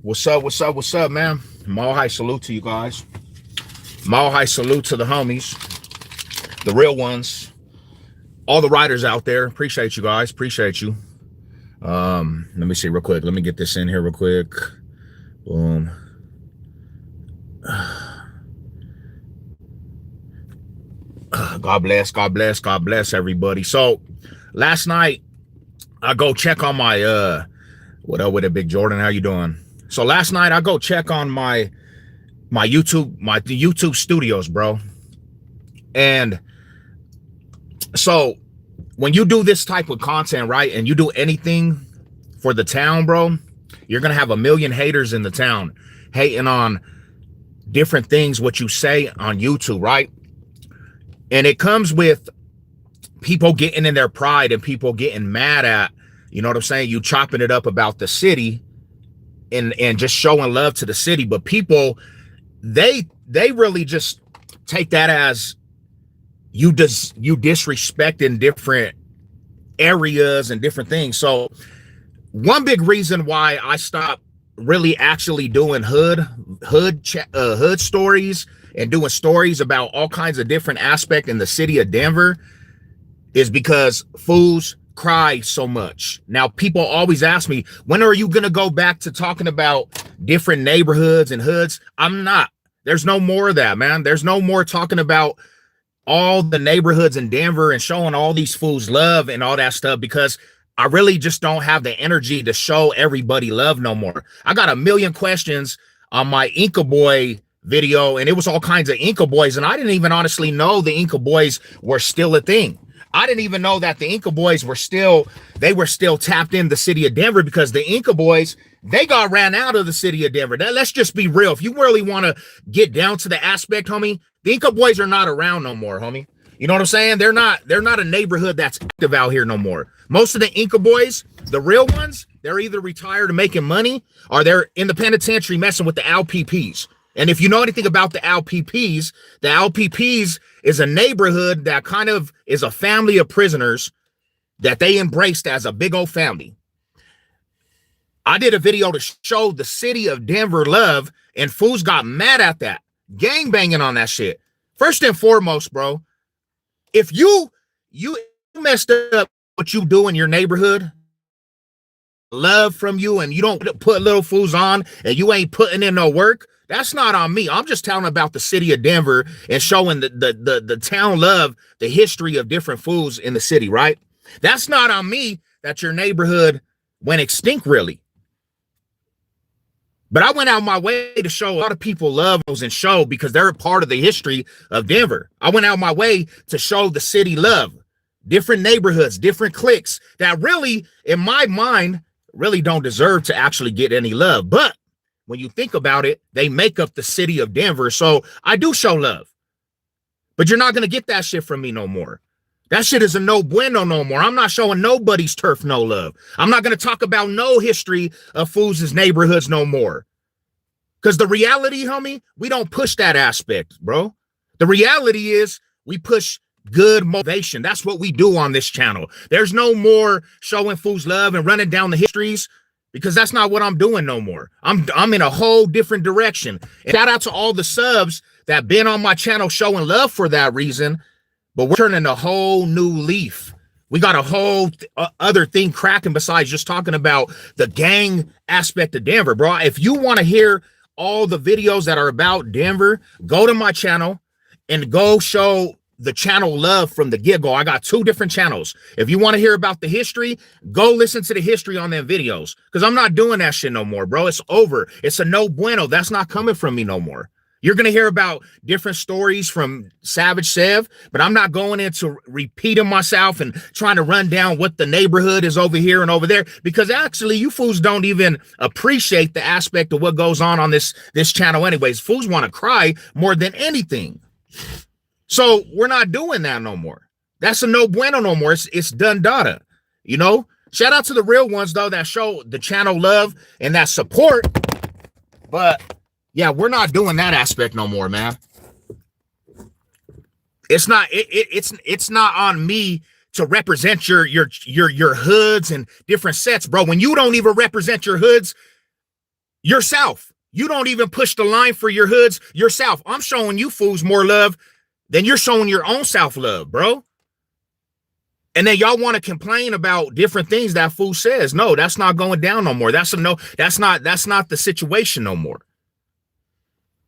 What's up? What's up? What's up, man? Mile high salute to you guys. Mile high salute to the homies, the real ones, all the riders out there. Appreciate you guys. Appreciate you. Let me see real quick. Let me get this in here real quick. Boom. God bless. God bless. God bless everybody. So last night I go check on my what up with it, Big Jordan? How you doing? So last night I go check on my YouTube studios, bro. And so when you do this type of content, right, and you do anything for the town, bro, you're gonna have a million haters in the town hating on different things what you say on YouTube, right? And it comes with people getting in their pride and people getting mad at, you know what I'm saying, you chopping it up about the city and just showing love to the city. But people, they really just take that as you disrespecting different areas and different things. So one big reason why I stopped really actually doing hood stories and doing stories about all kinds of different aspects in the city of Denver is because fools cry so much. Now, people always ask me, when are you going to go back to talking about different neighborhoods and hoods? I'm not. There's no more of that, man. There's no more talking about all the neighborhoods in Denver and showing all these fools love and all that stuff, because I really just don't have the energy to show everybody love no more. I got a million questions on my Inca Boy video, and it was all kinds of Inca Boys, and I didn't even honestly know the Inca Boys were still a thing. I didn't even know that the Inca Boys were still tapped in the city of Denver, because the Inca Boys, they got ran out of the city of Denver. Now, let's just be real. If you really want to get down to the aspect, homie, the Inca Boys are not around no more, homie. You know what I'm saying? They're not a neighborhood that's active out here no more. Most of the Inca Boys, the real ones, they're either retired and making money, or they're in the penitentiary messing with the LPPs. And if you know anything about the LPPs is a neighborhood that kind of is a family of prisoners that they embraced as a big old family. I did a video to show the city of Denver love, and fools got mad at that. Gang banging on that shit. First and foremost, bro, if you messed up what you do in your neighborhood, love from you, and you don't put little fools on, and you ain't putting in no work, that's not on me. I'm just telling about the city of Denver and showing the town love, the history of different fools in the city, right? That's not on me that your neighborhood went extinct, really. But I went out my way to show a lot of people love those and show, because they're a part of the history of Denver. I went out my way to show the city love, different neighborhoods, different cliques that really, in my mind, really don't deserve to actually get any love. But when you think about it, they make up the city of Denver. So I do show love. But you're not going to get that shit from me no more. That shit is a no bueno no more. I'm not showing nobody's turf no love. I'm not going to talk about no history of fools' neighborhoods no more. Because the reality, homie, we don't push that aspect, bro. The reality is we push good motivation. That's what we do on this channel. There's no more showing fools love and running down the histories, because that's not what I'm doing no more. I'm in a whole different direction. And shout out to all the subs that been on my channel showing love for that reason. But we're turning a whole new leaf. We got a whole other thing cracking besides just talking about the gang aspect of Denver, bro. If you want to hear all the videos that are about Denver, go to my channel and go show the channel love from the get-go. I got 2 different channels. If you want to hear about the history, go listen to the history on them videos, because I'm not doing that shit no more, bro. It's over. It's a no bueno. That's not coming from me no more. You're going to hear about different stories from Savage Sev, but I'm not going into repeating myself and trying to run down what the neighborhood is over here and over there, because actually you fools don't even appreciate the aspect of what goes on this channel anyways. Fools want to cry more than anything. So we're not doing that no more. That's a no bueno no more. It's done data, you know? Shout out to the real ones, though, that show the channel love and that support. But yeah, we're not doing that aspect no more, man. It's not on me to represent your hoods and different sets, bro. When you don't even represent your hoods, Yourself. You don't even push the line for your hoods yourself. I'm showing you fools more love than you're showing your own self-love, bro. And then y'all want to complain about different things that fool says. No, that's not going down no more. That's not the situation no more.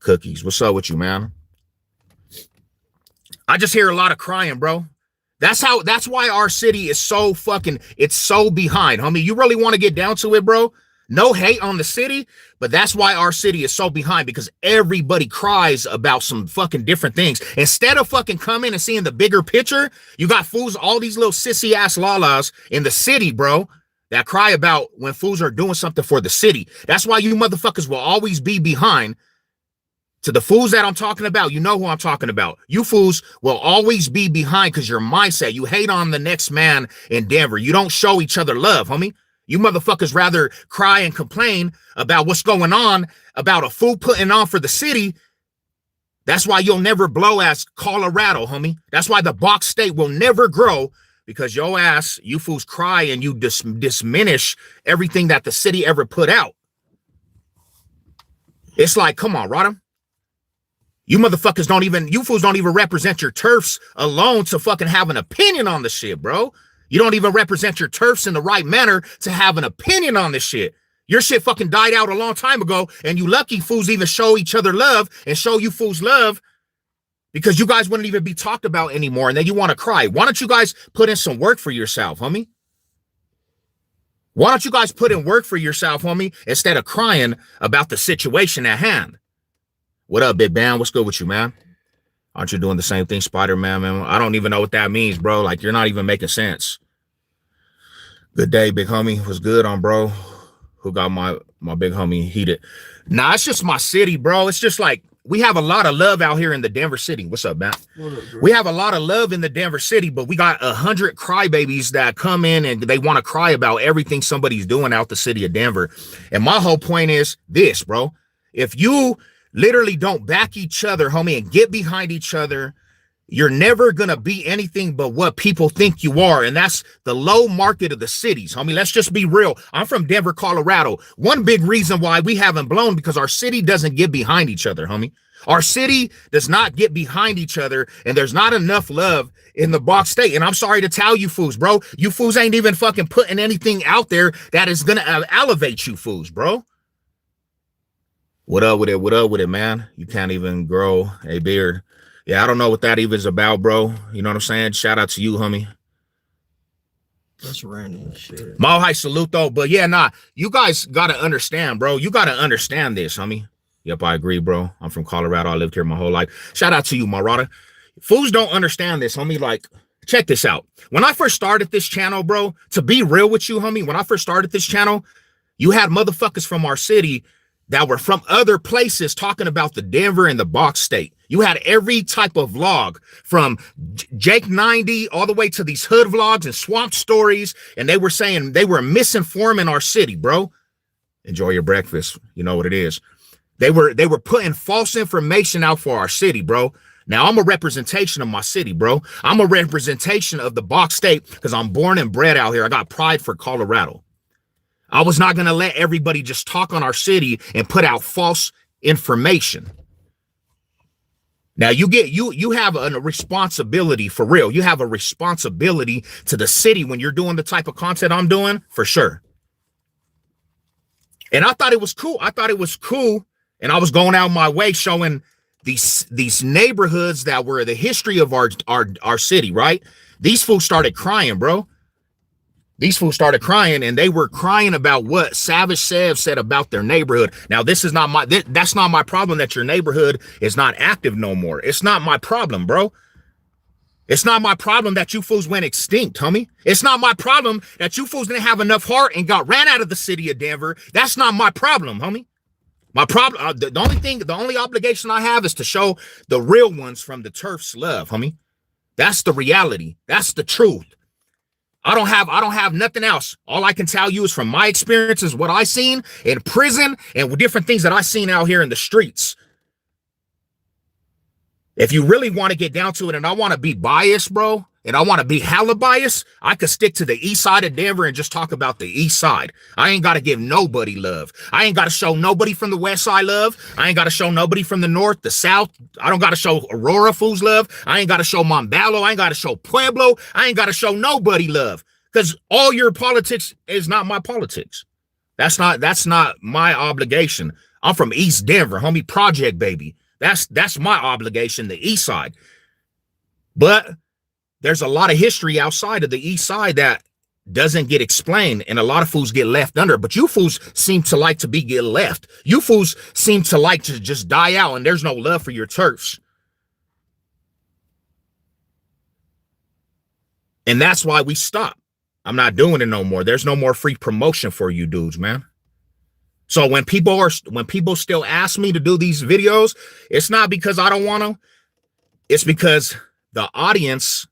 Cookies, what's up with you, man? I just hear a lot of crying, bro. That's why our city is so fucking, it's so behind, homie. You really want to get down to it, bro? No hate on the city, but that's why our city is so behind, because everybody cries about some fucking different things. Instead of fucking coming and seeing the bigger picture, you got fools, all these little sissy ass lalas in the city, bro, that cry about when fools are doing something for the city. That's why you motherfuckers will always be behind. To the fools that I'm talking about, you know who I'm talking about. You fools will always be behind because your mindset, you hate on the next man in Denver. You don't show each other love, homie. You motherfuckers rather cry and complain about what's going on, about a fool putting on for the city. That's why you'll never blow as Colorado, homie. That's why the box state will never grow, because your ass, you fools cry and you diminish everything that the city ever put out. It's like, come on, Rodham. You motherfuckers you fools don't even represent your turfs alone to fucking have an opinion on the shit, bro. You don't even represent your turfs in the right manner to have an opinion on this shit. Your shit fucking died out a long time ago, and you lucky fools even show each other love and show you fools love because you guys wouldn't even be talked about anymore, and then you want to cry. Why don't you guys put in some work for yourself, homie? Why don't you guys put in work for yourself, homie, instead of crying about the situation at hand? What up, Big Bam? What's good with you, man? Aren't you doing the same thing, Spider-Man, man? I don't even know what that means, bro. Like, you're not even making sense. Good day, big homie. What's good on, bro? Who got my big homie heated? Nah, it's just my city, bro. It's just like, we have a lot of love out here in the Denver city. What's up, man? What up, we have a lot of love in the Denver city, but we got 100 crybabies that come in and they want to cry about everything somebody's doing out the city of Denver. And my whole point is this, bro. If you literally don't back each other, homie, and get behind each other, you're never going to be anything but what people think you are. And that's the low market of the cities, homie. Let's just be real. I'm from Denver, Colorado. One big reason why we haven't blown, because our city doesn't get behind each other, homie. Our city does not get behind each other, and there's not enough love in the box state. And I'm sorry to tell you fools, bro. You fools ain't even fucking putting anything out there that is going to elevate you fools, bro. What up with it? What up with it, man? You can't even grow a beard. Yeah, I don't know what that even is about, bro. You know what I'm saying? Shout out to you, homie. That's random shit. Mahai salute, though. But yeah, nah, you guys got to understand, bro. You got to understand this, homie. Yep, I agree, bro. I'm from Colorado. I lived here my whole life. Shout out to you, Marada. Fools don't understand this, homie. Like, check this out. When I first started this channel, bro, to be real with you, homie, when I first started this channel, you had motherfuckers from our city that were from other places talking about the Denver and the box state. You had every type of vlog from Jake 90 all the way to these hood vlogs and swamp stories. And they were saying they were misinforming our city, bro. Enjoy your breakfast. You know what it is. They were putting false information out for our city, bro. Now, I'm a representation of my city, bro. I'm a representation of the box state because I'm born and bred out here. I got pride for Colorado. I was not going to let everybody just talk on our city and put out false information. Now you have a responsibility for real. You have a responsibility to the city when you're doing the type of content I'm doing, for sure. And I thought it was cool. I thought it was cool. And I was going out my way showing these neighborhoods that were the history of our city, right? These fools started crying, bro. These fools started crying, and they were crying about what Savage Sev said about their neighborhood. Now, this is not that's not my problem that your neighborhood is not active no more. It's not my problem, bro. It's not my problem that you fools went extinct, homie. It's not my problem that you fools didn't have enough heart and got ran out of the city of Denver. That's not my problem, homie. My problem, the only obligation I have is to show the real ones from the turf's love, homie. That's the reality. That's the truth. I don't have nothing else. All I can tell you is from my experiences, what I seen in prison and different things that I seen out here in the streets. If you really want to get down to it, and I want to be biased, bro, and I want to be hella biased, I could stick to the east side of Denver and just talk about the east side. I ain't got to give nobody love. I ain't got to show nobody from the west side love. I ain't got to show nobody from the north, the south. I don't got to show Aurora fools love. I ain't got to show Montbello. I ain't got to show Pueblo. I ain't got to show nobody love, because all your politics is not my politics. That's not my obligation. I'm from East Denver, homie, project baby. That's my obligation, the east side. But there's a lot of history outside of the east side that doesn't get explained, and a lot of fools get left under. But you fools seem to like to get left. You fools seem to like to just die out, and there's no love for your turfs. And that's why we stop. I'm not doing it no more. There's no more free promotion for you dudes, man. So when people still ask me to do these videos, it's not because I don't want to. It's because the audience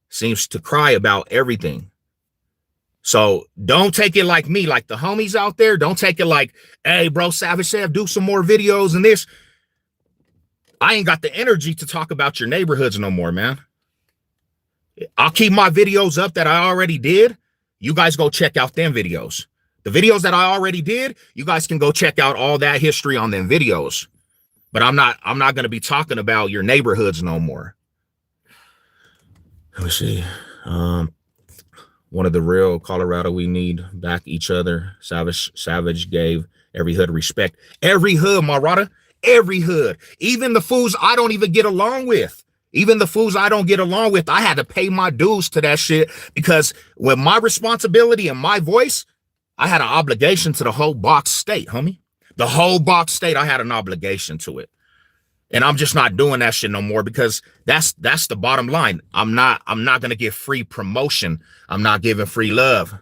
seems to cry about everything. So don't take it like me, like the homies out there. Don't take it like, hey, bro, Savage said do some more videos and this. I ain't got the energy to talk about your neighborhoods no more, man. I'll keep my videos up that I already did. You guys go check out them videos. The videos that I already did, you guys can go check out all that history on them videos. But I'm not going to be talking about your neighborhoods no more. Let me see. One of the real Colorado, we need back each other. Savage gave every hood respect. Every hood, Marada. Every hood. Even the fools I don't even get along with. Even the fools I don't get along with, I had to pay my dues to that shit, because with my responsibility and my voice, I had an obligation to the whole box state, homie. The whole box state, I had an obligation to it. And I'm just not doing that shit no more, because that's the bottom line. I'm not going to give free promotion. I'm not giving free love.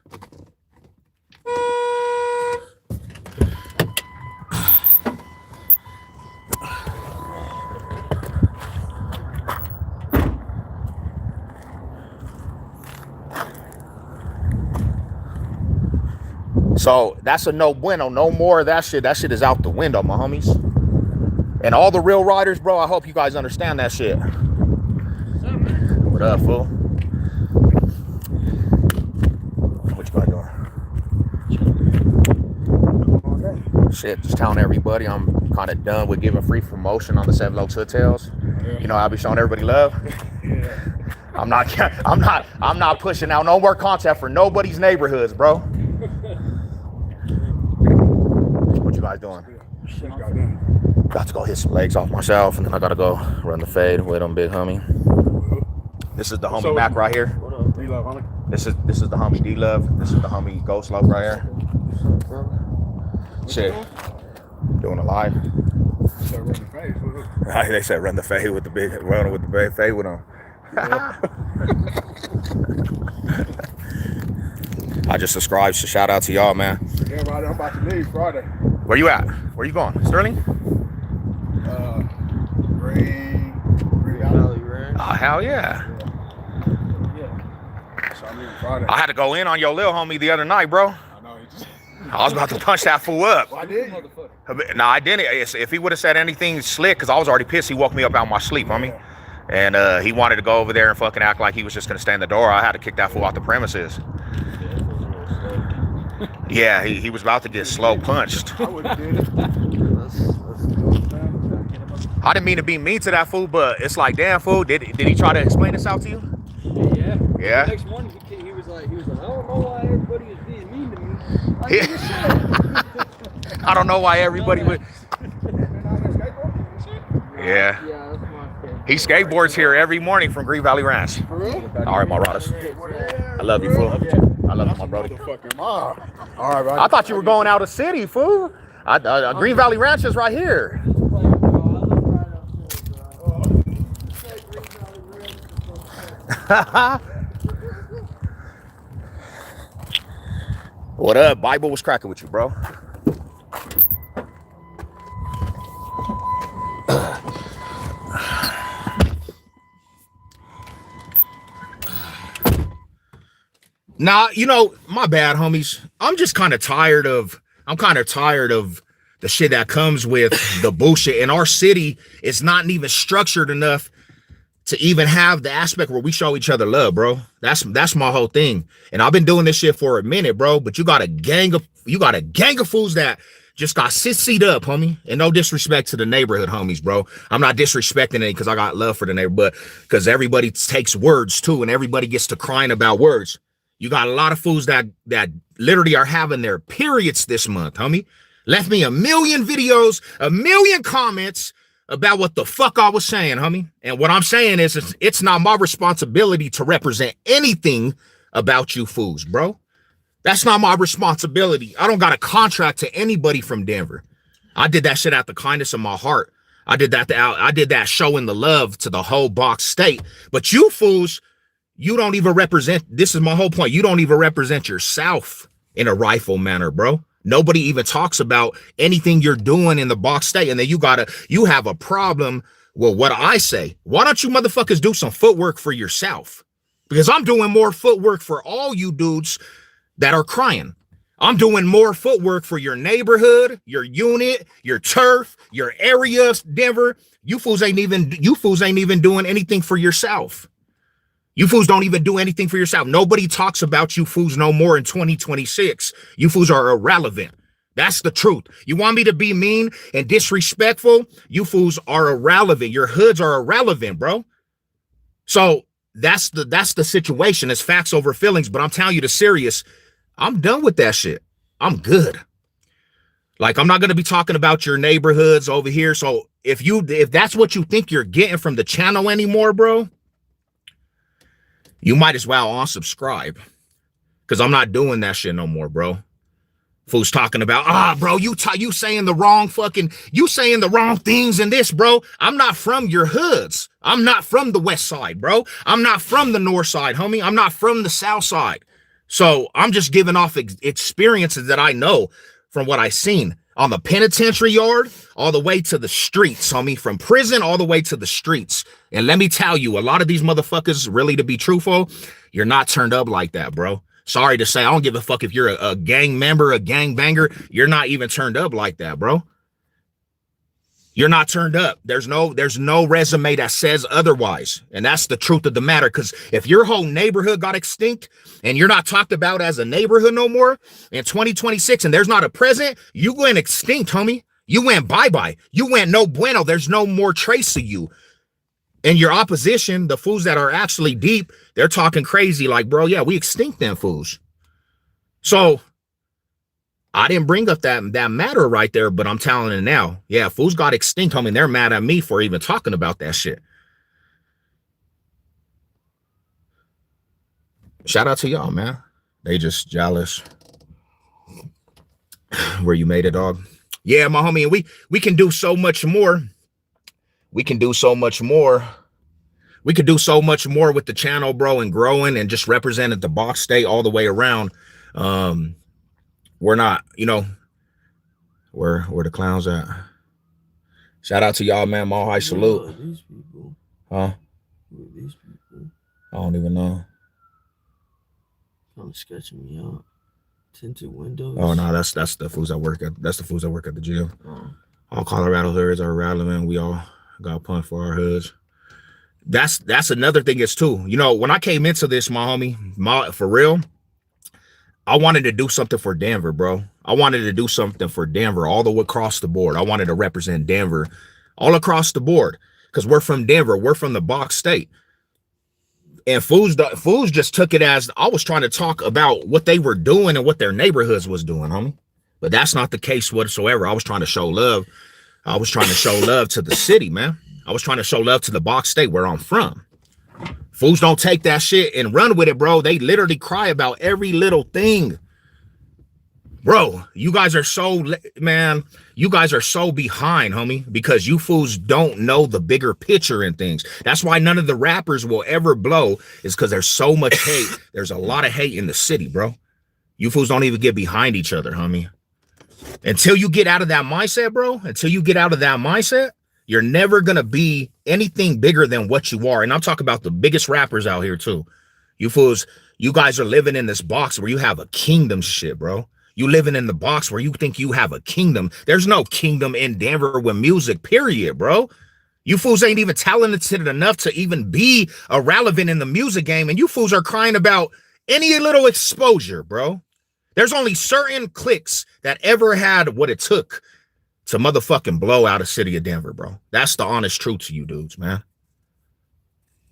So that's a no bueno. No more of that shit. That shit is out the window, my homies. And all the real riders, bro, I hope you guys understand that shit. What up, fool? What you got doing? Shit, just telling everybody I'm kind of done with giving free promotion on the Seven Oaks Hotels. You know, I'll be showing everybody love. I'm not pushing out no more content for nobody's neighborhoods, bro. What you guys doing? Got to go hit some legs off myself, and then I gotta go run the fade with him, big homie. This is the homie Mac right here. This is the homie D-Love. This is the homie Ghost Love right here. Shit. Doing a live. They said run the fade with the big, run with the big fade with him. I just subscribed, so shout out to y'all, man. Yeah, right, I'm about to leave Friday. Where you at? Where you going? Sterling? Green Valley Ranch. Oh, hell yeah. So I'm leaving Friday. I had to go in on your little homie the other night, bro. I know, he just... I was about to punch that fool up. I did. No, I didn't. If he would have said anything slick, because I was already pissed, he woke me up out of my sleep, homie. Yeah. And he wanted to go over there and fucking act like he was just going to stay in the door. I had to kick that fool off the premises. Yeah, he was about to get slow punched. I would have did it. I didn't mean to be mean to that fool, but it's like, damn, fool, did he try to explain this out to you? Yeah. Yeah. The next morning he was like, I don't know why everybody is being mean to me. I don't know why everybody would. Yeah. Yeah, that's my favorite. He skateboards here every morning from Green Valley Ranch. For real? All right, my brothers. I love you, fool. I love you, my brother. All right, bro. I thought you were going out of city, fool. Green Valley Ranch is right here. What up? Bible was cracking with you, bro. Nah, you know, my bad, homies. I'm kind of tired of the shit that comes with the bullshit. In our city, it's not even structured enough to even have the aspect where we show each other love, bro. That's my whole thing. And I've been doing this shit for a minute, bro. But you got a gang of fools that just got sissied up, homie. And no disrespect to the neighborhood homies, bro. I'm not disrespecting it because I got love for the neighbor, but because everybody takes words too, and everybody gets to crying about words. You got a lot of fools that literally are having their periods this month, homie. Left me a million videos, a million comments about what the fuck I was saying, homie. And what I'm saying is it's not my responsibility to represent anything about you fools, bro. That's not my responsibility. I don't got a contract to anybody from Denver. I did that shit out the kindness of my heart. I did that showing the love to the whole box state. But you fools, you don't even represent, this is my whole point. You don't even represent yourself in a rightful manner, bro. Nobody even talks about anything you're doing in the box state. And then you have a problem with what I say. Why don't you motherfuckers do some footwork for yourself? Because I'm doing more footwork for all you dudes that are crying. I'm doing more footwork for your neighborhood, your unit, your turf, your area, Denver. You fools ain't even doing anything for yourself. You fools don't even do anything for yourself. Nobody talks about you fools no more in 2026. You fools are irrelevant. That's the truth. You want me to be mean and disrespectful? You fools are irrelevant. Your hoods are irrelevant, bro. So that's the situation. It's facts over feelings, but I'm telling you the serious. I'm done with that shit. I'm good. Like, I'm not going to be talking about your neighborhoods over here. So if that's what you think you're getting from the channel anymore, bro, you might as well unsubscribe, because I'm not doing that shit no more, bro. Fools talking about, bro, you saying the wrong things in this, bro. I'm not from your hoods. I'm not from the west side, bro. I'm not from the north side, homie. I'm not from the south side. So I'm just giving off experiences that I know from what I've seen on the penitentiary yard, all the way to the streets, homie, from prison all the way to the streets. And let me tell you, a lot of these motherfuckers, really, to be truthful, you're not turned up like that, bro. Sorry to say, I don't give a fuck if you're a gang member, a gang banger. You're not even turned up like that, bro. You're not turned up. There's no resume that says otherwise. And that's the truth of the matter. Because if your whole neighborhood got extinct and you're not talked about as a neighborhood no more in 2026, and there's not a president, you went extinct, homie. You went bye-bye. You went no bueno. There's no more trace of you. And your opposition, the fools that are actually deep, they're talking crazy like, bro, yeah, we extinct them fools. So I didn't bring up that matter right there, but I'm telling it now. Yeah, fools got extinct, homie. They're mad at me for even talking about that shit. Shout out to y'all, man. They just jealous. Where you made it, dog. Yeah, my homie, and we can do so much more. We can do so much more. We could do so much more with the channel, bro, and growing and just representing the box state all the way around. We're not, where the clowns at. Shout out to y'all, man. Mall High salute. These people. Huh? These people. I don't even know. Kind of sketching me out. Tinted windows. Oh no, that's the fools that work at the gym. Oh. All Colorado hoods are relevant. We all got pumped for our hoods. That's another thing is too. When I came into this, my homie, for real, I wanted to do something for Denver, bro. I wanted to do something for Denver all the way across the board. I wanted to represent Denver all across the board because we're from Denver. We're from the box state. And fools just took it as I was trying to talk about what they were doing and what their neighborhoods was doing, homie. But that's not the case whatsoever. I was trying to show love. I was trying to show love to the city, man. I was trying to show love to the box state where I'm from. Fools don't take that shit and run with it, bro. They literally cry about every little thing. Bro, you guys are so, man, you guys are so behind, homie, because you fools don't know the bigger picture and things. That's why none of the rappers will ever blow, is because there's so much hate. There's a lot of hate in the city, bro. You fools don't even get behind each other, homie. Until you get out of that mindset, bro, you're never going to be anything bigger than what you are. And I'm talking about the biggest rappers out here, too. You fools, you guys are living in this box where you have a kingdom shit, bro. You living in the box where you think you have a kingdom. There's no kingdom in Denver with music, period, bro. You fools ain't even talented enough to even be irrelevant in the music game, and you fools are crying about any little exposure, bro. There's only certain cliques that ever had what it took to motherfucking blow out a city of Denver, bro. That's the honest truth to you dudes, man.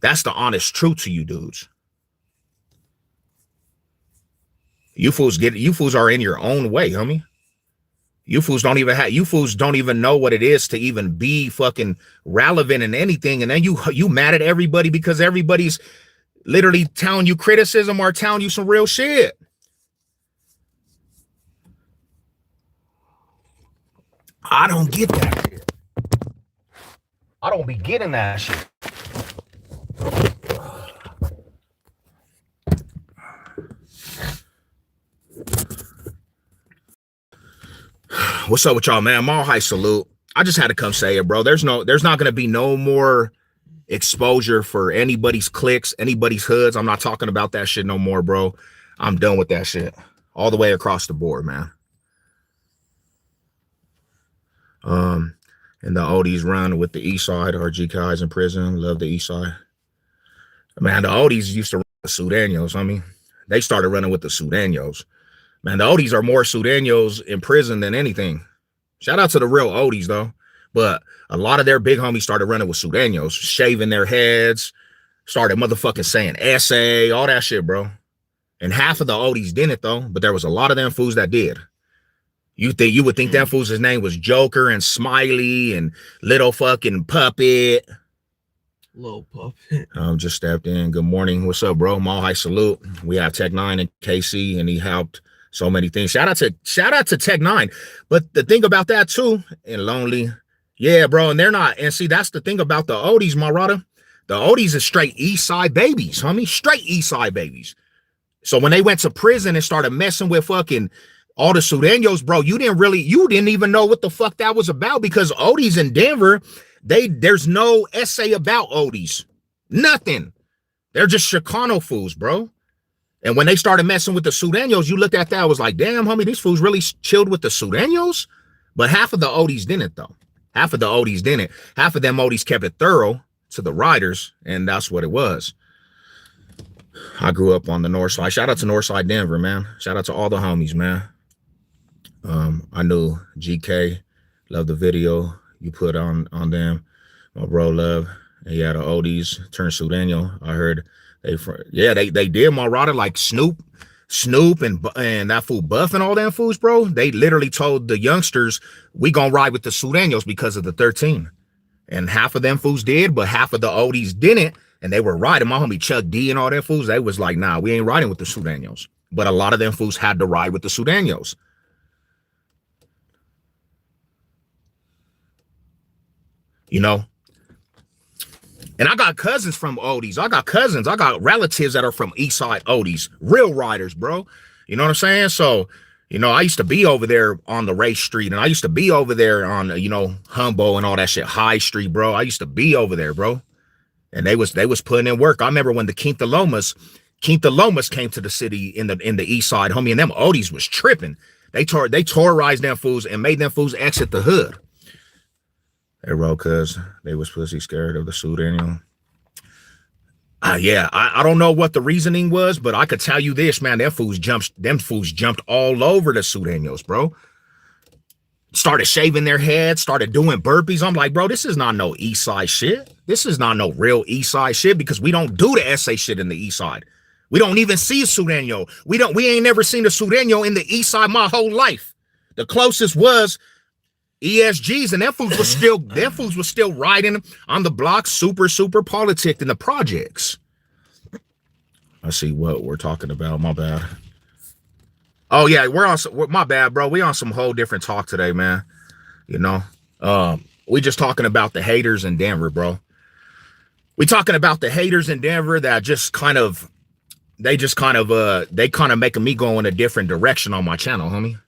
That's the honest truth to you dudes. You fools are in your own way, homie. You fools don't even know what it is to even be fucking relevant in anything. And then you mad at everybody because everybody's literally telling you criticism or telling you some real shit. I don't get that shit. I don't be getting that shit. What's up with y'all, man? Mall High salute. I just had to come say it, bro. There's not gonna be no more exposure for anybody's cliques, anybody's hoods. I'm not talking about that shit no more, bro. I'm done with that shit. All the way across the board, man. And the oldies run with the east side. RG guys in prison. Love the east side. Man, the oldies used to run the Sudanos. I mean, they started running with the Sudanos. Man, the oldies are more Sudanos in prison than anything. Shout out to the real oldies, though. But a lot of their big homies started running with Sudanos, shaving their heads, started motherfucking saying essay, all that shit, bro. And half of the oldies didn't, though. But there was a lot of them fools that did. You would think that fool's his name was Joker and Smiley and Little fucking Puppet. Little Puppet. Just stepped in. Good morning. What's up, bro? Mall High salute. We have Tech 9 and KC, and he helped so many things. Shout out to Tech 9. But the thing about that too, and Lonely, yeah, bro, and they're not. And see, that's the thing about the oldies, Marada. The oldies is straight East Side babies, homie. Straight East Side babies. So when they went to prison and started messing with fucking all the Sudanos, bro, you didn't even know what the fuck that was about, because oldies in Denver, there's no essay about oldies. Nothing. They're just Chicano fools, bro. And when they started messing with the Sudanos, you looked at that, was like, damn, homie, these fools really chilled with the Sudanos? But half of the oldies didn't, though. Half of the oldies didn't. Half of them oldies kept it thorough to the riders, and that's what it was. I grew up on the north side. Shout out to Northside Denver, man. Shout out to all the homies, man. I knew GK, love the video you put on them. My bro love. And yeah, the oldies turned Sudano. I heard they did my rider, like Snoop and that fool Buff and all them fools, bro. They literally told the youngsters, we gonna ride with the Sudanos because of the 13. And half of them fools did, but half of the oldies didn't. And they were riding. My homie Chuck D and all them fools, they was like, nah, we ain't riding with the Sudanos. But a lot of them fools had to ride with the Sudanos. You know? And I got cousins from oldies. I got relatives that are from East Side oldies. Real riders, bro. You know what I'm saying? So, you know, I used to be over there on the Race Street, and I used to be over there on, you know, Humboldt and all that shit, High Street, bro. I used to be over there, bro. And they was putting in work. I remember when the Quinta Lomas came to the city in the East Side, homie, and them oldies was tripping. They terrorized them fools and made them fools exit the hood. Hey, bro, cuz they was pussy scared of the Sudan. Yeah, I don't know what the reasoning was, but I could tell you this, man. Them fools jumped all over the Sudanos, bro. Started shaving their heads, started doing burpees. I'm like, bro, this is not no East Side shit. This is not no real East Side shit, because we don't do the SA shit in the East Side. We don't even see a Sudano. We ain't never seen a Sudano in the East Side my whole life. The closest was ESGs, and them fools was still riding on the block, super politic in the projects. I see what we're talking about. My bad. Oh yeah, my bad, bro. We on some whole different talk today, man. You know, we just talking about the haters in Denver, bro. We talking about the haters in Denver that they kind of making me go in a different direction on my channel, homie.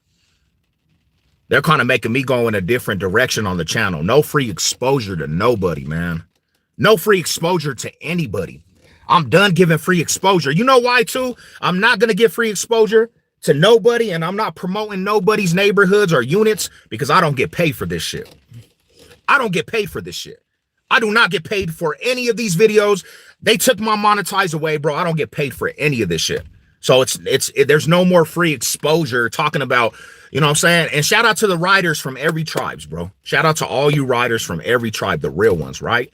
They're kind of making me go in a different direction on the channel. No free exposure to nobody, man. No free exposure to anybody. I'm done giving free exposure. You know why, too? I'm not going to give free exposure to nobody, and I'm not promoting nobody's neighborhoods or units, because I don't get paid for this shit. I don't get paid for this shit. I do not get paid for any of these videos. They took my monetize away, bro. I don't get paid for any of this shit. So there's no more free exposure talking about, you know what I'm saying? And shout out to the riders from every tribes, bro. Shout out to all you riders from every tribe, the real ones, right?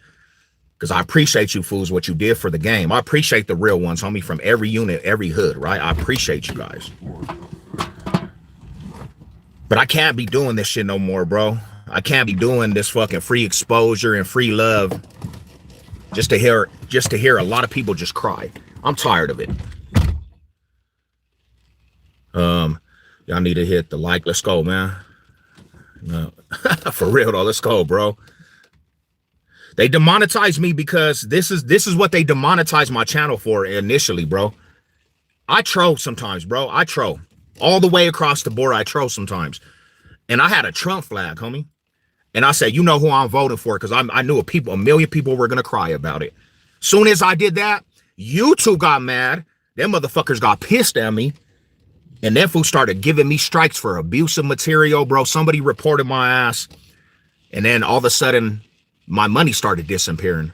Because I appreciate you fools, what you did for the game. I appreciate the real ones, homie, from every unit, every hood, right? I appreciate you guys. But I can't be doing this shit no more, bro. I can't be doing this fucking free exposure and free love just to hear a lot of people just cry. I'm tired of it. Y'all need to hit the like. Let's go, man. No. For real though, let's go, bro. They demonetized me because this is what they demonetized my channel for initially, bro. I troll sometimes, bro. I troll. All the way across the board, I troll sometimes. And I had a Trump flag, homie. And I said, you know who I'm voting for, because I knew a million people were gonna cry about it. Soon as I did that, YouTube got mad. Them motherfuckers got pissed at me. And then fool started giving me strikes for abusive material, bro. Somebody reported my ass. And then all of a sudden, my money started disappearing.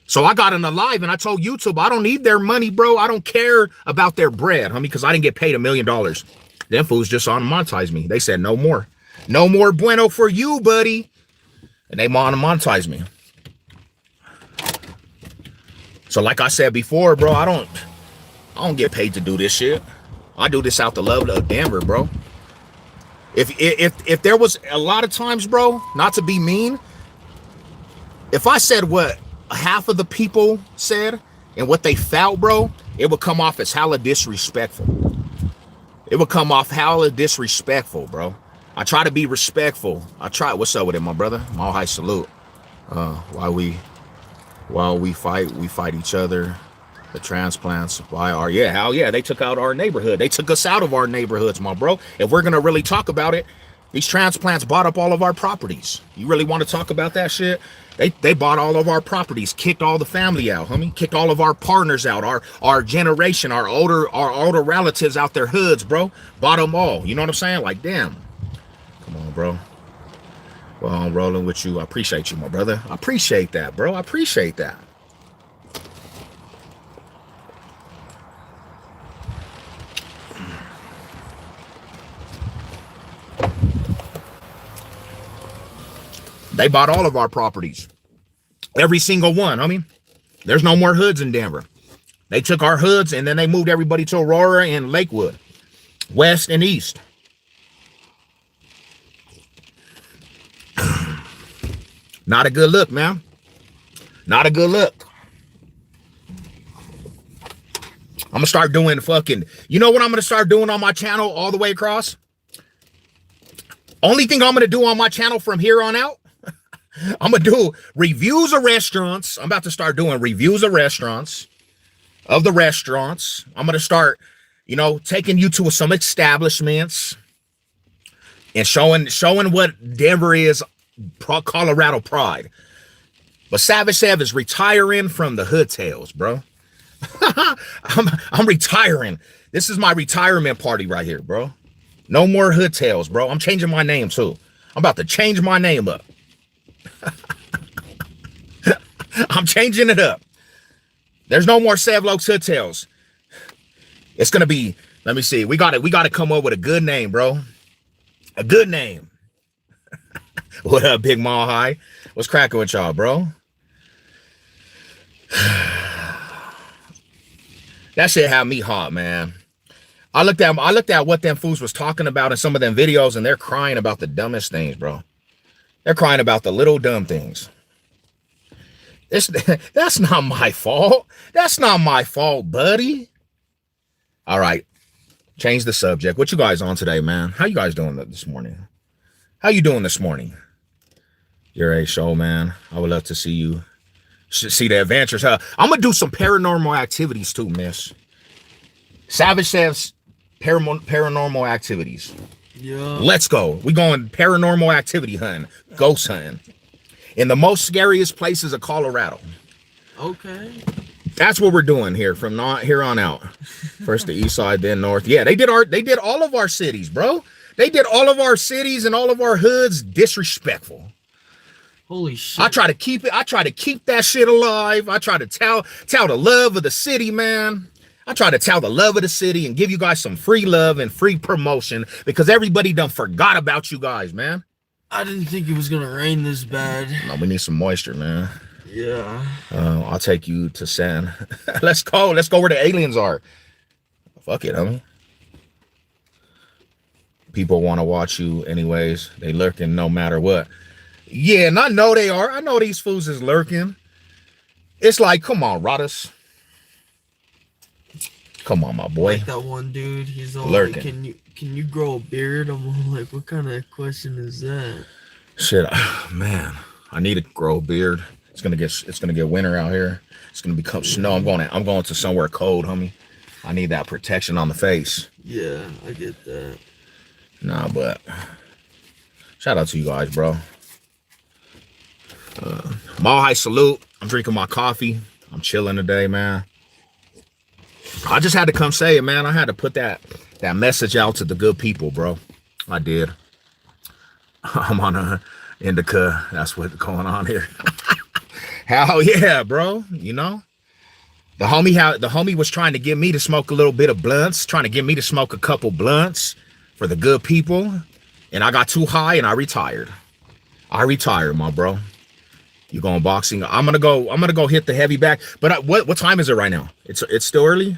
So I got in the live and I told YouTube, I don't need their money, bro. I don't care about their bread, homie, because I didn't get paid $1 million. Them fools just monetized me. They said, no more. No more bueno for you, buddy. And they monetized me. So like I said before, bro, I don't get paid to do this shit. I do this out the love of Denver, bro. If there was a lot of times, bro, not to be mean, if I said what half of the people said and what they felt, bro, it would come off as hella disrespectful. It would come off hella disrespectful, bro. I try to be respectful. What's up with it, my brother? Mile high salute. While we fight each other. The transplants hell yeah, they took out our neighborhood. They took us out of our neighborhoods, my bro. If we're gonna really talk about it, these transplants bought up all of our properties. You really want to talk about that shit? They bought all of our properties, kicked all the family out, homie, kicked all of our partners out, our generation, our older relatives out their hoods, bro. Bought them all. You know what I'm saying? Like, damn. Come on, bro. Well, I'm rolling with you. I appreciate you, my brother. I appreciate that, bro. I appreciate that. They bought all of our properties. Every single one, I mean. There's no more hoods in Denver. They took our hoods and then they moved everybody to Aurora and Lakewood. West and east. Not a good look, man. Not a good look. I'm gonna start doing fucking, you know what I'm gonna start doing on my channel all the way across? Only thing I'm gonna do on my channel from here on out, I'm gonna do reviews of restaurants. I'm about to start doing reviews of restaurants, I'm gonna start, you know, taking you to some establishments and showing what Denver is, Colorado pride. But Savage Sav is retiring from the hood tales, bro. I'm retiring. This is my retirement party right here, bro. No more hood tales, bro. I'm changing my name too. I'm about to change my name up. I'm changing it up. There's no more Savlo's hood tales. It's gonna be, let me see. We gotta come up with a good name, bro. A good name. What up, Big Mall High? What's cracking with y'all, bro? That shit had me hot, man. I looked at what them fools was talking about in some of them videos, and they're crying about the dumbest things, bro. They're crying about the little dumb things. That's not my fault. That's not my fault, buddy. All right. Change the subject. What you guys on today, man? How you guys doing this morning? How you doing this morning? You're a show, man. I would love to see you. See the adventures. I'm gonna do some paranormal activities too, miss. Savage says paranormal activities. Yeah. Let's go. We going paranormal activity hunting, ghost hunting, in the most scariest places of Colorado. Okay. That's what we're doing here from here on out. First the east side, then north. Yeah, they did all of our cities, bro. They did all of our cities and all of our hoods disrespectful. Holy shit. I try to keep it. I try to keep that shit alive. I try to tell the love of the city, man. I try to tell the love of the city and give you guys some free love and free promotion because everybody done forgot about you guys, man. I didn't think it was gonna rain this bad. No, we need some moisture, man. Yeah. I'll take you to San. Let's go. Let's go where the aliens are. Fuck it, homie. People want to watch you anyways. They lurking no matter what. Yeah, and I know they are. I know these fools is lurking. It's like, come on, Rodus. Come on, my boy. Like that one dude, he's all Lurking. like, can you grow a beard? I'm all like, what kind of question is that? Shit, man. I need to grow a beard. It's gonna get winter out here. It's gonna become snow. I'm going to somewhere cold, homie. I need that protection on the face. Yeah, I get that. Nah, but shout out to you guys, bro. Mall High salute. I'm drinking my coffee. I'm chilling today, man. I just had to come say it, man. I had to put that message out to the good people, bro. I did. I'm on a indica. That's what's going on here. Hell yeah, bro. You know, the homie was trying to get me to smoke a little bit of blunts, trying to get me to smoke a couple blunts for the good people, and I got too high and I retired. My bro. You going boxing? I'm gonna go hit the heavy back. But what time is it right now? It's still early.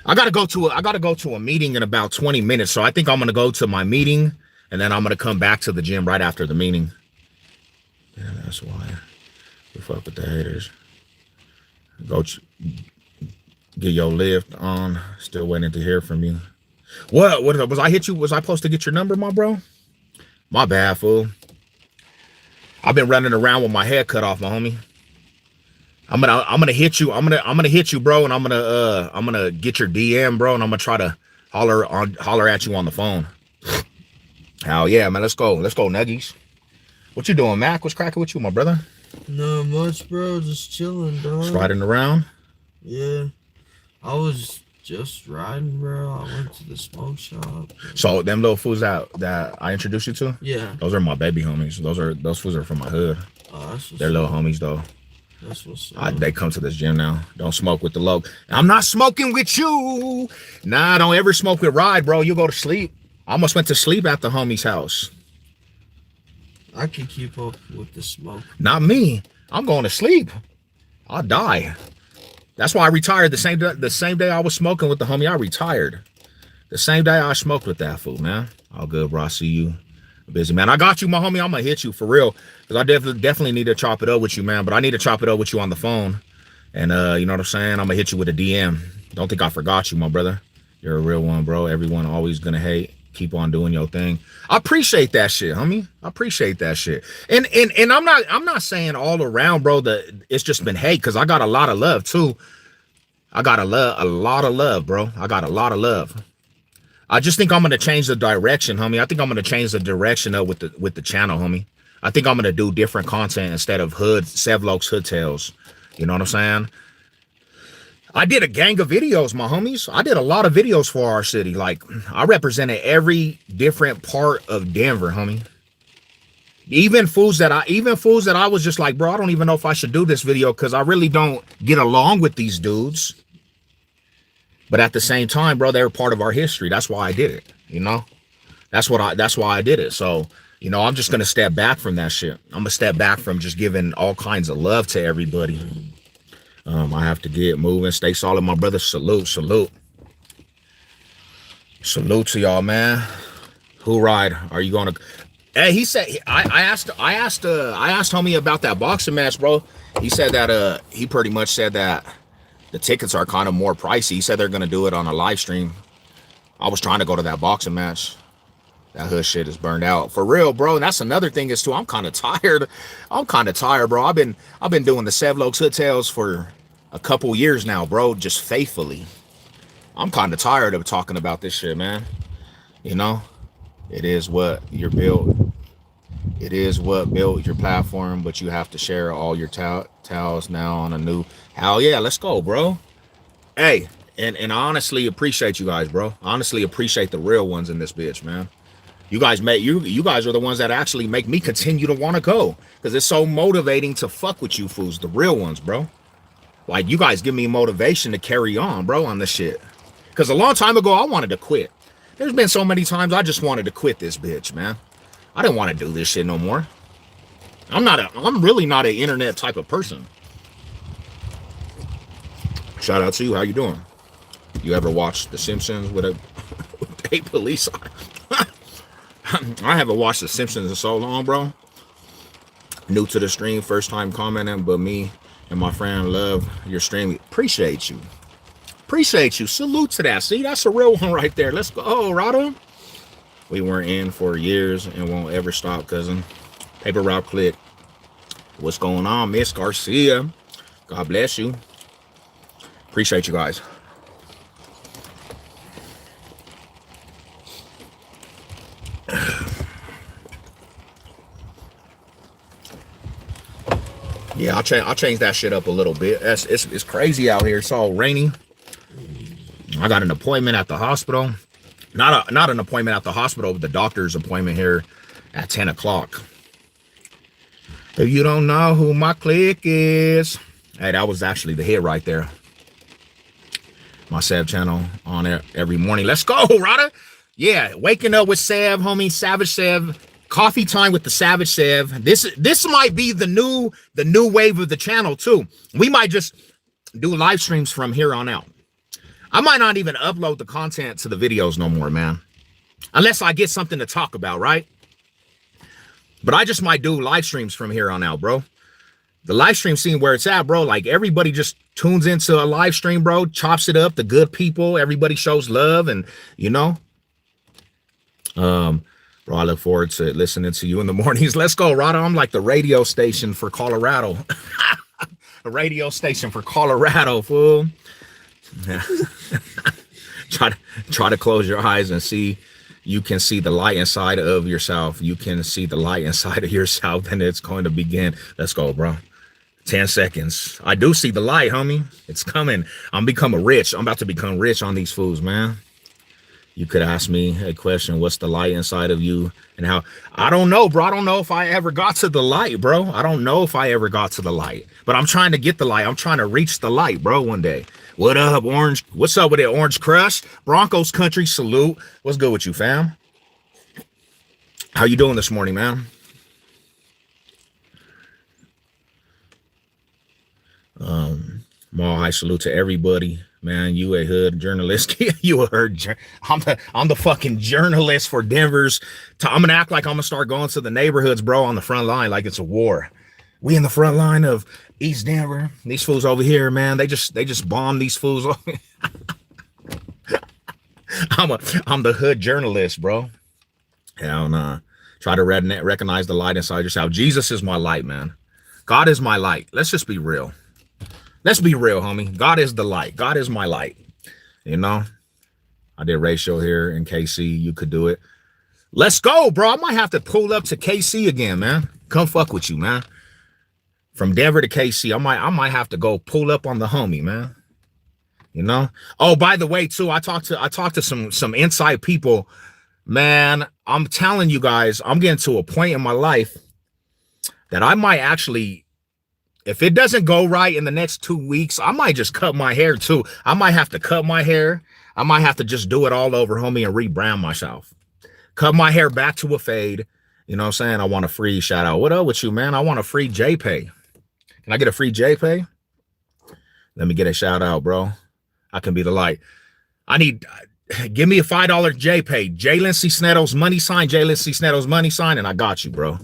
I gotta go to a meeting in about 20 minutes. So I think I'm gonna go to my meeting and then I'm gonna come back to the gym right after the meeting. Yeah, that's why we fuck with the haters. Go get your lift on. Still waiting to hear from you. What was I hit you? Was I supposed to get your number, my bro? My bad, fool. I've been running around with my head cut off, my homie. I'm gonna hit you. I'm gonna hit you, bro, and I'm gonna get your DM, bro, and I'm gonna try to holler at you on the phone. Hell yeah, man. Let's go, Nuggies. What you doing, Mac? What's cracking with you, my brother? Not much, bro. Just chilling, dog. Just riding around. Yeah, I was just riding, bro. I went to the smoke shop. So them little fools that I introduced you to, yeah, those are my baby homies. Those fools are from my hood. Oh, that's They're little homies though. That's what's up. They come to this gym now. Don't smoke with the low. I'm not smoking with you. Nah, don't ever smoke with Ride, bro. You go to sleep. I almost went to sleep at the homie's house. I can keep up with the smoke. Not me. I'm going to sleep. I'll die. That's why I retired the same day I was smoking with the homie. I retired. The same day I smoked with that fool, man. All good, bro. I see you. Busy, man. I got you, my homie. I'm gonna hit you for real. Because I definitely need to chop it up with you, man. But I need to chop it up with you on the phone. And you know what I'm saying? I'm gonna hit you with a DM. Don't think I forgot you, my brother. You're a real one, bro. Everyone always gonna hate. Keep on doing your thing. I appreciate that shit, homie. I appreciate that shit. And I'm not saying all around, bro, that it's just been hate, because I got a lot of love too. I got a lot of love, bro. I got a lot of love. I just think I'm gonna change the direction, homie. I think I'm gonna change the direction up with the channel, homie. I think I'm gonna do different content instead of Sevlok's Hood Tales. You know what I'm saying? I did a gang of videos, my homies. I did a lot of videos for our city. Like, I represented every different part of Denver, homie. Even fools that I was just like, bro, I don't even know if I should do this video because I really don't get along with these dudes. But at the same time, bro, they were part of our history. That's why I did it, you know? That's why I did it. So, you know, I'm just going to step back from that shit. I'm going to step back from just giving all kinds of love to everybody. I have to get moving. Stay solid, my brother. Salute. Salute to y'all, man. Who ride? Are you going to... Hey, he said... I asked homie about that boxing match, bro. He said that... He pretty much said that the tickets are kind of more pricey. He said they're going to do it on a live stream. I was trying to go to that boxing match. That hood shit is burned out. For real, bro. And that's another thing is, too, I'm kind of tired. Bro. I've been doing the Sevlok's Hood Tales for a couple years now, bro. Just faithfully. I'm kind of tired of talking about this shit, man. You know? It is what you're built. It is what built your platform, but you have to share all your towels now on a new... Hell yeah, let's go, bro. Hey, and I honestly appreciate you guys, bro. I honestly appreciate the real ones in this bitch, man. You guys you guys are the ones that actually make me continue to want to go, because it's so motivating to fuck with you fools, the real ones, bro. Like, you guys give me motivation to carry on, bro, on this shit. Because a long time ago, I wanted to quit. There's been so many times I just wanted to quit this bitch, man. I didn't want to do this shit no more. I'm really not an internet type of person. Shout out to you. How you doing? You ever watched The Simpsons with a police? I haven't watched The Simpsons in so long, bro. New to the stream, first time commenting, but me and my friend love your stream. Appreciate you. Appreciate you. Salute to that. See, that's a real one right there. Let's go. Oh, Rado. We weren't in for years and won't ever stop, cousin. Paper route click. What's going on, Miss Garcia? God bless you. Appreciate you guys. Yeah, I'll change that shit up a little bit. It's crazy out here. It's all rainy. I got an appointment at the hospital. Not an appointment at the hospital, but the doctor's appointment here at 10 o'clock. If you don't know who my clique is, hey, that was actually the hit right there. My Sev channel on there every morning. Let's go, Rada. Yeah, waking up with Sev, homie, Savage Sev. Coffee time with the Savage Sev. This might be the new wave of the channel too. We might just do live streams from here on out. I might not even upload the content to the videos no more, man. Unless I get something to talk about, right? But I just might do live streams from here on out, bro. The live stream scene where it's at, bro, like everybody just tunes into a live stream, bro, chops it up, the good people, everybody shows love, and you know. Bro, I look forward to listening to you in the mornings. Let's go, Rado. I'm like the radio station for Colorado. A radio station for Colorado, fool. Try to close your eyes and see. You can see the light inside of yourself. You can see the light inside of yourself, and it's going to begin. Let's go, bro. 10 seconds. I do see the light, homie. It's coming. I'm becoming rich. I'm about to become rich on these fools, man. You could ask me a question. What's the light inside of you and how? I don't know, bro. I don't know if I ever got to the light, bro. I don't know if I ever got to the light, but I'm trying to get the light. I'm trying to reach the light, bro, one day. What up, Orange? What's up with it, Orange Crush? Broncos country, salute. What's good with you, fam? How you doing this morning, man? Mall high salute to everybody. Man, you a hood journalist. You a hood. I'm the fucking journalist for Denver's. I'm gonna act like I'm gonna start going to the neighborhoods, bro, on the front line like it's a war. We in the front line of East Denver. These fools over here, man. They just bomb these fools. I'm the hood journalist, bro. Hell nah. Try to recognize the light inside yourself. Jesus is my light, man. God is my light. Let's just be real. Let's be real, homie. God is the light. God is my light. You know, I did ratio here in KC. You could do it. Let's go, bro. I might have to pull up to KC again, man. Come fuck with you, man. From Denver to KC, I might have to go pull up on the homie, man. You know. Oh, by the way, too, I talked to some inside people, man. I'm telling you guys, I'm getting to a point in my life that I might actually. If it doesn't go right in the next 2 weeks, I might just cut my hair too. I might have to cut my hair. I might have to just do it all over, homie, and rebrand myself. Cut my hair back to a fade. You know what I'm saying? I want a free shout out. What up with you, man? I want a free JPay. Can I get a free JPay? Let me get a shout out, bro. I can be the light. Give me a $5 JPay. Jalen Cisneros money sign, Jalen Cisneros money sign, and I got you, bro.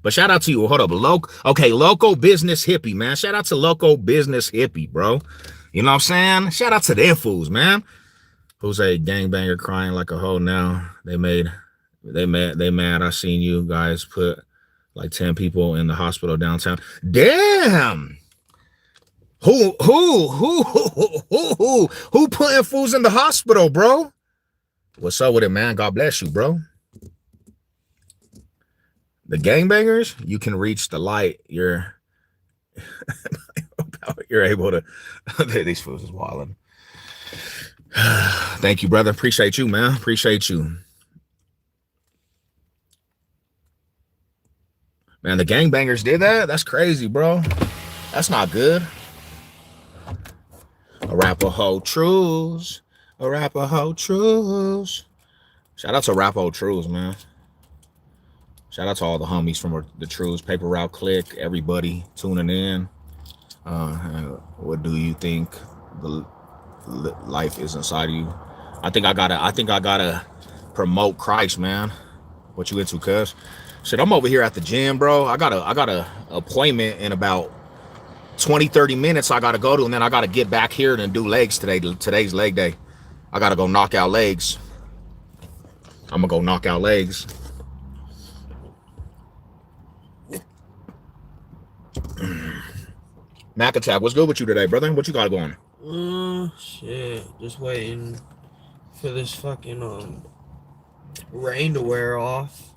But shout out to you. Hold up. Local business hippie, man. Shout out to local business hippie, bro. You know what I'm saying? Shout out to them fools, man. Who's a gangbanger crying like a hoe now? They mad. I seen you guys put like 10 people in the hospital downtown. Damn. Who putting fools in the hospital, bro? What's up with it, man? God bless you, bro. The gangbangers, you can reach the light. You're able to. These fools is wilding. Thank you, brother. Appreciate you, man. Appreciate you. Man, the gangbangers did that? That's crazy, bro. That's not good. Arapaho Trues. Arapaho Trues. Shout out to Arapaho Trues, man. Shout out to all the homies from the Trues, Paper Route Click, everybody tuning in. What do you think the life is inside of you? I think I gotta promote Christ, man. What you into, cuz? Shit, I'm over here at the gym, bro. I got a appointment in about 20-30 minutes I gotta go to, and then I gotta get back here and do legs today. Today's leg day. I gotta go knock out legs. I'm gonna go knock out legs. Mac Attack, what's good with you today, brother? What you got going? Shit. Just waiting for this fucking rain to wear off.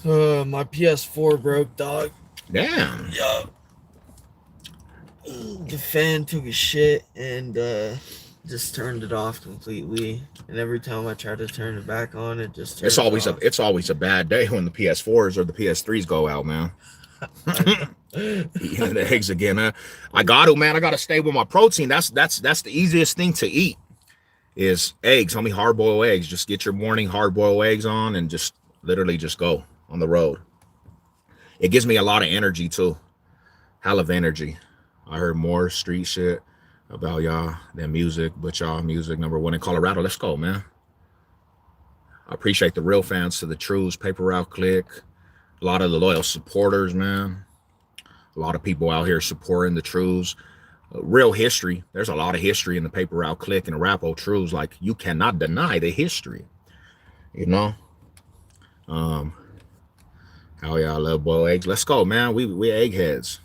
My PS4 broke, dog. Damn. Yeah. The fan took a shit and just turned it off completely. And every time I try to turn it back on, it just turns it's always a bad day when the PS4s or the PS3s go out, man. Eating the eggs again, huh? I gotta stay with my protein. That's the easiest thing to eat is eggs. Homie, hard-boiled eggs. Just get your morning hard-boiled eggs on and just literally just go on the road. It gives me a lot of energy too. Hell of energy. I heard more street shit about y'all than music, but y'all music #1 in Colorado. Let's go, man. I appreciate the real fans to the Trues, Paper Route Click. A lot of the loyal supporters, man. A lot of people out here supporting the Trues. Real history. There's a lot of history in the Paper Route Click and the Arapaho Trues. Like, you cannot deny the history. You know? Hell yeah, I love boiled eggs. Let's go, man. We eggheads.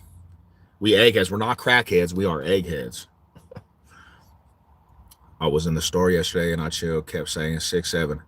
We eggheads. We're not crackheads. We are eggheads. I was in the store yesterday and I kept saying 6'7".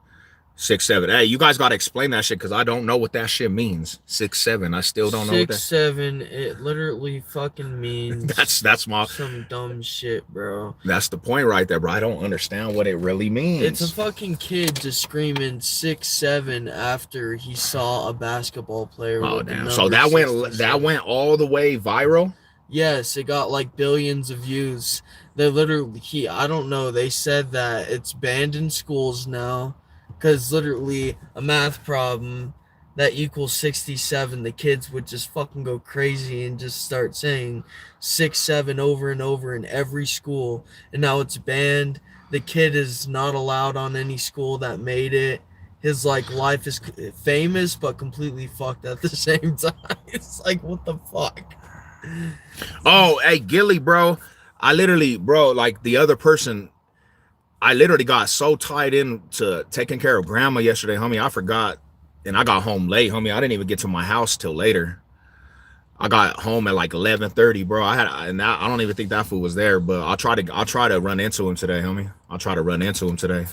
6'7". Hey, you guys gotta explain that shit because I don't know what that shit means. 6'7". I still don't know what that. 6'7". It literally fucking means that's my some dumb shit, bro. That's the point right there, bro. I don't understand what it really means. It's a fucking kid just screaming 6'7" after he saw a basketball player. Oh damn! So that went all the way viral. Yes, it got like billions of views. They literally, I don't know. They said that it's banned in schools now. Because literally a math problem that equals 67, the kids would just fucking go crazy and just start saying 6'7" over and over in every school. And now it's banned. The kid is not allowed on any school that made it. His like life is famous but completely fucked at the same time. It's like, what the fuck? Oh, hey, Gilly, bro. I literally, bro, like the other person, I literally got so tied into taking care of grandma yesterday, homie. I forgot, and I got home late, homie. I didn't even get to my house till later. I got home at like 11:30, bro. I don't even think that fool was there, but I'll try to run into him today, homie. I'll try to run into him today.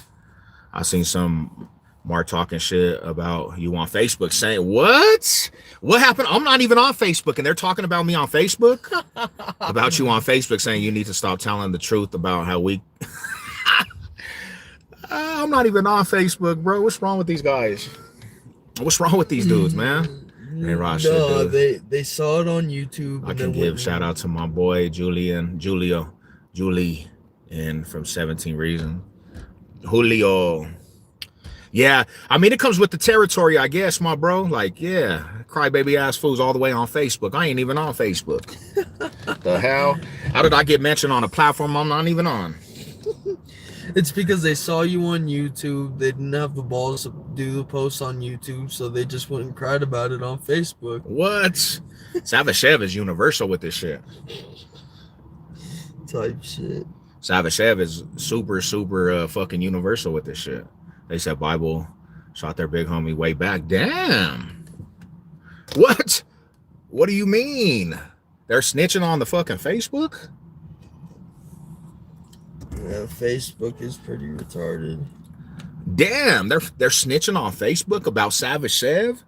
I seen some Mark talking shit about you on Facebook, saying what happened? I'm not even on Facebook, and they're talking about me on Facebook about you on Facebook, saying you need to stop telling the truth about how we. I'm not even on Facebook, bro. What's wrong with these guys? What's wrong with these dudes, man? No, they saw it on YouTube. I can give shout out to my boy Julie, and from 17 Reasons. Julio. Yeah, I mean, it comes with the territory, I guess, my bro. Like, yeah, crybaby ass fools all the way on Facebook. I ain't even on Facebook. The hell? How did I get mentioned on a platform I'm not even on? It's because they saw you on YouTube. They didn't have the balls to do the post on YouTube, so they just went and cried about it on Facebook. What? Savashev is universal with this shit. Type shit. Savashev is super fucking universal with this shit. They said Bible shot their big homie way back. Damn. What? What do you mean? They're snitching on the fucking Facebook? Yeah, Facebook is pretty retarded. Damn, they're snitching on Facebook about Savage Sev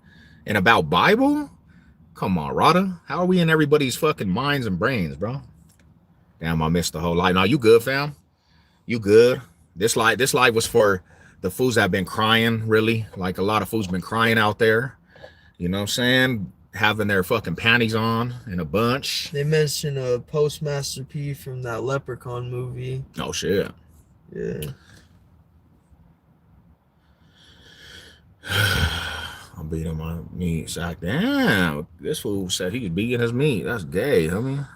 and about Bible? Come on, Rada. How are we in everybody's fucking minds and brains, bro? Damn, I missed the whole life. No, you good, fam? You good? This live was for the fools that have been crying, really. Like, a lot of fools been crying out there. You know what I'm saying? Having their fucking panties on in a bunch. They mentioned a Postmaster P from that Leprechaun movie. Oh shit. Yeah. I'm beating my meat sack. Damn, this fool said he was beating his meat. That's gay, homie.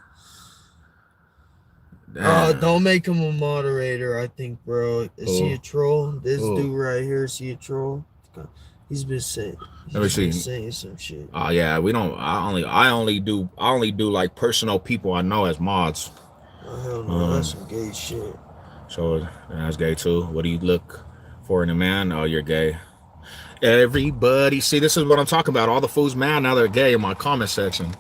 Damn. Don't make him a moderator, I think, bro. Is he a troll? This dude right here, is he a troll? He's been saying some shit. Oh yeah, we don't. I only do like personal people I know as mods. Oh hell no, that's some gay shit. So that's gay too. What do you look for in a man? Oh, you're gay. Everybody, see, this is what I'm talking about. All the fools mad now they're gay in my comment section.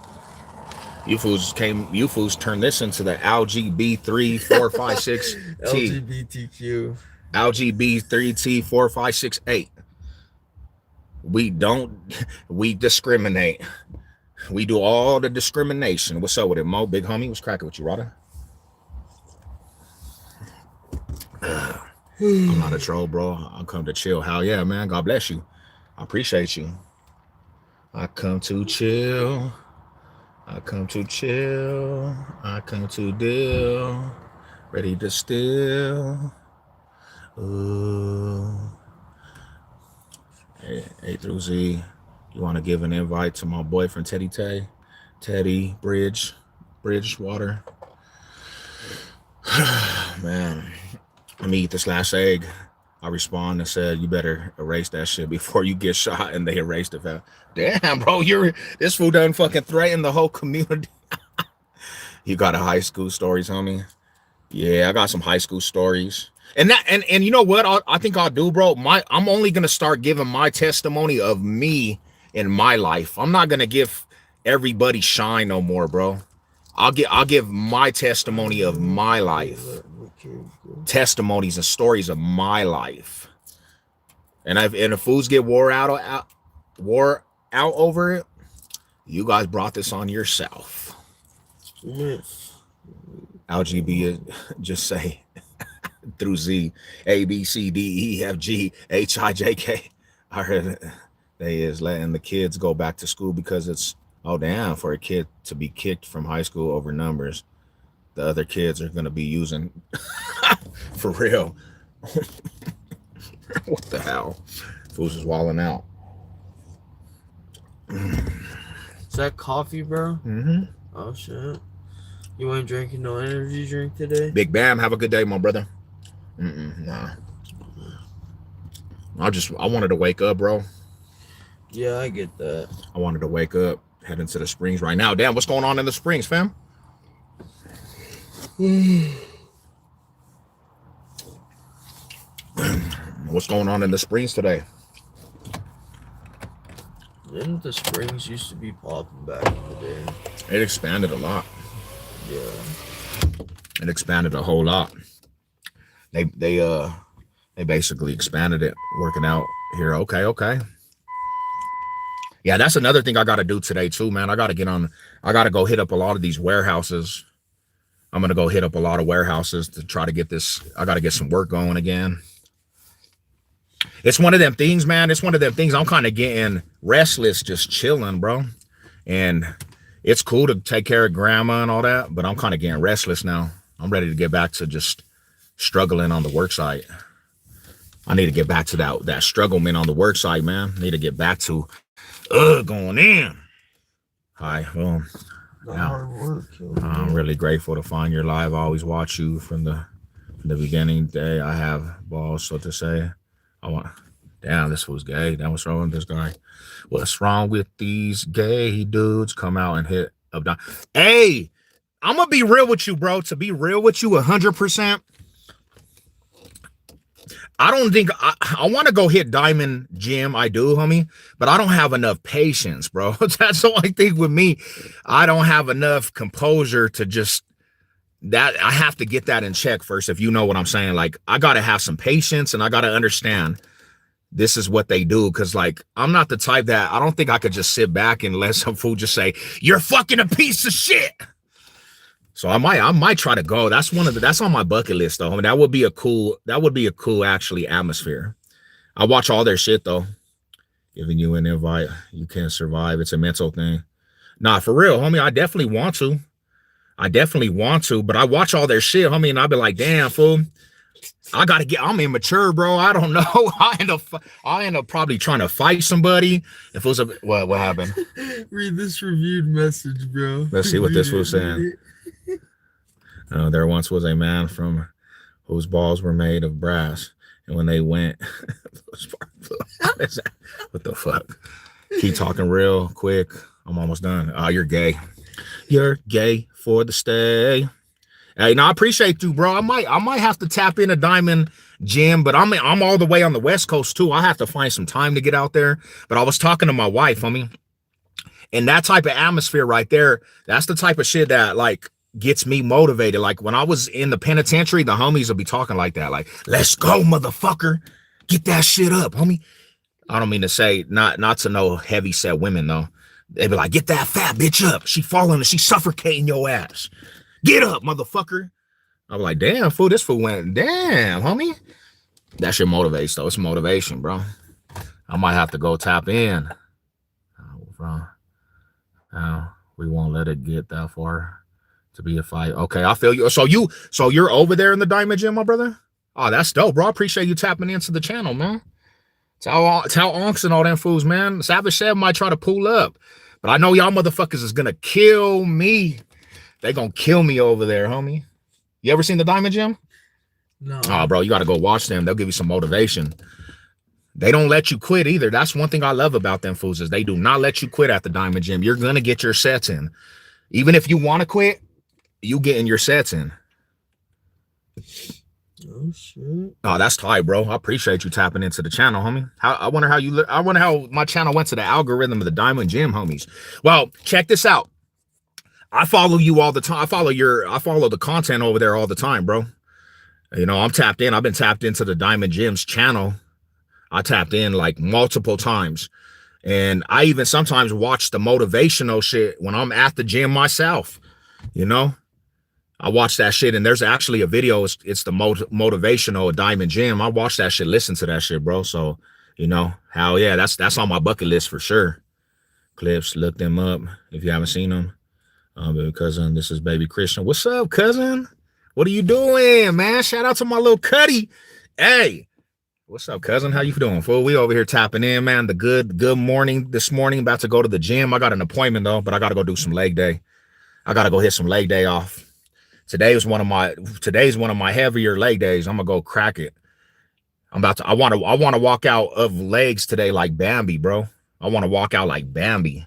You fools turned this into the LGB3456T. LGBTQ. LGB3T4568. We discriminate. We do all the discrimination. What's up with it, Mo? Big homie, what's cracking with you, Rada? I'm not a troll, bro. I come to chill. Hell yeah, man. God bless you. I appreciate you. I come to chill. I come to chill. I come to deal. Ready to steal. A through Z. You want to give an invite to my boyfriend Teddy Bridgewater. Man, let me eat this last egg. I respond and said, you better erase that shit before you get shot, and they erased it. Damn, bro, this fool done fucking threaten the whole community. You got a high school stories, homie? Yeah, I got some high school stories. And you know what I think I'll do, bro? I'm only gonna start giving my testimony of me in my life. I'm not gonna give everybody shine no more, bro. I'll give my testimony of my life. Testimonies and stories of my life. And if fools get wore out over it, you guys brought this on yourself. Yes. LGB, just say through Z, A, B, C, D, E, F, G, H, I, J, K. I heard they is letting the kids go back to school because it's, oh damn, for a kid to be kicked from high school over numbers, the other kids are gonna be using for real. What the hell? Fools is walling out. Is that coffee, bro? Mm-hmm. Oh shit. You ain't drinking no energy drink today? Big Bam, have a good day, my brother. Nah. I wanted to wake up, bro. Yeah, I get that. I wanted to wake up, head into the Springs right now. Damn, what's going on in the Springs, fam? What's going on in the Springs today? Didn't the Springs used to be popping back in the day? It expanded a lot. Yeah. It expanded a whole lot. They basically expanded it, working out here. Okay. Yeah, that's another thing I got to do today too, man. I got to go hit up a lot of these warehouses. I'm going to go hit up a lot of warehouses to try to get this. I got to get some work going again. It's one of them things, man. It's one of them things. I'm kind of getting restless just chilling, bro. And it's cool to take care of grandma and all that, but I'm kind of getting restless now. I'm ready to get back to just struggling on the work site. I need to get back to that strugglement on the work site, man. I need to get back to going in. Hi, well, Hard work, I'm really grateful to find your live. I always watch you from the beginning day. I have balls, so to say. Damn, this was gay. Damn, what's wrong with this guy? What's wrong with these gay dudes? Come out and hit up down. Hey, I'm gonna be real with you, bro. To be real with you 100%. I don't think I want to go hit Diamond Gym. I do, homie, but I don't have enough patience, bro. That's the only thing with me. I don't have enough composure to just that. I have to get that in check first, if you know what I'm saying. Like, I got to have some patience and I got to understand this is what they do. Cause like, I'm not the type that I don't think I could just sit back and let some fool just say, you're fucking a piece of shit. So I might try to go. That's on my bucket list though. I mean, that would be a cool actually atmosphere. I watch all their shit though. Giving you an invite. You can't survive. It's a mental thing. Nah, for real, homie. I definitely want to. But I watch all their shit, homie, and I be like, damn, fool. I'm immature, bro. I don't know. I end up probably trying to fight somebody. If it was what happened? Read this reviewed message, bro. Let's see what this was saying. There once was a man from whose balls were made of brass, and when they went, what the fuck? Keep talking real quick. I'm almost done. Oh, you're gay. You're gay for the stay. Hey, no, I appreciate you, bro. I might have to tap in a Diamond Gym, but I'm all the way on the West Coast too. I have to find some time to get out there. But I was talking to my wife, and that type of atmosphere right there, that's the type of shit that like gets me motivated. Like when I was in the penitentiary, the homies would be talking like that, like, let's go, motherfucker. Get that shit up, homie. I don't mean to say not to no heavy set women though. They'd be like, get that fat bitch up. She falling and she suffocating your ass. Get up, motherfucker. I'm like, damn, fool, this fool went, damn, homie. That shit motivates, though. It's motivation, bro. I might have to go tap in. We won't let it get that far to be a fight. Okay, I feel you. So you're over there in the Diamond Gym, my brother? Oh, that's dope, bro. I appreciate you tapping into the channel, man. Tell Onks and all them fools, man. Savage Chef might try to pull up. But I know y'all motherfuckers is gonna kill me. They gonna kill me over there, homie. You ever seen the Diamond Gym? No. Oh, bro, you gotta go watch them. They'll give you some motivation. They don't let you quit either. That's one thing I love about them fools is they do not let you quit at the Diamond Gym. You're gonna get your sets in. Even if you want to quit, you getting your sets in. Oh shit. Oh, that's tight, bro. I appreciate you tapping into the channel, homie. I wonder how my channel went to the algorithm of the Diamond Gym, homies. Well, check this out. I follow you all the time. I follow the content over there all the time, bro. You know, I'm tapped in. I've been tapped into the Diamond Gym's channel. I tapped in like multiple times. And I even sometimes watch the motivational shit when I'm at the gym myself. You know, I watch that shit, and there's actually a video. It's the motivational Diamond Gym. I watch that shit, listen to that shit, bro. So, you know, hell yeah, that's on my bucket list for sure. Clips, look them up if you haven't seen them. Baby cousin, this is baby Christian. What's up, cousin? What are you doing, man? Shout out to my little Cuddy. Hey, what's up, cousin? How you doing, fool? We over here tapping in, man. The good morning this morning. About to go to the gym. I got an appointment though, but I got to go do some leg day. I got to go hit some leg day off. Today's one of my heavier leg days. I'm gonna go crack it. I want to walk out of legs today like Bambi, bro. I want to walk out like Bambi.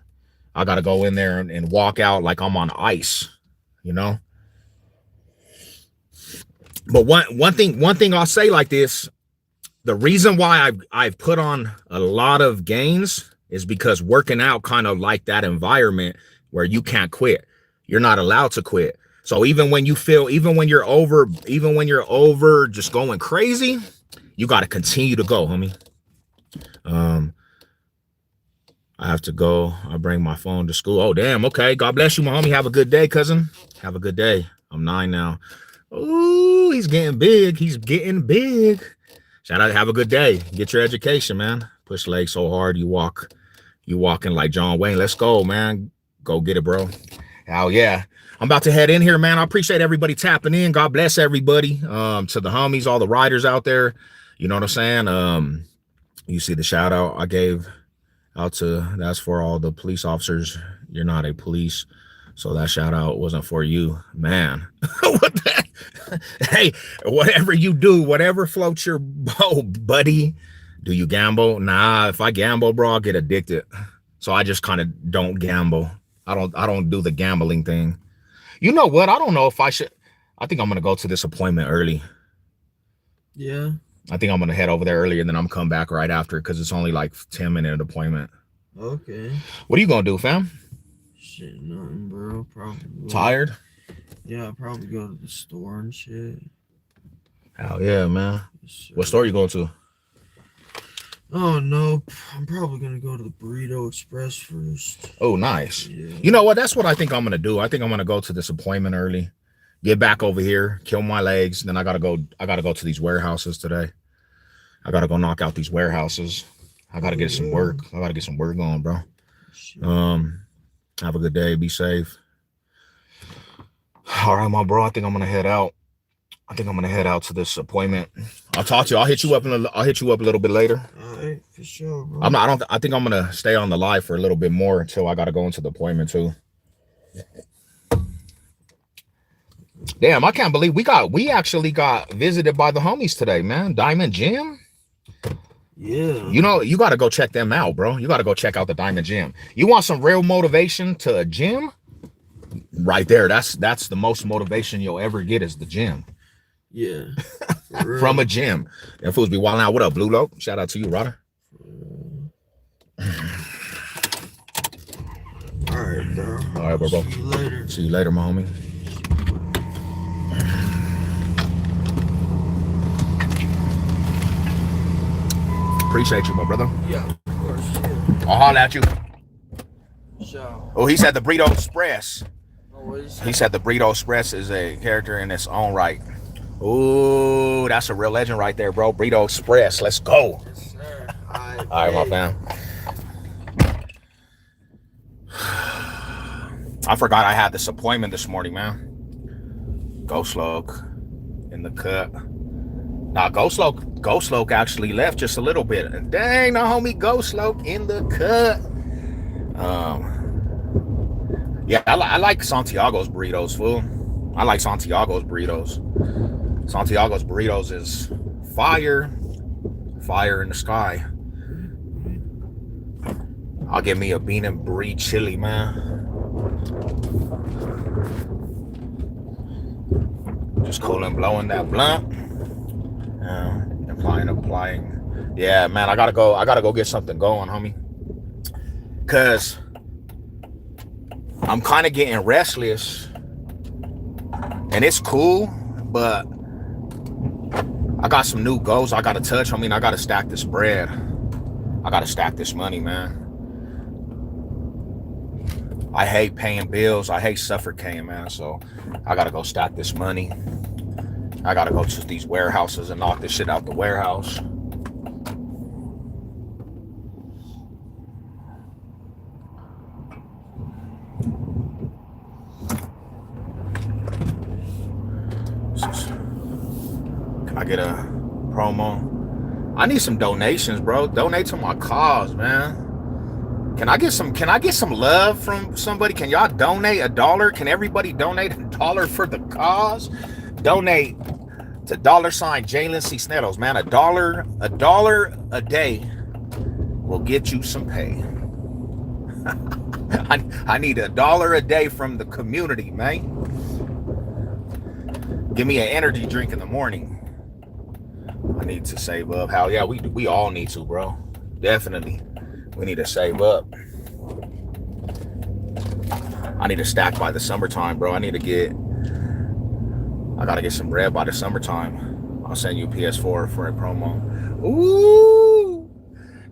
I got to go in there and walk out like I'm on ice, you know? But one thing I'll say like this, the reason why I've put on a lot of gains is because working out kind of like that environment where you can't quit. You're not allowed to quit. So even when you're over just going crazy, you got to continue to go, homie. I have to go. I bring my phone to school. Oh, damn. Okay. God bless you, my homie. Have a good day, cousin. Have a good day. I'm 9 now. Ooh, he's getting big. He's getting big. Shout out. Have a good day. Get your education, man. Push legs so hard. You walking like John Wayne. Let's go, man. Go get it, bro. Hell yeah. I'm about to head in here, man. I appreciate everybody tapping in. God bless everybody. To the homies, all the riders out there. You know what I'm saying? You see the shout out I gave out to, that's for all the police officers. You're not a police, so that shout out wasn't for you, man. What the? Hey, whatever you do, whatever floats your boat, buddy. Do you gamble? Nah, if I gamble, bro, I'll get addicted. So I just kind of don't gamble. I don't do the gambling thing. You know what? I don't know if I should. I think I'm gonna go to this appointment early. Yeah. I think I'm gonna head over there early and then I'm come back right after because it's only like 10-minute appointment. Okay. What are you gonna do, fam? Shit, nothing, bro. Probably. Tired? Yeah, I'll probably go to the store and shit. Hell yeah, man. Yes, What store you going to? Oh no, I'm probably gonna go to the Burrito Express first. Oh, nice. Yeah. You know what? That's what I think I'm gonna do. I think I'm gonna go to this appointment early, get back over here, kill my legs. Then I gotta go to these warehouses today. I gotta go knock out these warehouses. I gotta get some work. I gotta get some work going, bro. Shit. Have a good day. Be safe. All right, my bro. I think I'm gonna head out. I think I'm gonna head out to this appointment. I'll talk to you. I'll hit you up a little bit later. All right, for sure, bro. I think I'm gonna stay on the live for a little bit more until I gotta go into the appointment too. Damn, I can't believe we actually got visited by the homies today, man. Diamond Gym. Yeah. You know, you got to go check them out, bro. You got to go check out the Diamond Gym. You want some real motivation to a gym? Right there. That's the most motivation you'll ever get is the gym. Yeah. From a gym. Them fools be wilding out. What up, Blue Loke? Shout out to you, Rodder. All right, bro. All right, bro. See you later. See you later, my homie. Appreciate you, my brother. Yeah, of course. Yeah. I'll holler at you. So, Oh, he said the Burrito Express. always. He said the Burrito Express is a character in its own right. Ooh, that's a real legend right there, bro. Burrito Express. Let's go. Yes, sir. All right, my fam. I forgot I had this appointment this morning, man. Ghost Loke in the cut. Nah, Ghost Loke actually left just a little bit. Dang, the homie Ghost Loke in the cut. Yeah, I like Santiago's burritos, fool. I like Santiago's burritos. Santiago's burritos is fire in the sky. I'll get me a bean and brie chili, man. Just cool and blowing that blunt. Applying. Yeah, man, I gotta go get something going, homie. Cause I'm kind of getting restless. And it's cool, but I got some new goals I gotta touch. I mean, I gotta stack this bread. I gotta stack this money, man. I hate paying bills. I hate suffocating, man. So I gotta go stack this money. I gotta go to these warehouses and knock this shit out the warehouse. Can I get a promo? I need some donations, bro. Donate to my cause, man. Can I get some love from somebody? Can y'all donate $1? Can everybody donate $1 for the cause? Donate to $sign Jalen C. Sneddles, man. $1 a day will get you some pay. I need $1 a day from the community, man. Give me an energy drink in the morning. I need to save up. Hell yeah, we all need to, bro. Definitely. We need to save up. I need to stack by the summertime, bro. I gotta get some bread by the summertime. I'll send you a PS4 for a promo. Ooh.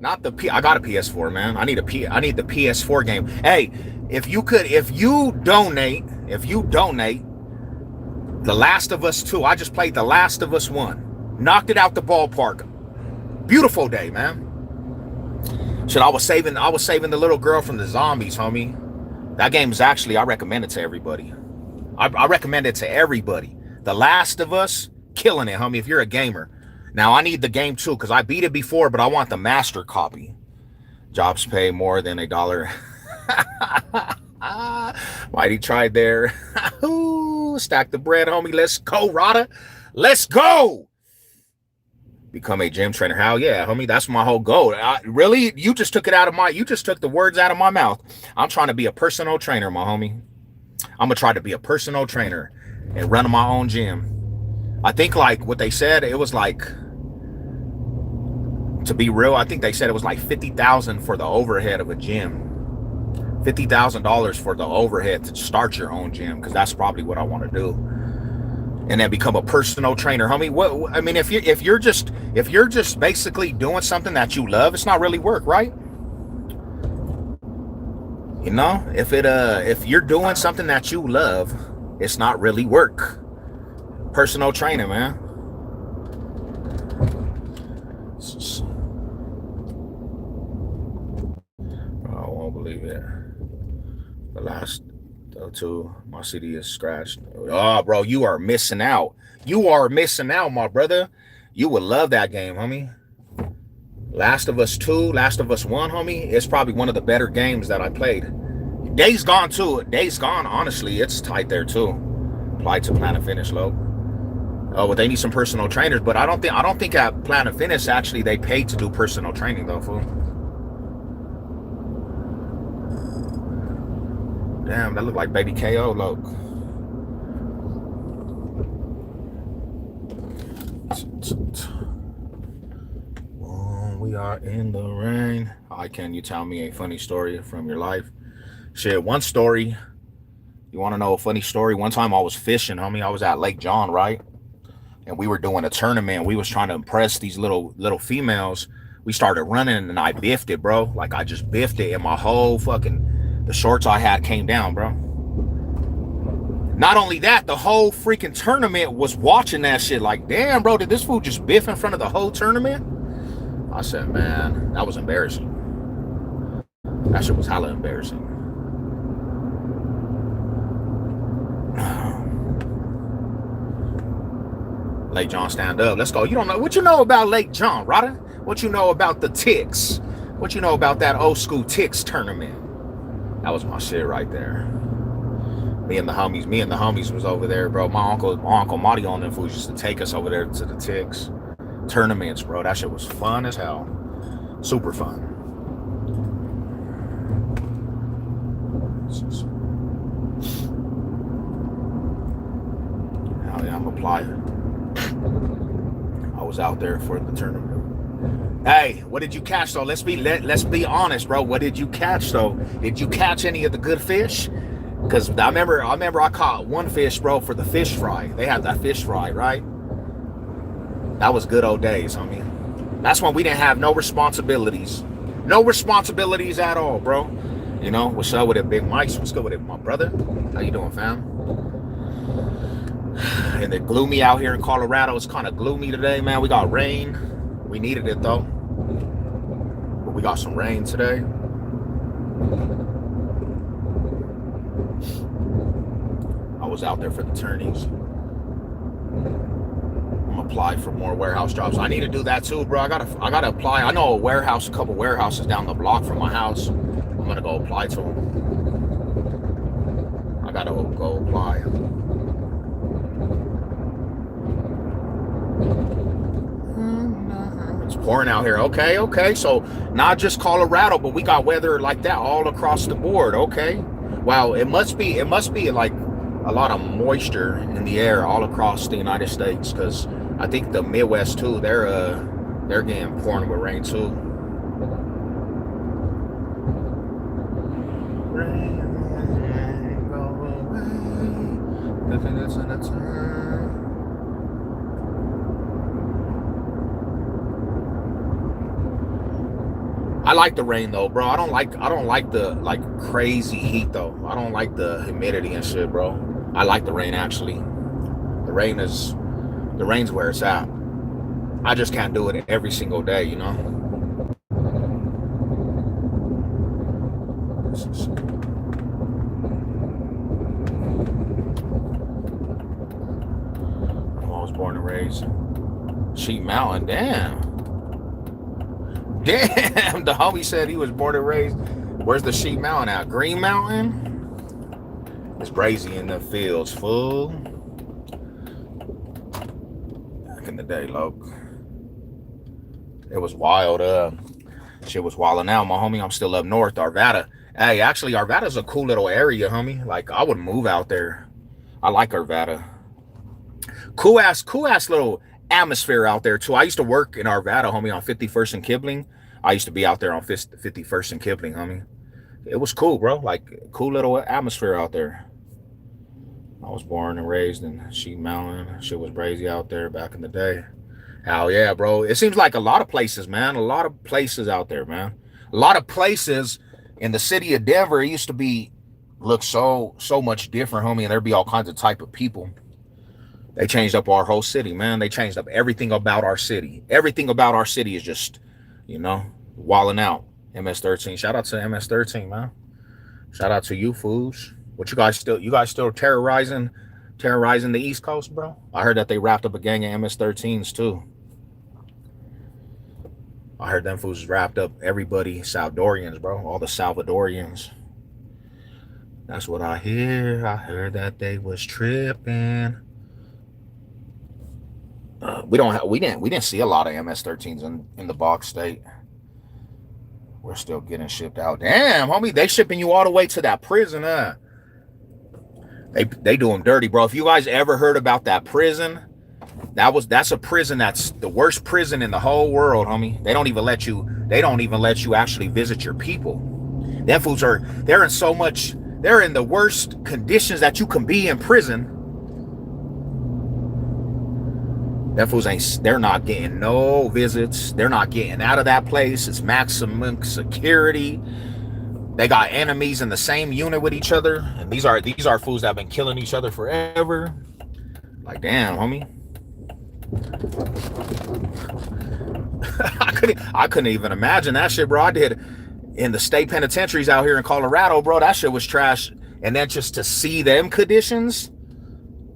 I got a PS4, man. I need the PS4 game. Hey, if you donate The Last of Us 2. I just played The Last of Us 1. Knocked it out the ballpark. Beautiful day, man. Shit, I was saving the little girl from the zombies, homie. That game is actually, I recommend it to everybody. I recommend it to everybody. The Last of Us, killing it, homie, if you're a gamer. Now, I need the game too, because I beat it before, but I want the master copy. Jobs pay more than $1. Mighty tried there. Stack the bread, homie. Let's go, Rada. Let's go. Become a gym trainer. Hell yeah, homie. That's my whole goal. Really? You just took the words out of my mouth. I'm trying to be a personal trainer, my homie. I'm gonna try to be a personal trainer and run my own gym. I think like what they said, it was like, to be real, I think they said it was like $50,000 for the overhead of a gym. $50,000 for the overhead to start your own gym, because that's probably what I want to do. And then become a personal trainer, homie. What I mean, if you're just basically doing something that you love, it's not really work, right? You know, if you're doing something that you love, it's not really work. Personal training, man. The last two, my CD is scratched. Oh, bro, you are missing out. You are missing out, my brother. You would love that game, homie. Last of Us 2, Last of Us 1, homie. It's probably one of the better games that I played. Days Gone too. Days Gone, honestly, it's tight there too. Apply to Planet Fitness, low. Oh, well, they need some personal trainers, but I don't think at Planet Fitness actually they pay to do personal training though, fool. Damn, that looked like Baby KO, look. We are in the rain. Hi, can you tell me a funny story from your life? Shit, one story. You want to know a funny story? One time I was fishing, homie. I was at Lake John, right? And we were doing a tournament. We was trying to impress these little females. We started running and I biffed it, bro. Like I just biffed it and my whole fucking, the shorts I had came down, bro. Not only that, the whole freaking tournament was watching that shit. Like, damn, bro, did this fool just biff in front of the whole tournament? I said, man, that was embarrassing. That shit was hella embarrassing. Lake John, stand up. Let's go. You don't know what you know about Lake John, Ryder? What you know about the Ticks? What you know about that old school Ticks tournament? That was my shit right there. Me and the homies was over there, bro. My uncle Marty on them fools used to take us over there to the Ticks tournaments, bro. That shit was fun as hell. Super fun. Hell yeah, I'm applying. I was out there for the tournament. Hey, what did you catch though? Let's be honest, bro. What did you catch though? Did you catch any of the good fish? Because I remember I caught one fish, bro, for the fish fry. They had that fish fry, right? That was good old days, homie. That's when we didn't have no responsibilities. No responsibilities at all, bro. You know, what's up with it, Big Mike? What's good with it, my brother? How you doing, fam? And it's gloomy out here in Colorado. It's kind of gloomy today, man. We got rain. We needed it though. But we got some rain today. I was out there for the tourneys. I'm gonna apply for more warehouse jobs. I need to do that too, bro. I gotta apply. I know a couple warehouses down the block from my house. I'm gonna go apply to them. I gotta go apply. It's pouring out here. Okay. So not just Colorado, but we got weather like that all across the board. Okay. Wow. It must be like a lot of moisture in the air all across the United States, because I think the Midwest too, they're getting pouring with rain too. Rain, go away. Nothing that's in a turn. I like the rain though, bro. I don't like the crazy heat though. I don't like the humidity and shit, bro. I like the rain actually. The rain's where it's at. I just can't do it every single day, you know. I was born and raised Sheep Mountain. Damn, the homie said he was born and raised. Where's the Sheep Mountain at? Green Mountain? It's crazy in the fields, fool. Back in the day, look. It was wild. Shit was wilding out, my homie. I'm still up north, Arvada. Hey, actually, Arvada's a cool little area, homie. Like, I would move out there. I like Arvada. Cool ass little atmosphere out there too. I used to work in Arvada, homie, on 51st and Kipling. I used to be out there on 51st and Kipling, homie. It was cool, bro. Like, cool little atmosphere out there. I was born and raised in Sheep Mountain. Shit was crazy out there back in the day. Hell yeah, bro. It seems like a lot of places, man. A lot of places out there, man. A lot of places in the city of Denver. It used to look so much different, homie, and there'd be all kinds of type of people. They changed up our whole city, man. They changed up everything about our city. Everything about our city is just, you know, wilding out. MS-13. Shout out to MS-13, man. Shout out to you fools. What you guys still terrorizing the East Coast, bro? I heard that they wrapped up a gang of MS-13s too. I heard them fools wrapped up everybody, Salvadorians, bro. All the Salvadorians. That's what I hear. I heard that they was tripping. We didn't see a lot of MS-13s in the box state. We're still getting shipped out. Damn, homie, they shipping you all the way to that prison, huh? They do them dirty, bro. If you guys ever heard about that prison, that's a prison that's the worst prison in the whole world, homie. They don't even let you actually visit your people. Them fools they're in the worst conditions that you can be in prison. Them fools they're not getting no visits. They're not getting out of that place. It's maximum security. They got enemies in the same unit with each other. And these are fools that have been killing each other forever. Like, damn, homie. I couldn't even imagine that shit, bro. I did in the state penitentiaries out here in Colorado, bro. That shit was trash. And then just to see them conditions,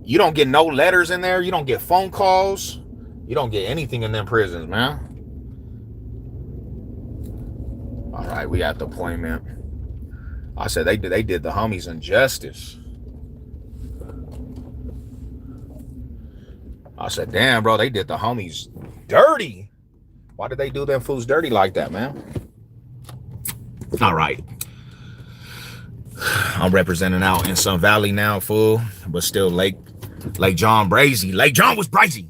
you don't get no letters in there. You don't get phone calls. You don't get anything in them prisons, man. All right, we at the appointment. I said they did the homies injustice. I said, damn, bro, they did the homies dirty. Why did they do them fools dirty like that, man? All right. I'm representing out in Sun Valley now, fool, but still Lake John brazy. Lake John was brazy.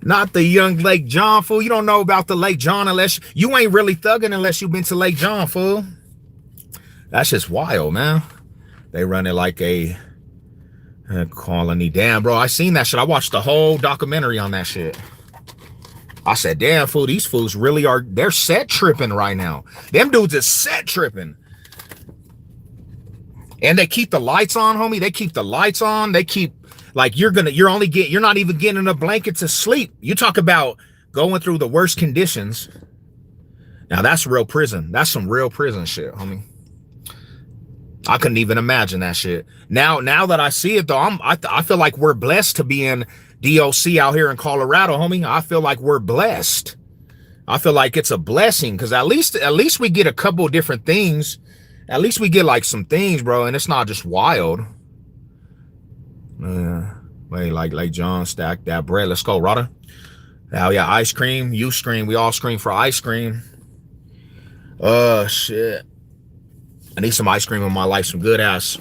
Not the young Lake John, fool. You don't know about the Lake John unless you ain't really thugging unless you've been to Lake John, fool. That's just wild, man. They run it like a colony. Damn, bro, I seen that shit. I watched the whole documentary on that shit. I said, damn, fool, these fools really they're set tripping right now. Them dudes is set tripping. And they keep the lights on, homie. They keep the lights on. They keep, like, you're not even getting a blanket to sleep. You talk about going through the worst conditions. Now that's real prison. That's some real prison shit, homie. I couldn't even imagine that shit. Now that I see it though, I feel like we're blessed to be in DOC out here in Colorado, homie. I feel like we're blessed. I feel like it's a blessing because at least we get a couple of different things. At least we get like some things, bro, and it's not just wild. Wait, like John stacked that bread. Let's go, Rada. Hell yeah, ice cream. You scream. We all scream for ice cream. Shit. I need some ice cream in my life. Some good ass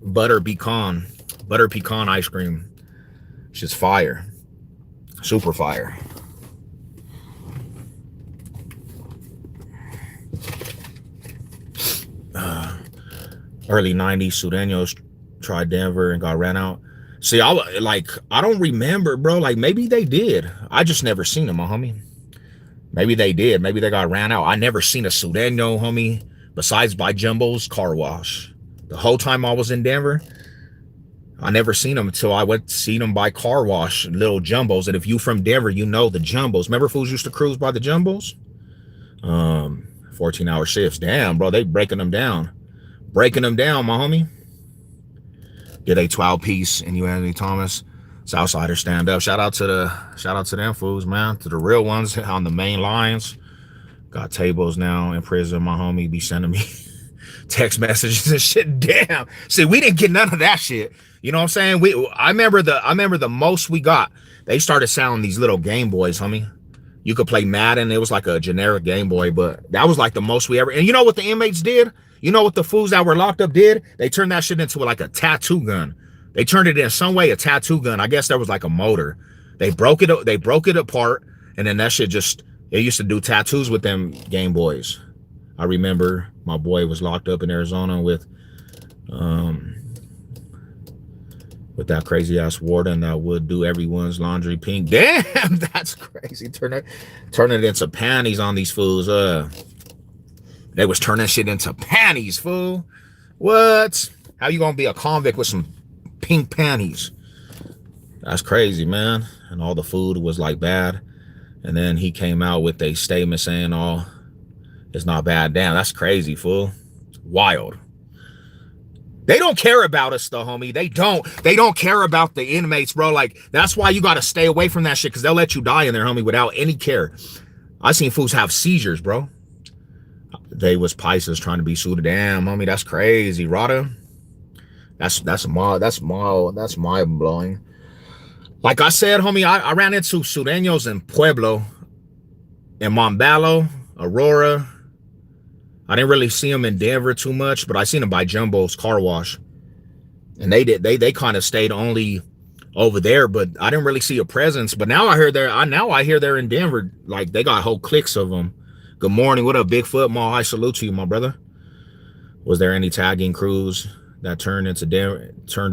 butter pecan ice cream. Shit's fire. Super fire. Early 90s, Sureños tried Denver and got ran out. See, I don't remember, bro. Like, maybe they did. I just never seen them, homie. Maybe they did. Maybe they got ran out. I never seen a Sureño, homie, besides by Jumbo's car wash. The whole time I was in Denver, I never seen them until I went to see them by car wash, little Jumbos. And if you from Denver, you know the Jumbos. Remember fools used to cruise by the Jumbos? 14-hour shifts. Damn, bro, they breaking them down. Breaking them down, my homie. Did a 12-piece in Anthony Thomas. Southsiders stand up. Shout out to them fools, man. To the real ones on the main lines. Got tables now in prison. My homie be sending me text messages and shit. Damn. See, we didn't get none of that shit. You know what I'm saying? I remember the most we got. They started selling these little Game Boys, homie. You could play Madden. It was like a generic Game Boy, but that was like the most we ever. And you know what the inmates did? You know what the fools that were locked up did? They turned that shit into like a tattoo gun. They turned it in some way a tattoo gun. I guess there was like a motor. They broke it apart, and then that shit they used to do tattoos with them Game Boys. I remember my boy was locked up in Arizona with that crazy ass warden that would do everyone's laundry pink. Damn, that's crazy. Turning it into panties on these fools. They was turning shit into panties, fool. What? How you gonna be a convict with some pink panties? That's crazy, man. And all the food was like bad. And then he came out with a statement saying, "Oh, it's not bad." Damn, that's crazy, fool. Wild. They don't care about us though, homie. They don't care about the inmates, bro. Like, that's why you got to stay away from that shit, because they'll let you die in there, homie, without any care. I seen fools have seizures, bro. They was Pisces trying to be suited. Damn, homie, that's crazy, Rada. That's mind blowing. Like I said, homie, I ran into Sureños in Pueblo, in Montbello, Aurora. I didn't really see them in Denver too much, but I seen them by Jumbo's car wash. And they kind of stayed only over there, but I didn't really see a presence. But now I hear they're in Denver. Like, they got whole cliques of them. Good morning. What up, Bigfoot? Ma, I salute to you, my brother. Was there any tagging crews that turned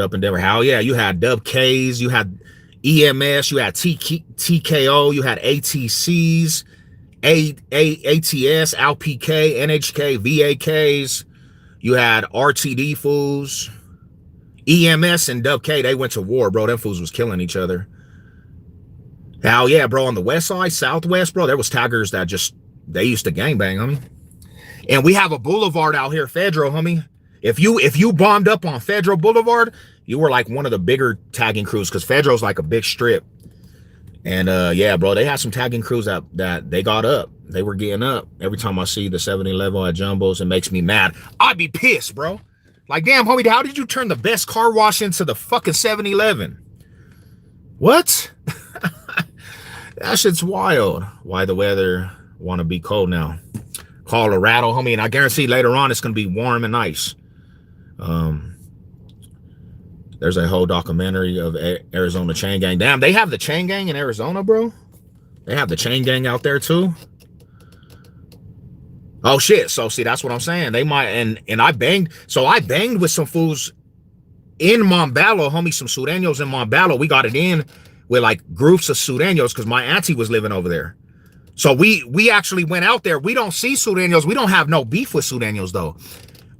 up in Denver? Hell yeah. You had Dub Ks, you had EMS, you had TKO, you had ATCs, ATS, ALPK, NHK, VAKs. You had RTD fools. EMS and Dub K, they went to war, bro. Them fools was killing each other. Hell yeah, bro. On the west side, southwest, bro, there was taggers that they used to gangbang, homie. And we have a boulevard out here, Federal, homie. If you bombed up on Federal Boulevard, you were like one of the bigger tagging crews, because Federal's like a big strip. And yeah, bro, they had some tagging crews that they got up. They were getting up. Every time I see the 7-Eleven at Jumbo's, it makes me mad. I'd be pissed, bro. Like, damn, homie, how did you turn the best car wash into the fucking 7-Eleven? What? That shit's wild. Why the weather want to be cold now? Colorado, homie, and I guarantee later on it's going to be warm and nice. There's a whole documentary of Arizona Chain Gang. Damn, they have the Chain Gang in Arizona, bro? They have the Chain Gang out there too? Oh shit. So see, that's what I'm saying. They might, and I banged with some fools in Montbello, homie, some Sureños in Montbello. We got it in with like groups of Sureños because my auntie was living over there. So we actually went out there. We don't see Sureños. We don't have no beef with Sureños though.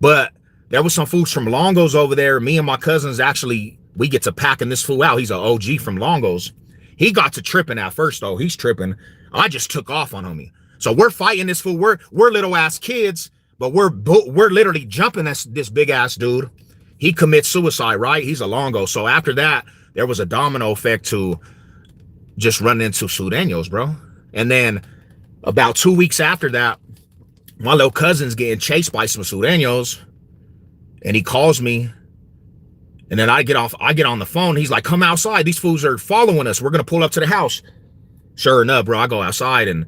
But there was some fools from Longos over there. Me and my cousins actually, we get to packing this fool out. He's an OG from Longos. He got to tripping at first though. He's tripping. I just took off on homie. So we're fighting this fool. We're little ass kids, but we're literally jumping this big ass dude. He commits suicide, right? He's a Longo. So after that, there was a domino effect to just running into Sureños, bro. And then about 2 weeks after that, my little cousin's getting chased by some Sureños. And he calls me, and then I get on the phone. He's like, come outside. These fools are following us. We're going to pull up to the house. Sure enough, bro, I go outside, and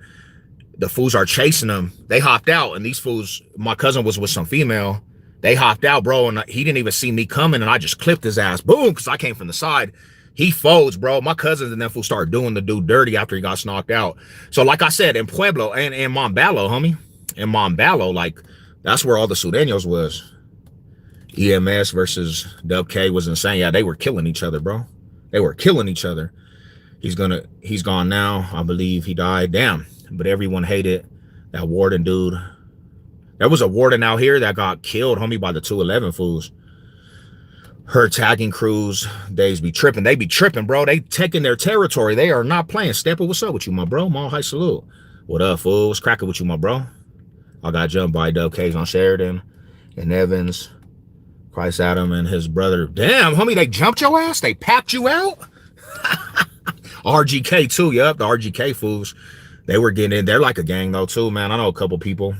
the fools are chasing them. They hopped out, and these fools, my cousin was with some female. They hopped out, bro, and he didn't even see me coming, and I just clipped his ass. Boom, because I came from the side. He folds, bro. My cousins and them fools started doing the dude dirty after he got knocked out. So like I said, in Pueblo and in Montbello, homie, in Montbello, like, that's where all the Sureños was. EMS versus Dub K was insane. Yeah, they were killing each other, bro. They were killing each other. He's gone now. I believe he died. Damn. But everyone hated that warden dude. There was a warden out here that got killed, homie, by the 211 fools. Her tagging crews, they be tripping. They be tripping, bro. They taking their territory. They are not playing. Stepper, what's up with you, my bro? Mall high salute. What up, fool? What's cracking with you, my bro? I got jumped by Dub K's on Sheridan and Evans. Christ Adam and his brother. Damn, homie, they jumped your ass? They packed you out? RGK too, yup, the RGK fools. They were getting in. They're like a gang though too, man. I know a couple people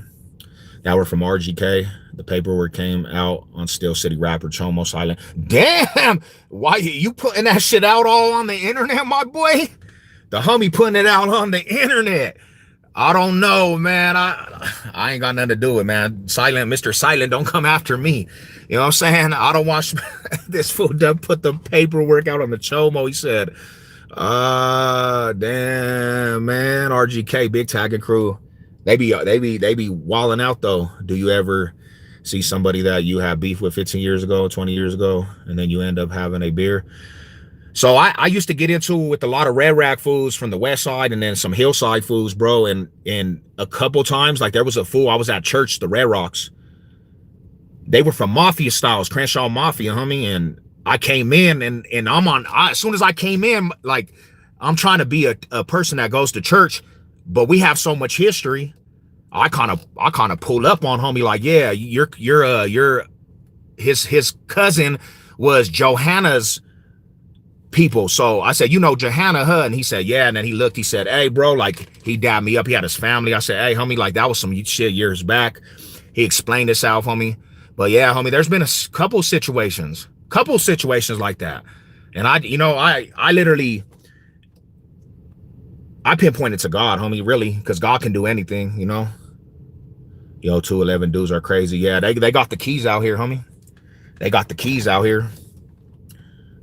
that were from RGK. The paperwork came out on Steel City rapper Chomo Silent. Damn, why you putting that shit out all on the internet, my boy? The homie putting it out on the internet. I don't know, man. I ain't got nothing to do with it, man. Silent, Mr. Silent, don't come after me. You know what I'm saying? I don't watch this fool done put the paperwork out on the Chomo. He said, damn, man. RGK, big tagging crew. They be walling out though. Do you ever see somebody that you have beef with 15 years ago, 20 years ago, and then you end up having a beer? So I used to get into it with a lot of Red Rack fools from the west side and then some hillside fools, bro. And a couple times, like there was a fool, I was at church, the Red Rocks. They were from Mafia styles, Crenshaw Mafia, homie. And I came in and as soon as I came in, like I'm trying to be a person that goes to church, but we have so much history. I kind of pull up on homie like, yeah, you're his cousin was Johanna's people. So I said, you know Johanna, huh? And he said, yeah. And then he looked, he said, hey, bro, like he dabbed me up. He had his family. I said, hey, homie, like that was some shit years back. He explained himself, homie. But yeah, homie, there's been a couple situations like that. And I literally, I pinpointed to God, homie, really, because God can do anything, you know. Yo, 211 dudes are crazy. Yeah, they got the keys out here, homie. They got the keys out here.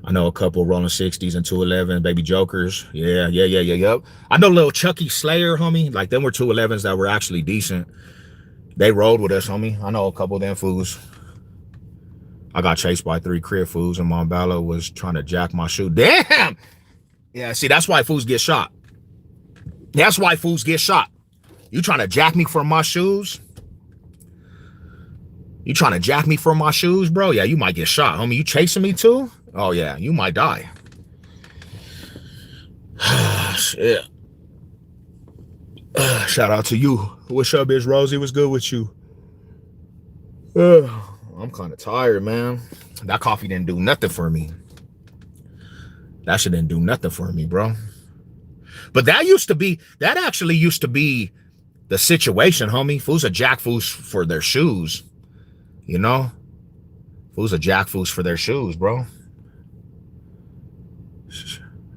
I know a couple rolling 60s and 211 baby jokers. Yep. I know little Chucky Slayer, homie. Like them were 211s that were actually decent. They rolled with us, homie. I know a couple of them fools. I got chased by 3 crib fools and Montbello was trying to jack my shoe. Damn! Yeah, see, that's why fools get shot. That's why fools get shot. You trying to jack me for my shoes? You trying to jack me for my shoes, bro? Yeah, you might get shot, homie. You chasing me too? Oh, yeah, you might die. Shit. Shout out to you. What's up, Miss Rosie? What's good with you? I'm kind of tired, man. That coffee didn't do nothing for me. That shit didn't do nothing for me, bro. But that actually used to be the situation, homie. Fools are jack fools for their shoes. You know? Fools are jack fools for their shoes, bro.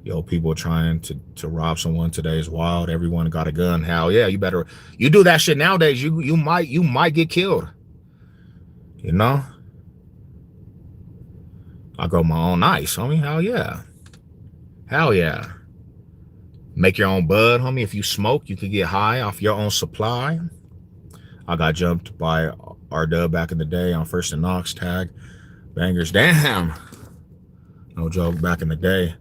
Yo, people trying to rob someone today is wild. Everyone got a gun. Hell yeah, you do that shit nowadays, you might get killed. You know? I grow my own ice, homie. Hell yeah. Hell yeah. Make your own bud, homie. If you smoke, you can get high off your own supply. I got jumped by R-Dub back in the day on First and Knox tag. Bangers. Damn. No joke, back in the day.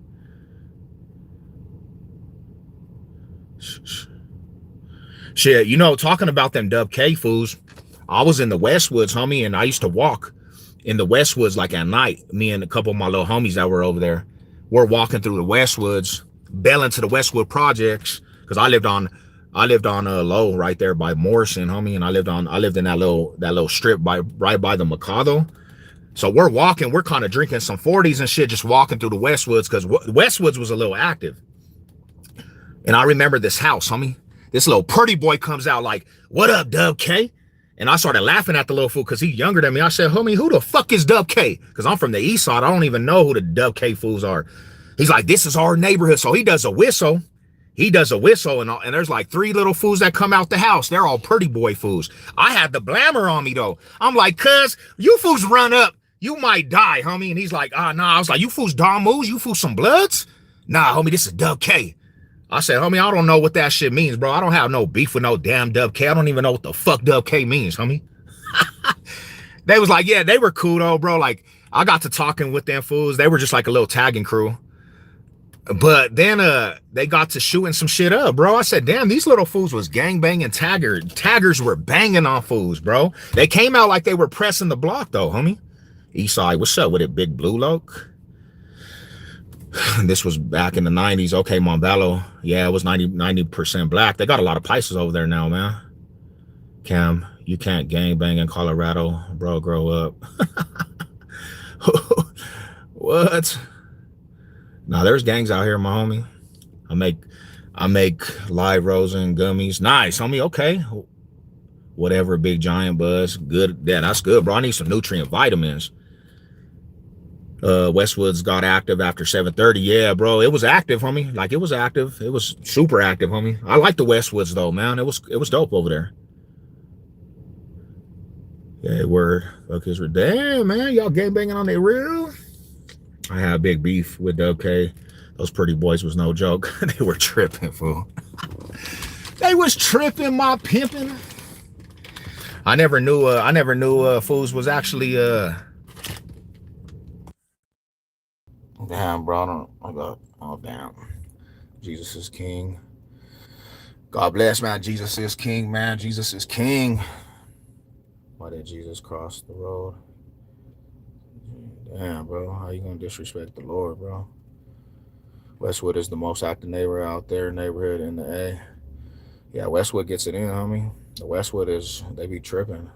Shit, you know, talking about them Dub K fools, I was in the Westwoods, homie, and I used to walk in the Westwoods like at night. Me and a couple of my little homies that were over there, we're walking through the Westwoods, belling to the Westwood projects, because I lived on Low right there by Morrison, homie, and I lived in that little strip right by the Mikado. So we're walking, we're kind of drinking some 40s and shit, just walking through the Westwoods, because Westwoods was a little active. And I remember this house, homie. This little pretty boy comes out like, what up, Dub K? And I started laughing at the little fool because he's younger than me. I said, homie, who the fuck is Dub K? Because I'm from the east side. I don't even know who the Dub K fools are. He's like, this is our neighborhood. So he does a whistle. And there's like 3 little fools that come out the house. They're all pretty boy fools. I had the blammer on me, though. I'm like, cuz, you fools run up. You might die, homie. And he's like, nah. I was like, you fools Don Moves? You fools some Bloods? Nah, homie, this is Dub K. I said, homie, I don't know what that shit means, bro. I don't have no beef with no damn Dub K. I don't even know what the fuck Dub K means, homie. They was like, yeah, they were cool, though, bro. Like, I got to talking with them fools. They were just like a little tagging crew. But then they got to shooting some shit up, bro. I said, damn, these little fools was gangbanging taggers were banging on fools, bro. They came out like they were pressing the block, though, homie. Eastside, what's up with it, Big Blue Loke? This was back in the 90s. Okay, Montbello. Yeah, it was 90% black. They got a lot of Pisces over there now, man. Cam, you can't gangbang in Colorado. Bro, grow up. What? Nah, there's gangs out here, my homie. I make live rosin gummies. Nice, homie. Okay. Whatever, Big Giant Buzz. Good. Yeah, that's good, bro. I need some nutrient vitamins. Westwoods got active after 7:30. Yeah, bro, it was active, homie. Like, it was active. It was super active, homie. I like the Westwoods, though, man. It was dope over there. Yeah, word. Okay, so damn, man, y'all gangbanging on their real. I had big beef with Dub K. Those pretty boys was no joke. They were tripping, fool. They was tripping, my pimping. I never knew fools was actually damn, bro. Oh, damn. Jesus is king. God bless, man. Jesus is king, man. Jesus is king. Why did Jesus cross the road? Damn, bro. How you gonna disrespect the Lord, bro? Westwood is the most active neighborhood in the A. Yeah, Westwood gets it in, homie. The Westwood they be tripping.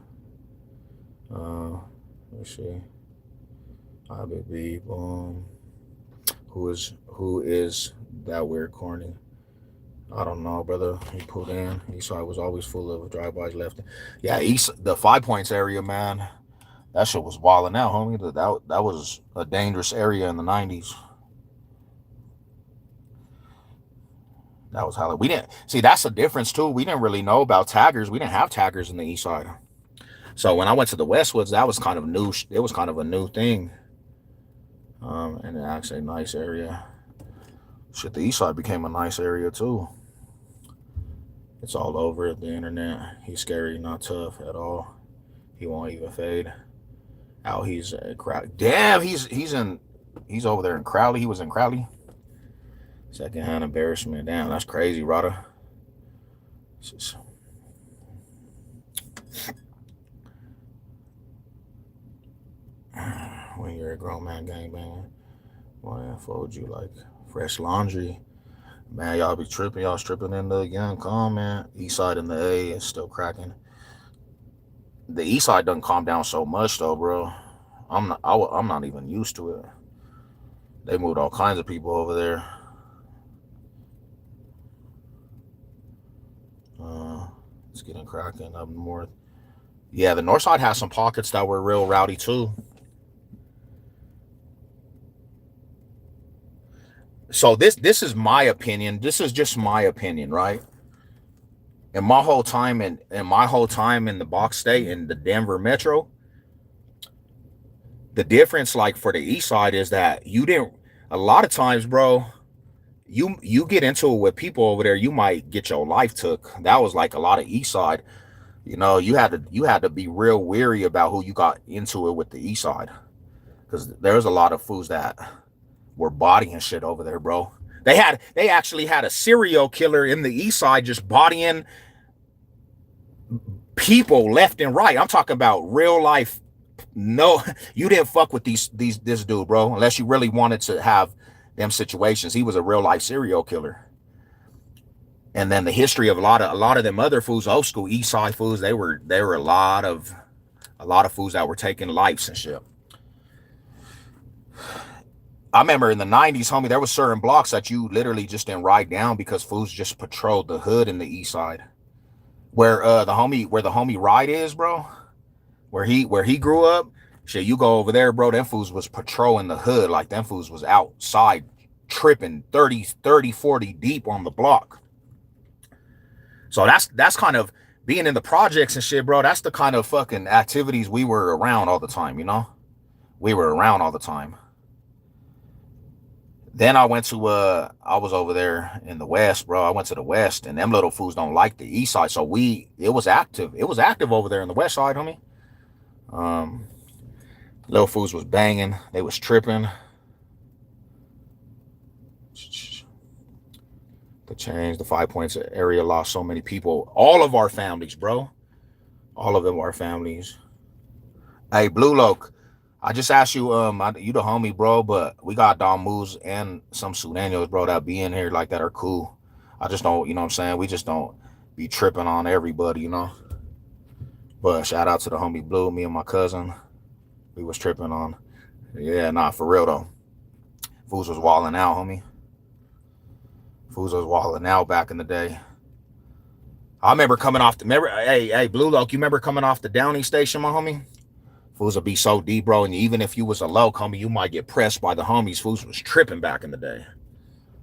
Let's see. IBB, boom. Who is that weird corny? I don't know, brother. He pulled in. Eastside was always full of drive-bys left. Yeah, the 5 Points area, man. That shit was wilding out, homie. That was a dangerous area in the 90s. That was how we didn't see. That's the difference too. We didn't really know about taggers. We didn't have taggers in the east side. So when I went to the Westwoods, that was kind of new. It was kind of a new thing. And actually a nice area. Shit, the east side became a nice area too. It's all over the internet. He's scary, not tough at all. He won't even fade. Out, he's Crowley. Damn, he's over there in Crowley. He was in Crowley. Secondhand embarrassment. Damn, that's crazy, Rada. Just... when you're a grown man gangbang, boy, I fold you like fresh laundry. Man, y'all be tripping. Y'all stripping in the young calm, man. East side in the A is still cracking. The east side doesn't calm down so much though, bro. I'm not even used to it. They moved all kinds of people over there. It's getting cracking up north. Yeah, the north side has some pockets that were real rowdy too. So this is my opinion. This is just my opinion, right? In my whole time in the Box State and the Denver Metro, the difference, like for the east side, is that a lot of times, bro, you get into it with people over there, you might get your life took. That was like a lot of east side. You know, you had to be real weary about who you got into it with the east side, because there's a lot of fools that were bodying shit over there, bro. They actually had a serial killer in the east side just bodying people left and right. I'm talking about real life. No, you didn't fuck with this dude, bro, unless you really wanted to have them situations. He was a real life serial killer. And then the history of a lot of them other fools, old school east side fools, they were a lot of fools that were taking lives and shit. I remember in the 90s, homie, there was certain blocks that you literally just didn't ride down because fools just patrolled the hood in the east side. Where the homie Ride is, bro, where he grew up, shit, you go over there, bro, them fools was patrolling the hood. Like, them fools was outside tripping 30, 40 deep on the block. So that's kind of being in the projects and shit, bro. That's the kind of fucking activities we were around all the time, you know? We were around all the time. Then I went to I was over there in the west, bro. I went to the west, and them little fools don't like the east side. So it was active. It was active over there in the west side, homie. Little fools was banging. They was tripping. The change, the 5 Points area lost so many people. All of our families, bro. All of them are families. Hey, Blue Loke, I just asked you, you the homie, bro, but we got Don Moose and some Sudanos, bro, that be in here like that are cool. I just don't, you know what I'm saying? We just don't be tripping on everybody, you know? But shout out to the homie Blue, me and my cousin. We was tripping on. Yeah, nah, for real, though. Fools was walling out, homie. Fools was walling out back in the day. I remember coming off hey, Blue Loke, you remember coming off the Downing station, my homie? Fools would be so deep, bro, and even if you was a low homie, you might get pressed by the homies. Fools was tripping back in the day.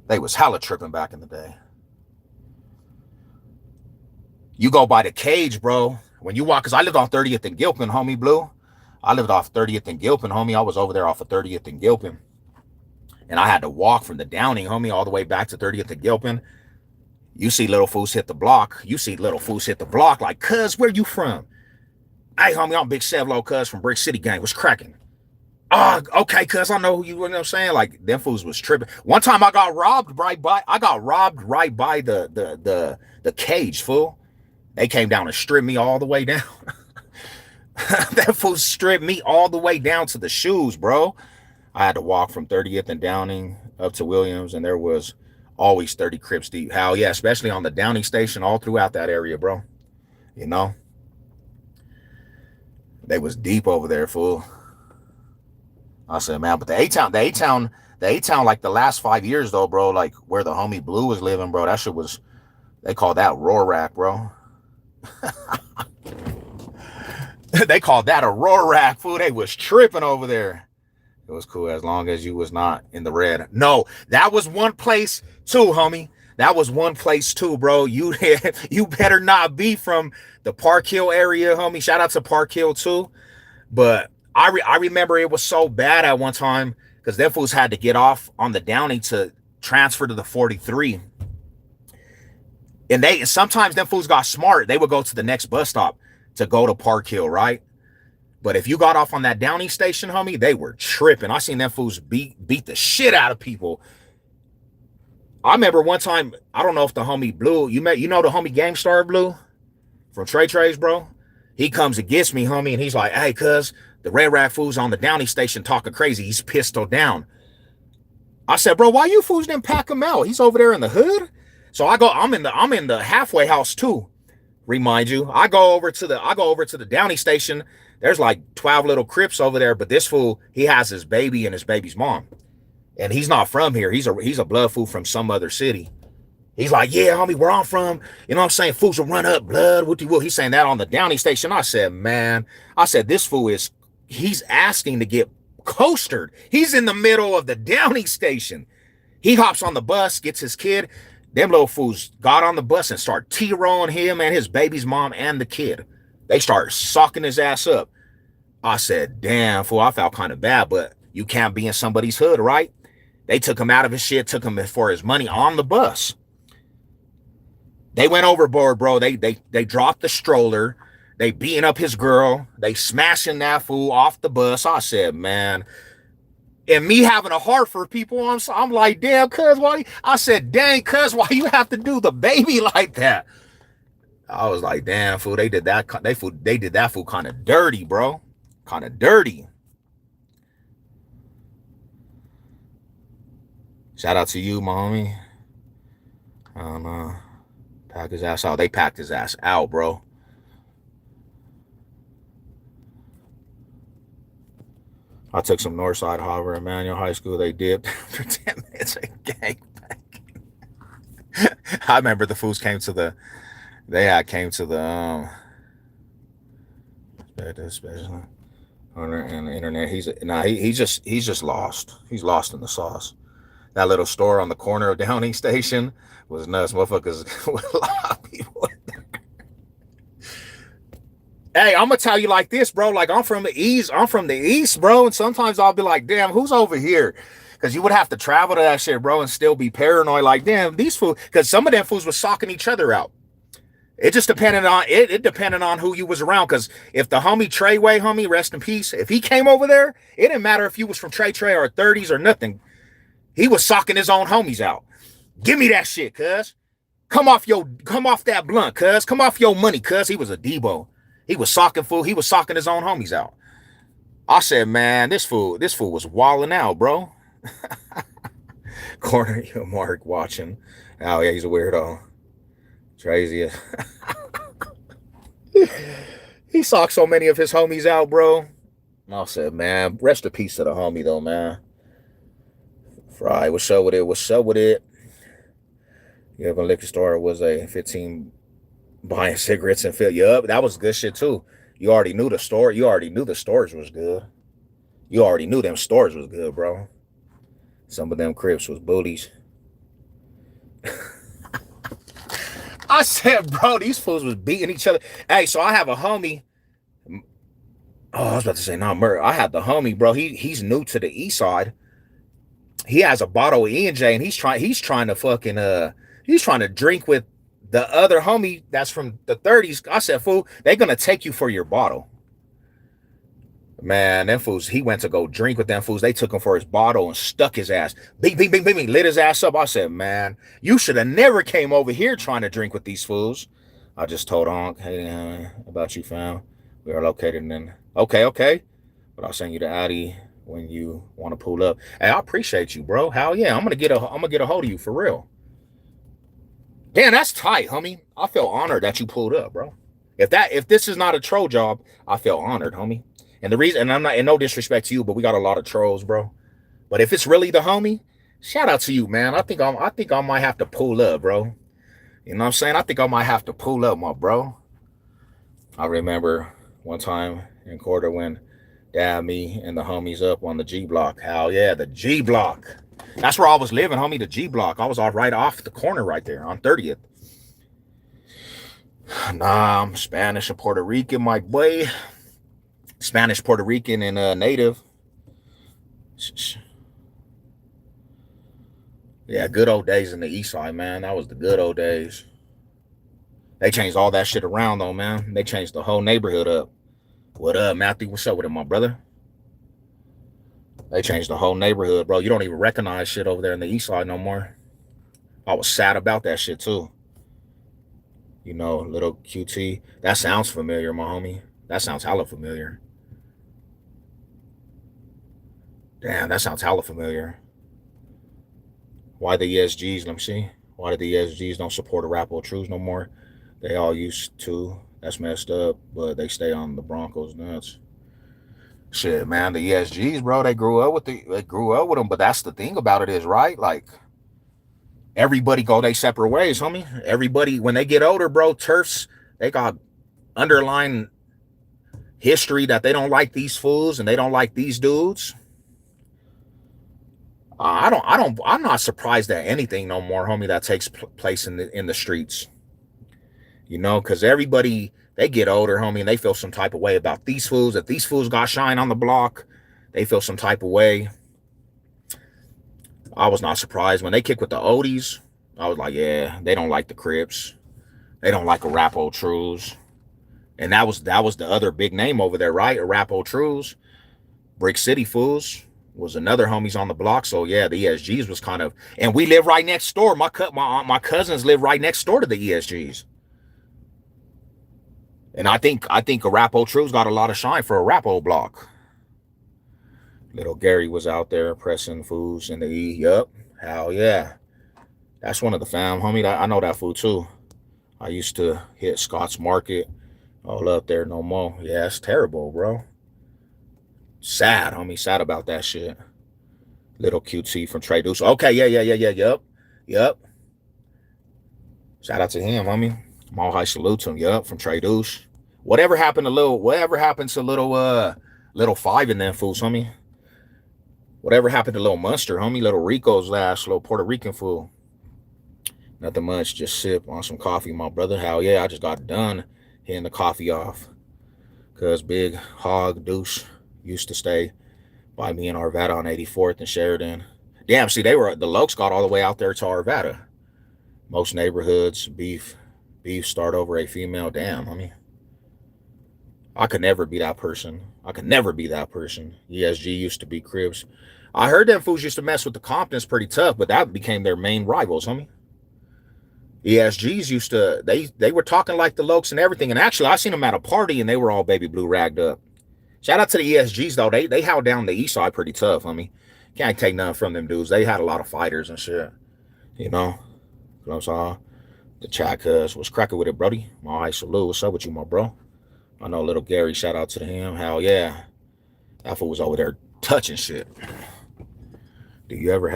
They was hella tripping back in the day. You go by the cage, bro. When you walk, because I lived on 30th and Gilpin, homie, Blue. I lived off 30th and Gilpin, homie. I was over there off of 30th and Gilpin. And I had to walk from the Downing, homie, all the way back to 30th and Gilpin. You see little fools hit the block. You see little fools hit the block like, cuz, where you from? Hey, homie, I'm Big Sevlo, cuz, from Brick City Gang. What's cracking? Oh, okay, cuz, I know who you, know what I'm saying? Like, them fools was tripping. One time I got robbed right by the cage, fool. They came down and stripped me all the way down. That fool stripped me all the way down to the shoes, bro. I had to walk from 30th and Downing up to Williams, and there was Always 30 Crips deep. Hell yeah, especially on the Downey station, all throughout that area, bro. You know, they was deep over there, fool. I said, man, but the A-Town, like the last 5 years though, bro, like where the homie Blue was living, bro, that shit was, they called that Rorack, bro. They called that a Rorack, fool. They was tripping over there. It was cool as long as you was not in the red. No, that was one place too, homie. That was one place too, bro. You better not be from the Park Hill area, homie. Shout out to Park Hill too. But I remember it was so bad at one time because them fools had to get off on the Downey to transfer to the 43. And sometimes them fools got smart. They would go to the next bus stop to go to Park Hill, right? But if you got off on that Downey station, homie, they were tripping. I seen them fools beat the shit out of people. I remember one time, I don't know if the homie Blue, you know the homie Game Star Blue from Trey Trays, bro? He comes and gets me, homie, and he's like, hey, cuz, the Red Rat fools on the Downey station talking crazy. He's pistol down. I said, bro, why you fools didn't pack him out? He's over there in the hood. So I'm in the halfway house too. Remind you, I go over to the Downey station. There's like 12 little Crips over there, but this fool, he has his baby and his baby's mom. And he's not from here. He's a blood fool from some other city. He's like, yeah, homie, where I'm from, you know what I'm saying? Fools will run up, blood, wooty woo. He's saying that on the Downey station. I said, man, this fool he's asking to get coastered. He's in the middle of the Downey station. He hops on the bus, gets his kid. Them little fools got on the bus and start T-rolling him and his baby's mom and the kid. They start socking his ass up. I said, damn, fool, I felt kind of bad, but you can't be in somebody's hood, right? They took him out of his shit, took him for his money on the bus. They went overboard, bro. They dropped the stroller. They beating up his girl. They smashing that fool off the bus. I said, man. And me having a heart for people, I'm like, damn, cuz, why? I said, dang, cuz, why you have to do the baby like that? I was like, damn, fool, they did that. They did that fool kind of dirty, bro. Kind of dirty. Shout out to you, mommy. I don't know. Pack his ass out. They packed his ass out, bro. I took some Northside Harbor Emmanuel High School. They dipped for 10 minutes of gangbang. I remember the fools came to the special on the internet. He's just lost. He's lost in the sauce. That little store on the corner of Downing Station was nuts. Motherfuckers with a lot of people in there. Hey, I'm gonna tell you like this, bro. Like, I'm from the east, bro. And sometimes I'll be like, damn, who's over here? Because you would have to travel to that shit, bro, and still be paranoid. Like, damn, these fools, because some of them fools was socking each other out. It just depended on it depended on who you was around. Because if the homie Treyway, homie, rest in peace, if he came over there, it didn't matter if you was from Trey or 30s or nothing. He was socking his own homies out. Give me that shit, cuz. Come off that blunt, cuz. Come off your money, cuz. He was a Debo. He was socking his own homies out. I said, man, this fool was walling out, bro. Corner you Mark watching. Oh yeah, he's a weirdo. Crazy. He socked so many of his homies out, bro. I said, man, rest in peace to the homie though, man. Fry, what's up with it? You have a liquor store, was a 15 buying cigarettes and fill you up. That was good shit too. You already knew the store. You already knew the stores was good. You already knew them stores was good, bro. Some of them Crips was bullies. I said, bro, these fools was beating each other. Hey, so I have a homie. Oh, I was about to say, not murder. I had the homie, bro. He's new to the east side. He has a bottle of E&J, and he's trying to drink with the other homie that's from the 30s. I said, fool, they're gonna take you for your bottle. Man, them fools, he went to go drink with them fools. They took him for his bottle and stuck his ass. Bing, bing, bing, bing, bing, lit his ass up. I said, man, you should have never came over here trying to drink with these fools. I just told Honk, hey, about you, fam. We are located in, okay. But I'll send you the Audi when you want to pull up. Hey, I appreciate you, bro. Hell yeah, I'm gonna get a hold of you for real. Damn, that's tight, homie. I feel honored that you pulled up, bro. If this is not a troll job, I feel honored, homie. And the reason, and I'm not, in no disrespect to you, but we got a lot of trolls, bro. But if it's really the homie, shout out to you, man. I think I might have to pull up, bro. You know what I'm saying? I think I might have to pull up, my bro. I remember one time in quarter when Dad, me, and the homies up on the G block. Hell yeah, the G block. That's where I was living, homie, the G block. I was right off the corner right there on 30th. Nah, I'm Spanish and Puerto Rican, my boy. Spanish, Puerto Rican, and native. Yeah, good old days in the east side, man. That was the good old days. They changed all that shit around, though, man. They changed the whole neighborhood up. What up, Matthew? What's up with it, my brother? They changed the whole neighborhood, bro. You don't even recognize shit over there in the east side no more. I was sad about that shit, too. You know, little QT. That sounds familiar, my homie. That sounds hella familiar. Damn, that sounds hella familiar. Why the ESGs? Let me see. Why did the ESGs don't support Arapahoe Trues no more? They all used to. That's messed up, but they stay on the Broncos nuts. Shit, man, the ESGs, bro, they grew up with them, but that's the thing about it is, right? Like, everybody go their separate ways, homie. Everybody, when they get older, bro, turfs, they got underlying history that they don't like these fools and they don't like these dudes. I'm not surprised at anything no more, homie, that takes place in the streets. You know, because everybody, they get older, homie, and they feel some type of way about these fools. If these fools got shine on the block, they feel some type of way. I was not surprised when they kicked with the Odies. I was like, yeah, they don't like the Crips. They don't like Arapahoe Trues. And that was the other big name over there, right? Arapahoe Trues. Brick City Fools was another homies on the block. So yeah, the ESGs was kind of, and we live right next door. My cousins live right next door to the ESGs. And I think Arapahoe Trues got a lot of shine for Arapahoe block. Little Gary was out there pressing foods in the E. Yup. Hell yeah. That's one of the fam, homie. I know that food too. I used to hit Scott's Market all up there no more. Yeah, it's terrible, bro. Sad, homie. Sad about that shit. Little QT from Trey Deuce. Okay, yeah. Yup. Shout out to him, homie. Mall High salute to him. Yup, from Trey Deuce. Whatever happened to little five in them fools, homie? Whatever happened to little Munster, homie? Little Rico's last little Puerto Rican fool. Nothing much. Just sip on some coffee, my brother. Hell yeah, I just got done hitting the coffee off. Cause Big Hog Deuce used to stay by me in Arvada on 84th and Sheridan. Damn, see, the Lokes got all the way out there to Arvada. Most neighborhoods, beef start over a female. Damn, homie. I could never be that person. ESG used to be Cribs. I heard them fools used to mess with the Comptons pretty tough, but that became their main rivals, homie. ESGs used to, they were talking like the Lokes and everything. And actually, I seen them at a party and they were all baby blue ragged up. Shout out to the ESGs, though. They held down the east side pretty tough, homie. Can't take nothing from them dudes. They had a lot of fighters and shit. You know what I'm saying? The chat cuz was cracking with it, brody. My high salute. What's up with you, my bro? I know little Gary, shout out to him. Hell yeah. That fool was over there touching shit. Do you ever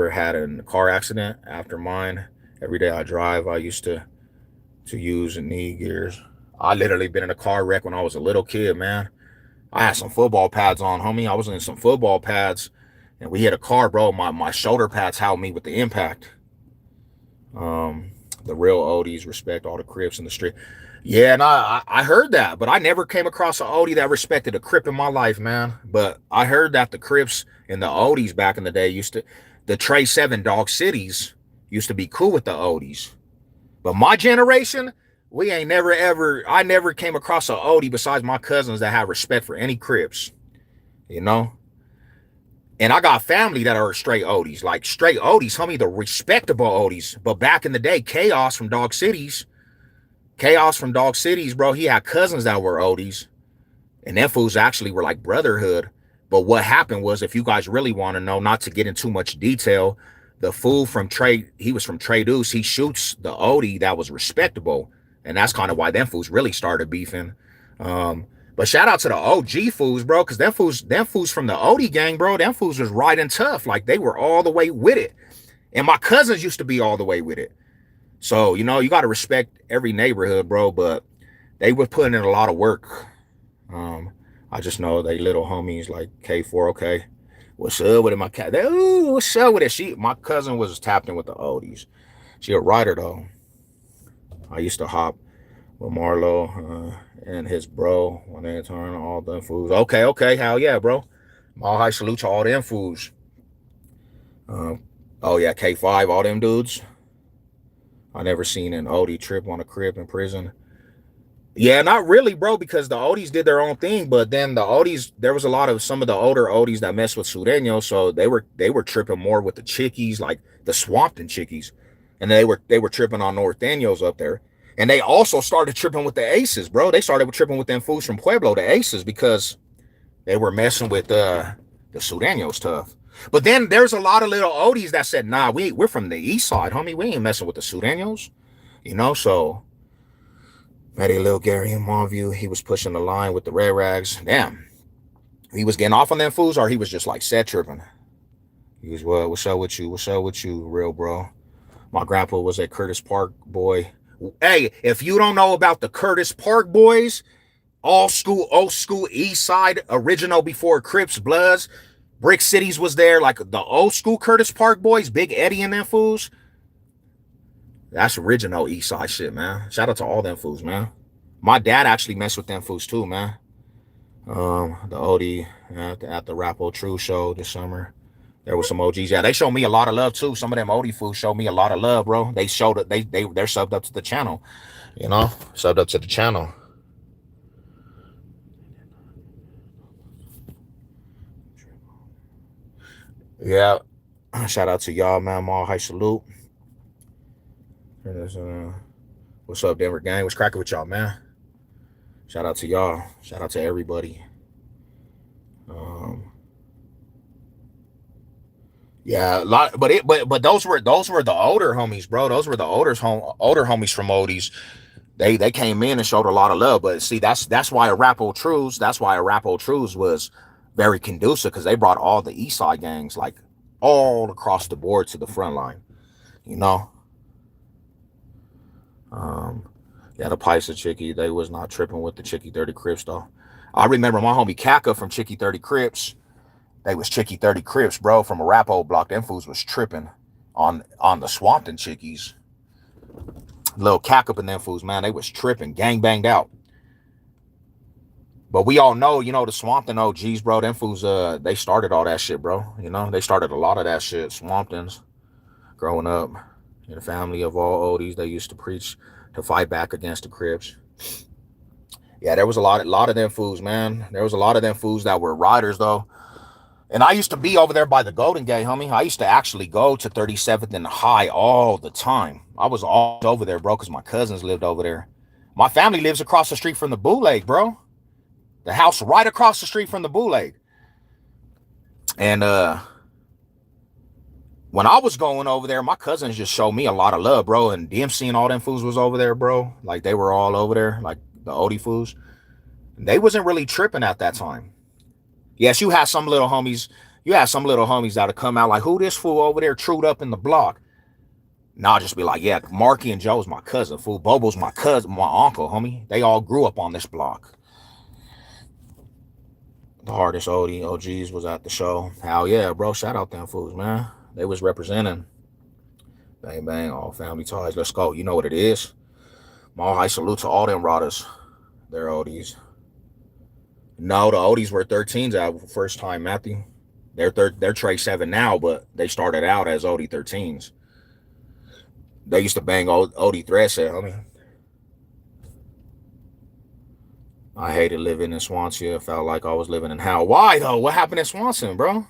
had a car accident? After mine, every day I drive, I used to use knee gears. I literally been in a car wreck when I was a little kid, man. I had some football pads on, homie. I was in some football pads, and we hit a car, bro. My shoulder pads held me with the impact. The real Odies respect all the Crips in the street. Yeah, and I heard that, but I never came across an Odie that respected a Crip in my life, man. But I heard that the Crips and the Odies back in the day the Trey 7 Dog Cities used to be cool with the Odies. But my generation, I never came across an Odie besides my cousins that have respect for any Crips, you know? And I got family that are straight Odies, like straight Odies, homie, the respectable Odies. But back in the day, Chaos from Dog Cities, bro, he had cousins that were Odies. And them fools actually were like brotherhood. But what happened was, if you guys really want to know, not to get in too much detail, the fool from Trey, he was from Trey Deuce. He shoots the Odie that was respectable. And that's kind of why them fools really started beefing. But shout out to the OG fools, bro, because them fools from the Odie gang, bro, them fools was riding tough. Like, they were all the way with it. And my cousins used to be all the way with it. So, you know, you got to respect every neighborhood, bro, but they were putting in a lot of work. I just know they little homies like K4, okay. What's up with it? My cat, ooh, what's up with it? My cousin was tapped in with the oldies. She a rider though. I used to hop with Marlo and his bro when they turn all them fools. Okay, hell yeah, bro. All high salute to all them fools. Oh yeah, K5, all them dudes. I never seen an Odie trip on a crib in prison. Yeah, not really, bro, because the Odies did their own thing, but then the Odies, there was a lot of some of the older Odies that messed with Sureños, so they were tripping more with the chickies, like the Swampton chickies, and they were tripping on Norteños up there, and they also started tripping with the Aces, bro. They started tripping with them fools from Pueblo, the Aces, because they were messing with the Sureños tough. But then there's a lot of little Odies that said, nah, we're from the east side, homie. We ain't messing with the Sureños, you know, so. Met a little Gary in Montview. He was pushing the line with the Red Rags. Damn. He was getting off on them fools, or he was just like set tripping. He was, well, what's up with you? What's up with you, real bro? My grandpa was a Curtis Park boy. Hey, if you don't know about the Curtis Park boys, old school east side, original before Crips, Bloods, Brick Cities was there, like the old school Curtis Park boys, Big Eddie and them fools. That's original east side shit, man. Shout out to all them fools, man. My dad actually messed with them fools too, man. The Odie at the Rapo True show this summer. There was some OGs. Yeah, they showed me a lot of love too. Some of them Odie fools showed me a lot of love, bro. They showed it. They're subbed up to the channel. You know, subbed up to the channel. Yeah. Shout out to y'all, man. All high salute. What's up, Denver gang? What's cracking with y'all, man? Shout out to y'all. Shout out to everybody. Yeah, a lot, but those were the older homies, bro. Those were the older homies from Odies. They came in and showed a lot of love. But see, that's why Arapo Trues was very conducive, because they brought all the East Side gangs like all across the board to the front line, you know. Yeah, the Paisa Chicky, they was not tripping with the Chicky 30 Crips though. I remember my homie Kaka from Chicky 30 Crips. They was Chicky 30 Crips, bro, from a Rapo block. Them fools was tripping on the Swampton Chickies. Little Kaka and them fools, man, they was tripping, gang banged out. But we all know, you know, the Swampton OGs, bro, them fools, they started all that shit, bro. You know, they started a lot of that shit. Swamptons, growing up in a family of all oldies, they used to preach to fight back against the Crips. Yeah, there was a lot of them fools, man. There was a lot of them fools that were riders, though. And I used to be over there by the Golden Gate, homie. I used to actually go to 37th and High all the time. I was all over there, bro, because my cousins lived over there. My family lives across the street from the Bootleg, bro. The house right across the street from the Bootleg. And when I was going over there, my cousins just showed me a lot of love, bro. And DMC and all them fools was over there, bro. Like, they were all over there, like the Odie fools. They wasn't really tripping at that time. Yes, you had some little homies. You had some little homies that'll come out like, who this fool over there trued up in the block? And I'll just be like, yeah, Marky and Joe's my cousin, fool. Bobo's my cousin, my uncle, homie. They all grew up on this block. The hardest OGs was at the show. Hell yeah, bro. Shout out them fools, man. They was representing. Bang, bang, all family ties. Let's go. You know what it is. All high salute to all them riders. They're Odies. No, the Odies were 13s at first time, Matthew. They're Trey 7 now, but they started out as Odie 13s. They used to bang Odie Threadset, homie. I hated living in Swansea. It felt like I was living in hell. Why, though? What happened in Swanson, bro?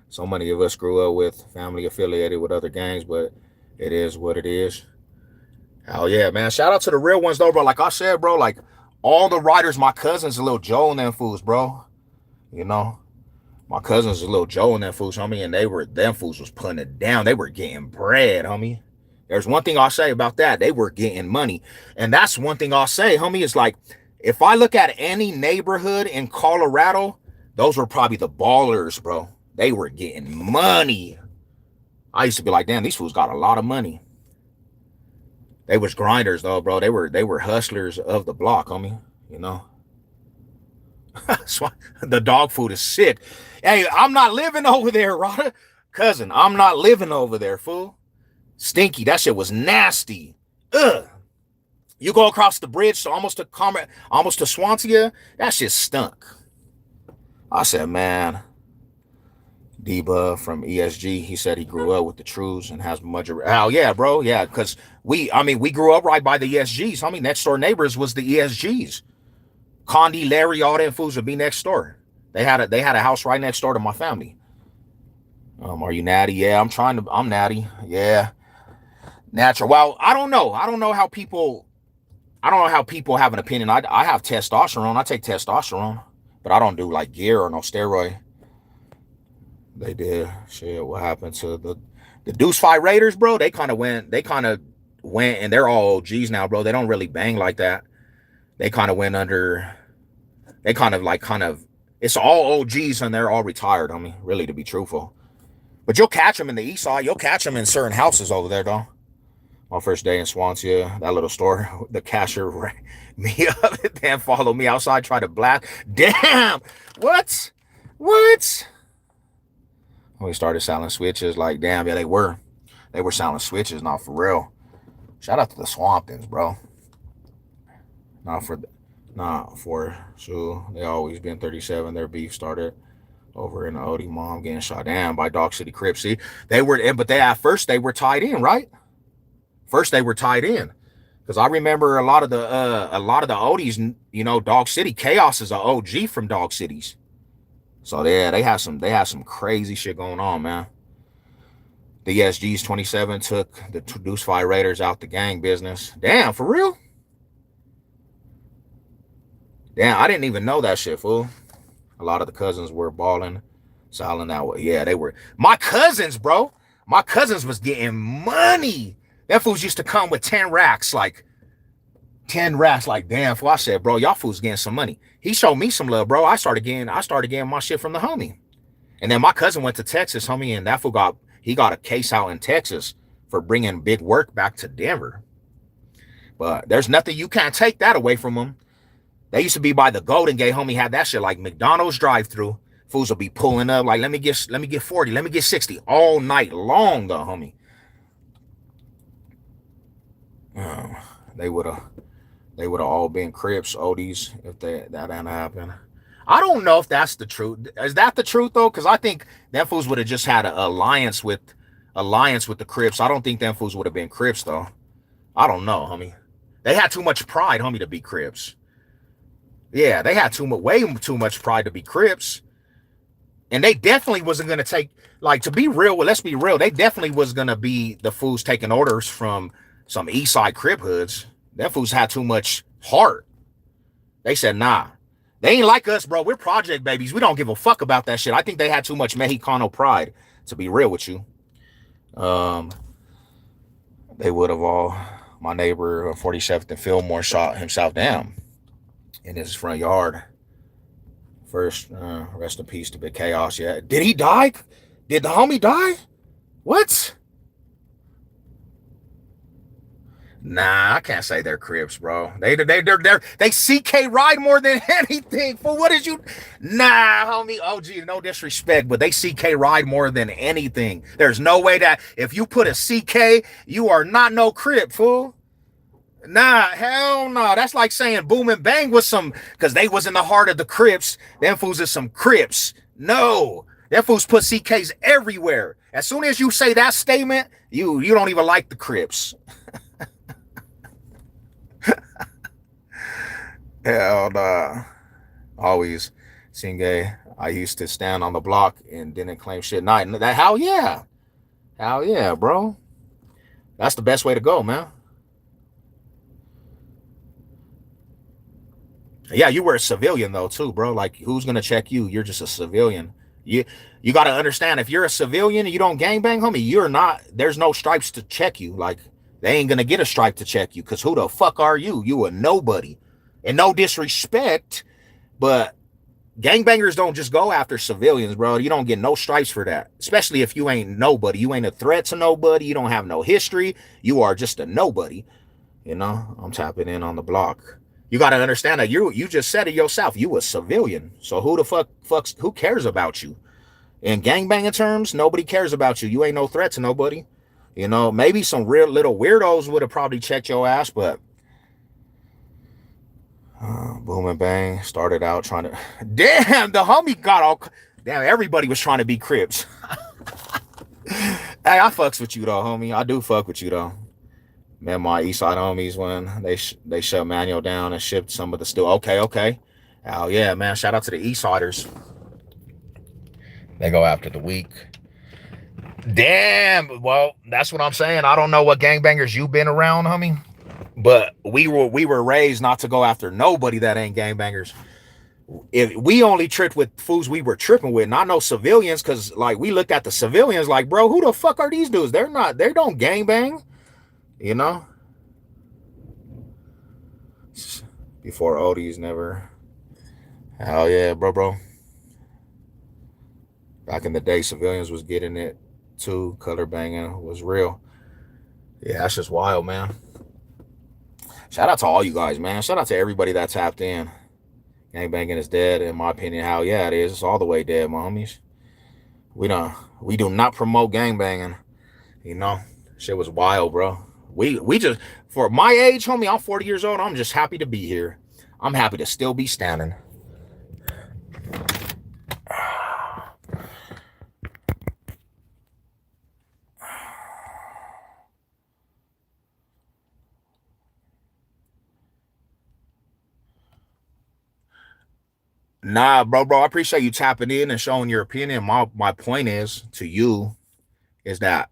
So many of us grew up with family affiliated with other gangs, but it is what it is. Hell yeah, man. Shout out to the real ones, though, bro. Like I said, bro, like all the riders, my cousins, Lil Joe and them fools, bro. You know, My cousins, little Joe and them fools, homie, and them fools was putting it down. They were getting bread, homie. There's one thing I'll say about that. They were getting money. And that's one thing I'll say, homie, is like, if I look at any neighborhood in Colorado, those were probably the ballers, bro. They were getting money. I used to be like, damn, these fools got a lot of money. They was grinders, though, bro. They were hustlers of the block, homie, you know. The dog food is sick. Hey, I'm not living over there, Rada. Cousin, I'm not living over there, fool. Stinky, that shit was nasty. Ugh. You go across the bridge to almost to Swansea, that shit stunk. I said, man. Deba from ESG, he said he grew up with the Trues and has much. Oh yeah, bro, yeah, because we grew up right by the ESGs. I mean, next door neighbors was the ESGs. Condi, Larry, all them fools would be next door. They had a house right next door to my family. Are you natty? Yeah, I'm natty. Yeah. Natural. Well, I don't know how people have an opinion. I have testosterone. I take testosterone, but I don't do like gear or no steroid. They did. Shit, what happened to the Deuce Fight Raiders, bro? They kind of went, and they're all OGs now, bro. They don't really bang like that. They kind of went under, it's all OGs and they're all retired, homie, really, to be truthful. But you'll catch them in the east side. You'll catch them in certain houses over there, though. My first day in Swansea, that little store, the cashier rang me up and then followed me outside, tried to blast. Damn! What? We started selling switches, like, damn, yeah, they were selling switches, not for real. Shout out to the Swamptons, bro. Not for so they always been 37. Their beef started over in the Odie mom getting shot down by Dog City Crips. See, at first they were tied in, right? First they were tied in, because I remember a lot of the Odies, you know, Dog City Chaos is an OG from Dog Cities. So yeah, they have some crazy shit going on, man. The ESG's 27 took the Deuce Fight Raiders out the gang business. Damn, for real? Damn, I didn't even know that shit, fool. A lot of the cousins were balling, selling that way. Yeah, they were. My cousins, bro. My cousins was getting money. That fools used to come with 10 racks, like 10 racks, like, damn, fool. I said, bro, y'all fools getting some money. He showed me some love, bro. I started getting my shit from the homie. And then my cousin went to Texas, homie, and that fool got a case out in Texas for bringing big work back to Denver. But there's nothing, you can't take that away from them. They used to be by the Golden Gate, homie, had that shit like McDonald's drive-through. Fools will be pulling up, like, let me get 40, let me get 60 all night long, though, homie. They would have all been Crips, Odies, if that hadn't happened. I don't know if that's the truth. Is that the truth, though? Because I think them fools would have just had an alliance with the Crips. I don't think them fools would have been Crips, though. I don't know, homie. They had too much pride, homie, to be Crips. Yeah, they had way too much pride to be Crips. And they definitely wasn't going to take, like, to be real, well, let's be real, they definitely was going to be the fools taking orders from some East Side Crip hoods. Them fools had too much heart. They said, nah. They ain't like us, bro. We're project babies. We don't give a fuck about that shit. I think they had too much Mexicano pride, to be real with you. They would have all, my neighbor, 47th and Fillmore, shot himself down in his front yard. First, rest in peace to Big Chaos. Yeah. Did he die? Did the homie die? What? Nah, I can't say they're Crips, bro. They CK ride more than anything. For what did you? Nah, homie. OG, no disrespect, but they CK ride more than anything. There's no way that if you put a CK, you are not no Crip, fool. Nah, hell no. That's like saying Boom and Bang was some, because they was in the heart of the Crips. Them fools is some Crips. No. Them fools put CKs everywhere. As soon as you say that statement, you don't even like the Crips. Hell nah. Always seen gay. I used to stand on the block and didn't claim shit. Hell yeah. Hell yeah, bro. That's the best way to go, man. Yeah, you were a civilian though too, bro. Like, who's gonna check you? You're just a civilian. You got to understand, if you're a civilian and you don't gangbang, homie, you're not, there's no stripes to check you. Like, they ain't gonna get a stripe to check you, because who the fuck are you? You a nobody. And no disrespect, but gangbangers don't just go after civilians, bro. You don't get no stripes for that, especially if you ain't nobody. You ain't a threat to nobody. You don't have no history. You are just a nobody. You know, I'm tapping in on the block. You got to understand that you just said it yourself. You a civilian. So who the who cares about you? In gangbanging terms, nobody cares about you. You ain't no threat to nobody. You know, maybe some real little weirdos would have probably checked your ass, but boom and bang, started out trying to, damn, the homie got all, damn, everybody was trying to be Crips. Hey, I fucks with you though, homie. I do fuck with you though. Man, my East Side homies, when they shut Manuel down and shipped some of the steel. Okay. Oh yeah, man, shout out to the East Siders. They go after the weak. Damn, well, that's what I'm saying. I don't know what gangbangers you been around, homie, but we were raised not to go after nobody that ain't gangbangers. If we only tripped with fools we were tripping with, not no civilians, because like we looked at the civilians like, bro, who the fuck are these dudes? They don't gangbang, you know. Before oldies never. Hell yeah, bro. Back in the day, civilians was getting it too. Color banging was real. Yeah, that's just wild, man. Shout out to all you guys, man. Shout out to everybody that tapped in. Gangbanging is dead, in my opinion. Hell yeah, it is. It's all the way dead, my homies. We do not promote gangbanging. You know, shit was wild, bro. We just, for my age, homie, I'm 40 years old. I'm just happy to be here. I'm happy to still be standing. Nah, bro, I appreciate you tapping in and showing your opinion. My point is to you is that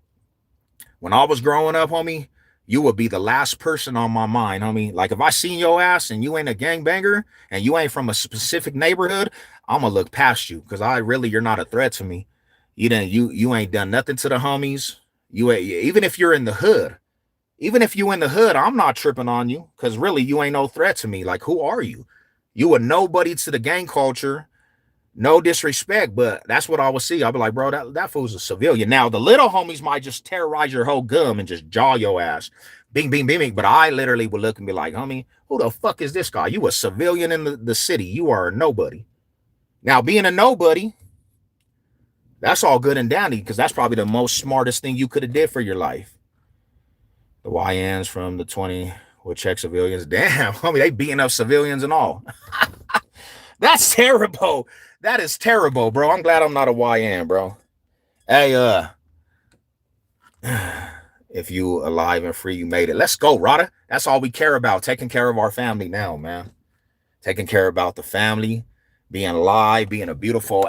when I was growing up, homie, you would be the last person on my mind, homie. Like if I seen your ass and you ain't a gangbanger and you ain't from a specific neighborhood, I'm gonna look past you, because you're not a threat to me. You ain't done nothing to the homies. Even if you're in the hood, I'm not tripping on you, because really you ain't no threat to me. Like, who are you? You a nobody to the gang culture. No disrespect, but that's what I would see. I'll be like, bro, that fool's a civilian. Now, the little homies might just terrorize your whole gum and just jaw your ass. Bing, bing, bing, bing. But I literally would look and be like, homie, who the fuck is this guy? You a civilian in the city. You are a nobody. Now, being a nobody, that's all good and dandy, because that's probably the most smartest thing you could have did for your life. The YNs from the 20 would check civilians. Damn, homie, they beating up civilians and all. That's terrible. That is terrible, bro. I'm glad I'm not a YN, bro. Hey, if you alive and free, you made it. Let's go, Rada. That's all we care about. Taking care of our family now, man. Taking care about the family, being alive, being a beautiful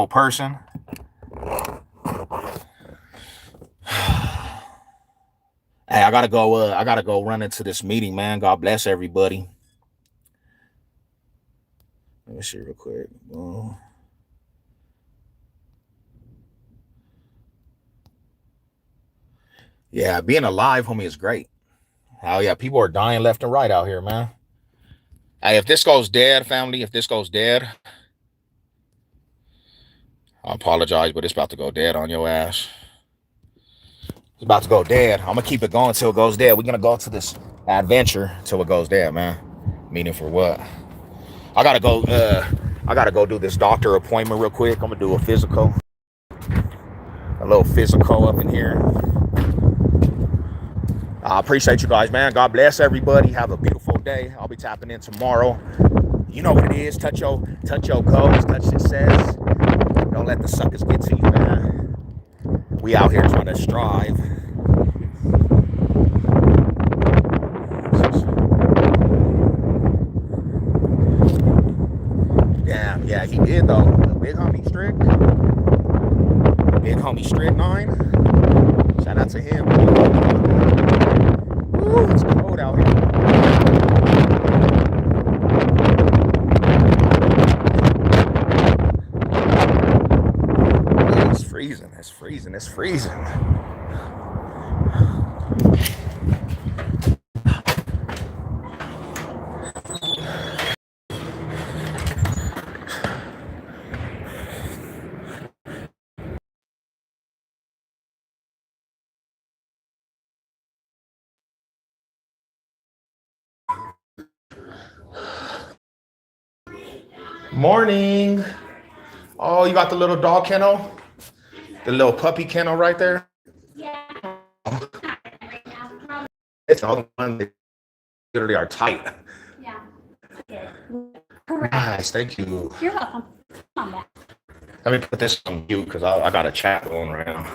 person. Hey, I gotta go run into this meeting, man. God bless everybody. Let me see real quick. Yeah, being alive, homie, is great. Hell yeah, people are dying left and right out here, man. Hey, if this goes dead, family, if this goes dead, I apologize, but it's about to go dead on your ass. It's about to go dead. I'm gonna keep it going till it goes dead. We're gonna go to this adventure till it goes dead, man. Meaning for what? I gotta go do this doctor appointment real quick. I'm gonna do a little physical up in here. I appreciate you guys, man. God bless everybody. Have a beautiful day. I'll be tapping in tomorrow. You know what it is. Touch your codes, touch your sets. Don't let the suckers get to you, man. We out here trying to strive. Damn, yeah, he did though. The big homie Strict 9. Shout out to him. Woo, it's cold out here. freezing. It's freezing. It's freezing. Morning. Oh, you got the little dog kennel? The little puppy kennel right there? Yeah. It's all the ones that literally are tight. Yeah. Okay. Correct. Nice, thank you. You're welcome. Come on back. Let me put this on mute because I got a chat going right now.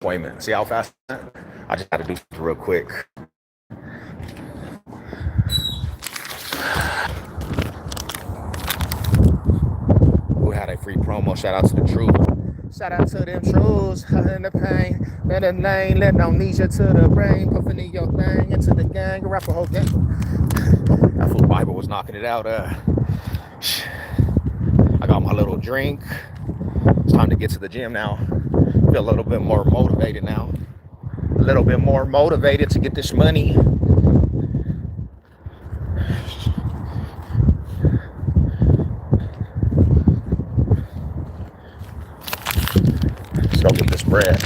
Appointment. See how fast? I just had to do something real quick. We had a free promo. Shout out to the truth. Shout out to them truths. In the pain. Let the lane. Let amnesia to the brain. Puffing in your thing. Into the gang. Rap a whole gang. That fool Bible was knocking it out. I got my little drink. It's time to get to the gym now. Feel a little bit more motivated now. A little bit more motivated to get this money. Let's go get this bread.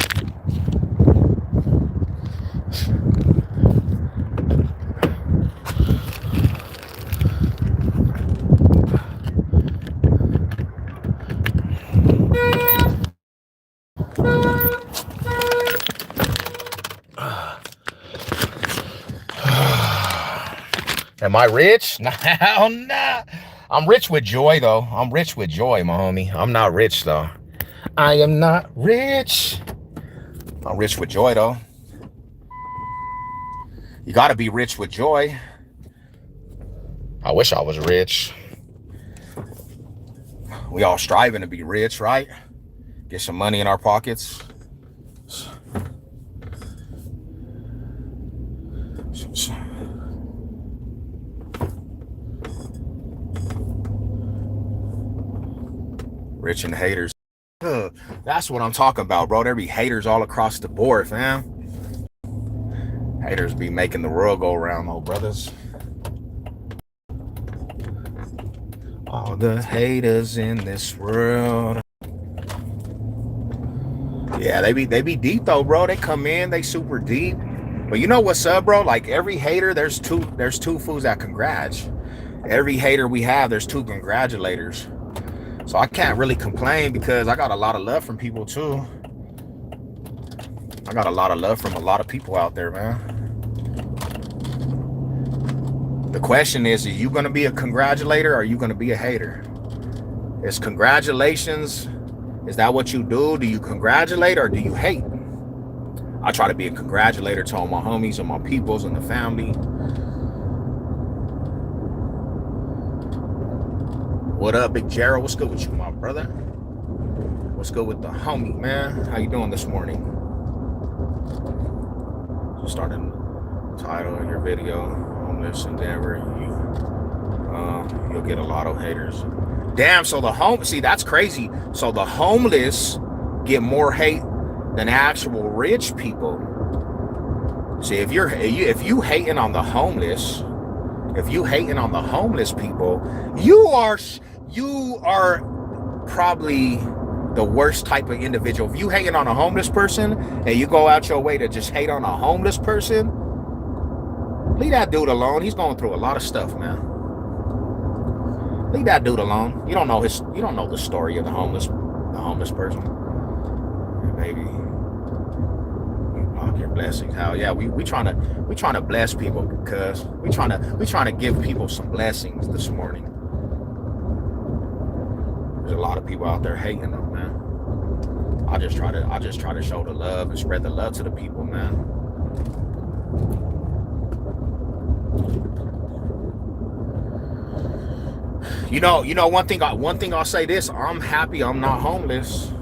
Am I rich? Hell nah. I'm rich with joy, though. I'm rich with joy, my homie. I'm not rich, though. I am not rich. I'm rich with joy, though. You got to be rich with joy. I wish I was rich. We all striving to be rich, right? Get some money in our pockets. Rich and haters. That's what I'm talking about, bro. There be haters all across the board, fam. Haters be making the world go round, old brothers. All the haters in this world. Yeah, they be deep though, bro. They come in, they super deep. But you know what's up, bro? Like every hater, there's two fools that congratulate. Every hater we have, there's two congratulators. So I can't really complain because I got a lot of love from people too. I got a lot of love from a lot of people out there, man. The question is, are you going to be a congratulator or are you going to be a hater? Is congratulations, is that what you do? Do you congratulate or do you hate? I try to be a congratulator to all my homies and my peoples and the family. What up, Big Gerald? What's good with you, my brother? What's good with the homie, man? How you doing this morning? Starting the title of your video, homeless in Denver. You'll get a lot of haters. Damn, so see, that's crazy. So the homeless get more hate than actual rich people. See, if you hating on the homeless, if you hating on the homeless people, you are probably the worst type of individual. If you hating on a homeless person and you go out your way to just hate on a homeless person, leave that dude alone. He's going through a lot of stuff, man. Leave that dude alone. You don't know the story of the homeless person. Maybe block your blessings. How? Yeah, we trying to bless people, because we trying to give people some blessings this morning. There's a lot of people out there hating them, man. I just try to show the love and spread the love to the people, man. You know, one thing I'll say this: I'm happy I'm not homeless.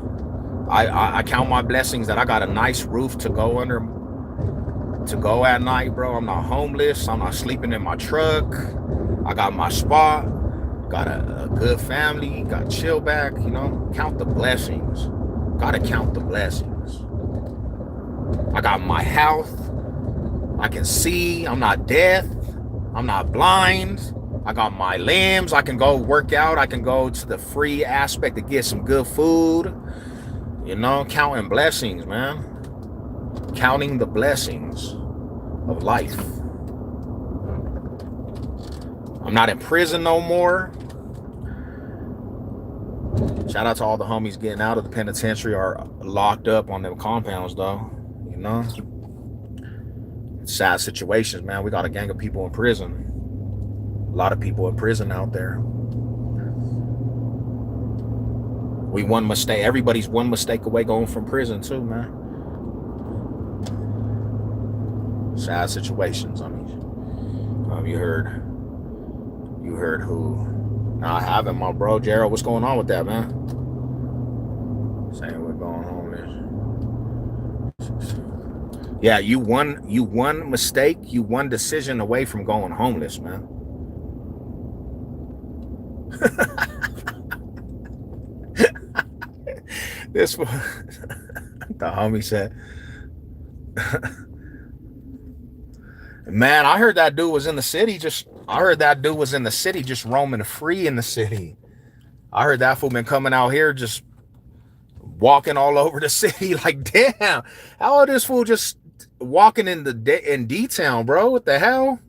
I count my blessings that I got a nice roof to go under, to go at night, bro. I'm not homeless. I'm not sleeping in my truck. I got my spot. Got a good family. Got chill back. You know, count the blessings. Gotta count the blessings. I got my health. I can see. I'm not deaf. I'm not blind. I got my limbs. I can go work out. I can go to the free aspect to get some good food. You know, counting blessings, man. Counting the blessings of life. I'm not in prison no more. Shout out to all the homies getting out of the penitentiary or locked up on them compounds, though. You know? It's sad situations, man. We got a gang of people in prison. A lot of people in prison out there. We one mistake. Everybody's one mistake away going from prison too, man. Sad situations. I mean, you heard who? Nah, I haven't, my bro Gerald. What's going on with that, man? Saying we're going homeless. Yeah, you one mistake, you one decision away from going homeless, man. This one, the homie said, man, I heard that dude was in the city just roaming free in the city. I heard that fool been coming out here just walking all over the city. Like, damn, how is this fool just walking in D-Town, bro? What the hell?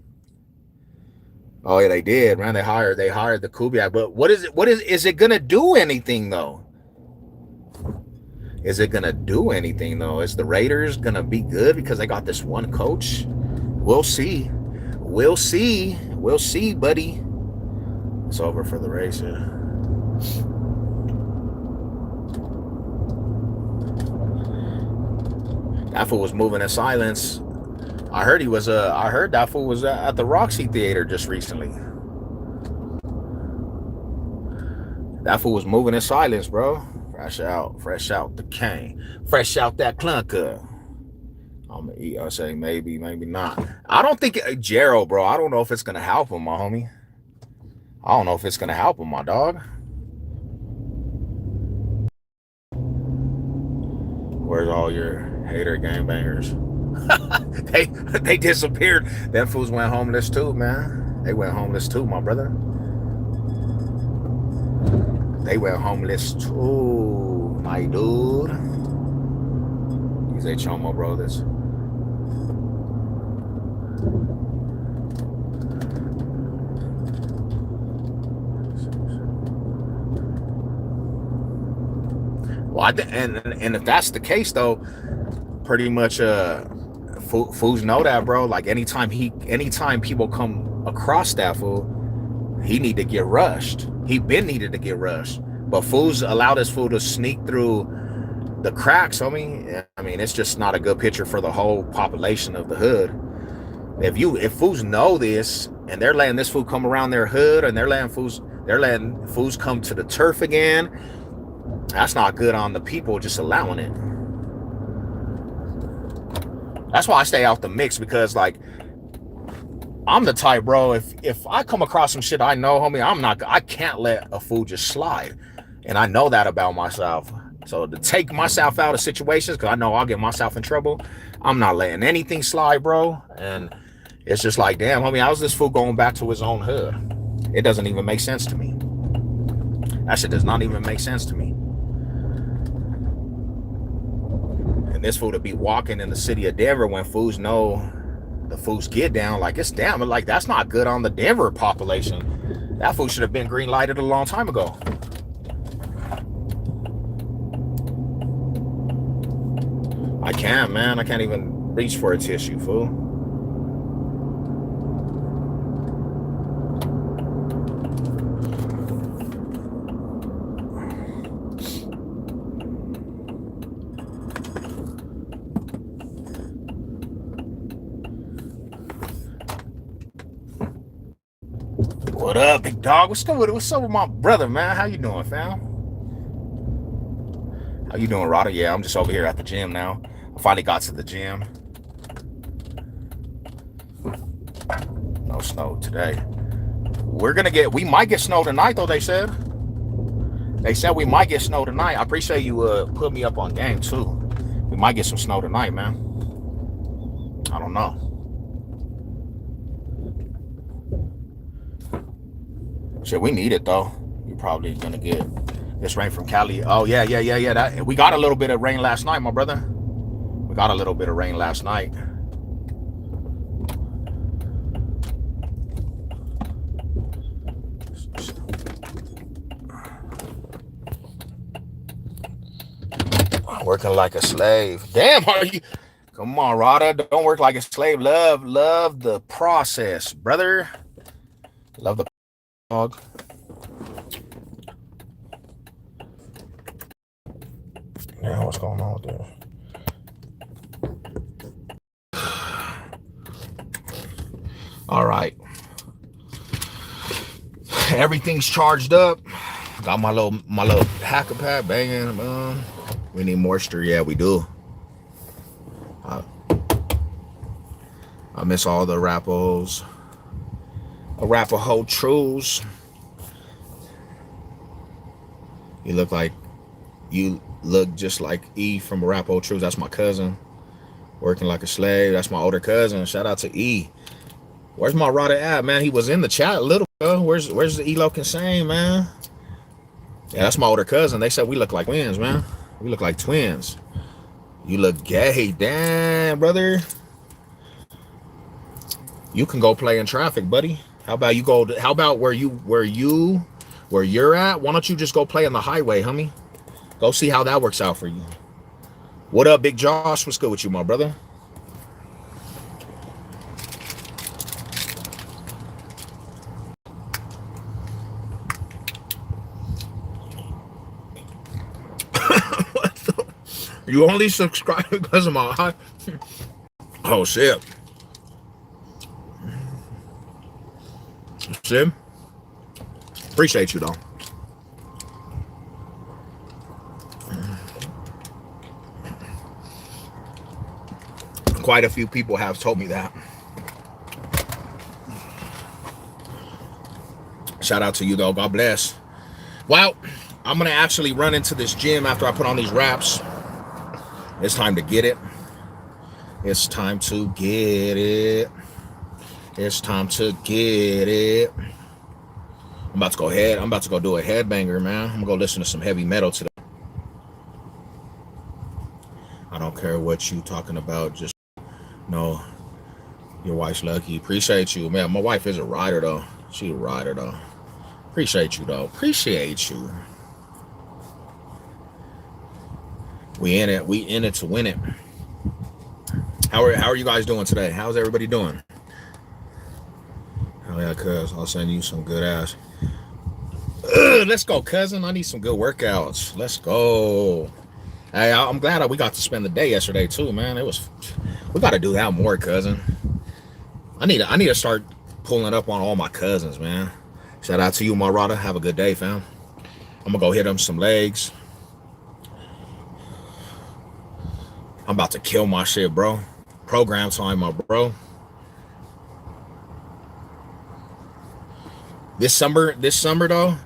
Oh yeah, they did, man. They hired the Kubiak. But is it gonna do anything though? Is it gonna do anything though? Is the Raiders gonna be good because they got this one coach? We'll see. We'll see, buddy. It's over for the race. Yeah. That fool was moving in silence. I heard that fool was at the Roxy Theater just recently. That fool was moving in silence, bro. Fresh out the cane. Fresh out that clunker. I'm gonna eat. I'll say maybe not. I don't think Gerald, bro. I don't know if it's gonna help him, my homie. I don't know if it's gonna help him, my dog. Where's all your hater gangbangers? they disappeared. Them fools went homeless too, man. They went homeless too, my brother. They went homeless too, my dude. These ain't Chomo brothers. Well, and if that's the case though, pretty much fools know that, bro. Like anytime people come across that fool, he need to get rushed. He been needed to get rushed, but fools allow this fool to sneak through the cracks. I mean, it's just not a good picture for the whole population of the hood. If fools know this and they're letting this fool come around their hood and they're letting fools They're letting foods come to the turf again. That's not good on the people just allowing it. That's why I stay out the mix, because like I'm the type, bro, if I come across some shit I know, homie, I can't let a food just slide. And I know that about myself. So to take myself out of situations, because I know I'll get myself in trouble, I'm not letting anything slide, bro. And it's just like, damn, homie, how's this fool going back to his own hood? It doesn't even make sense to me. That shit does not even make sense to me. And this fool to be walking in the city of Denver when fools know the fools get down, like it's down, but like that's not good on the Denver population. That fool should have been green lighted a long time ago. I can't, man. I can't even reach for a tissue, fool. What up, big dog? What's up with my brother, man? How you doing, fam? How you doing, Rada? Yeah, I'm just over here at the gym now. I finally got to the gym. No snow today. We might get snow tonight, though, they said. They said we might get snow tonight. I appreciate you put me up on game, too. We might get some snow tonight, man. I don't know. Shit, we need it, though. You're probably gonna get this rain from Cali. Oh, yeah. We got a little bit of rain last night, my brother. We got a little bit of rain last night. Working like a slave. Damn, are you? Come on, Rada. Don't work like a slave. Love the process, brother. Love the dog. Yeah, what's going on there? All right. Everything's charged up. Got my little hacker pad banging. We need moisture. Yeah, we do. I miss all the Arapaho trues. You look just like E from Arapaho Trues. That's my cousin. Working like a slave. That's my older cousin. Shout out to E. Where's my Rada at, man? He was in the chat a little bit. Where's the Elo Insane, man? Yeah, that's my older cousin. They said we look like twins, man. We look like twins. You look gay. Damn, brother. You can go play in traffic, buddy. How about you go? How about where you're at? Why don't you just go play on the highway, homie? Go see how that works out for you. What up, Big Josh? What's good with you, my brother? You only subscribe because of my high. Oh shit. Sim? Appreciate you though. Quite a few people have told me that. Shout out to you though. God bless. Well, I'm gonna actually run into this gym after I put on these wraps. It's time to get it. It's time to get it. It's time to get it. I'm about to go do a headbanger, man. I'm gonna go listen to some heavy metal today. I don't care what you talking about. Just know your wife's lucky. Appreciate you, man. My wife is a rider though. She a rider though. Appreciate you though. Appreciate you. We in it to win it. How are you guys doing today? How's everybody doing? Oh yeah, cuz I'll send you some good ass. Let's go, cousin. I need some good workouts. Let's go. Hey, I'm glad we got to spend the day yesterday too, man. We got to do that more, cousin. I need to start pulling up on all my cousins, man. Shout out to you, Marada. Have a good day, fam. I'm gonna go hit him some legs. I'm about to kill my shit, bro. Program time, my bro. This summer though,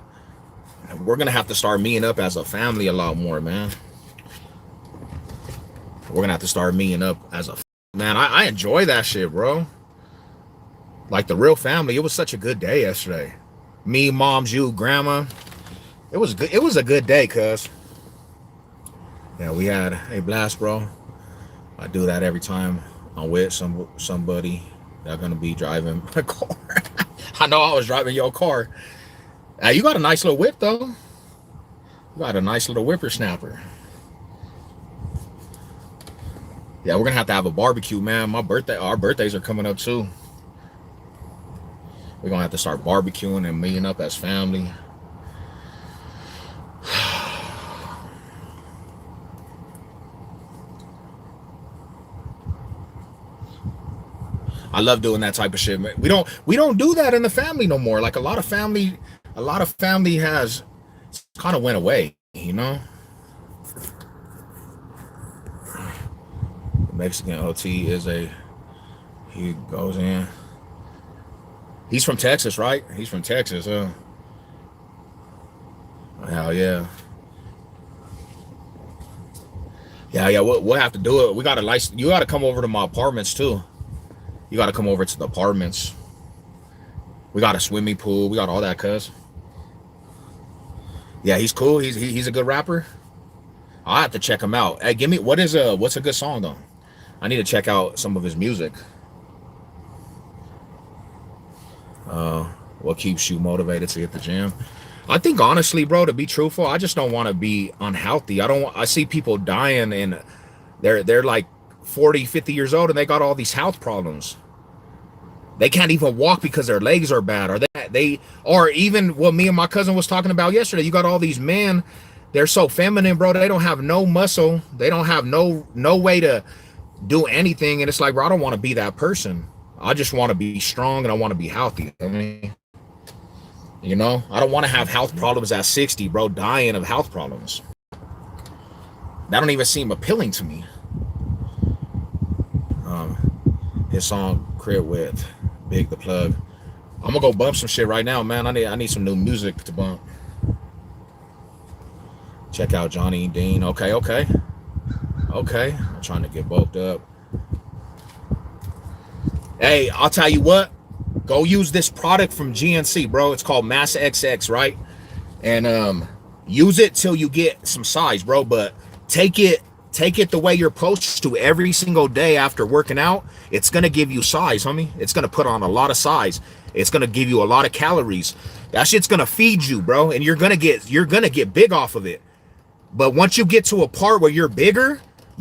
we're gonna have to start meeting up as a family a lot more, man. We're gonna have to start meeting up as a man. I enjoy that shit, bro. Like the real family. It was such a good day yesterday. Me, moms, you, grandma. It was good. It was a good day, cuz. Yeah, we had a blast, bro. I do that every time I'm with somebody that's gonna be driving a car. I know I was driving your car. You got a nice little whip, though. You got a nice little whippersnapper. Yeah, we're gonna have a barbecue, man. Our birthdays are coming up too. We're gonna have to start barbecuing and meeting up as family. I love doing that type of shit, man. We don't do that in the family no more. Like a lot of family has kind of went away, you know. The Mexican OT he goes in. He's from Texas, right? He's from Texas, huh? Hell yeah. Yeah, we'll have to do it. We got to you got to come over to my apartments too. You got to come over to the apartments. We got a swimming pool. We got all that, cuz. Yeah, he's cool. He's a good rapper. I'll have to check him out. Hey, what's a good song though? I need to check out some of his music. What keeps you motivated to hit the gym? I think honestly, bro, to be truthful, I just don't want to be unhealthy. I see people dying and they're like 40, 50 years old and they got all these health problems. They can't even walk because their legs are bad, or they or even what me and my cousin was talking about yesterday. You got all these men, they're so feminine, bro. They don't have no muscle. They don't have no way to do anything. And it's like, bro, I don't want to be that person. I just want to be strong and I want to be healthy. I mean, you know, I don't want to have health problems at 60, bro, dying of health problems. That don't even seem appealing to me. His song Crib with Big the Plug. I'm gonna go bump some shit right now, man. I need some new music to bump. Check out Johnny Dean. Okay. I'm trying to get bulked up. Hey, I'll tell you what. Go use this product from GNC, bro. It's called Mass XX, right? And use it till you get some size, bro. But take it the way you're supposed to every single day after working out. It's gonna give you size, homie. It's gonna put on a lot of size. It's gonna give you a lot of calories. That shit's gonna feed you, bro. And you're gonna get big off of it. But once you get to a part where you're bigger,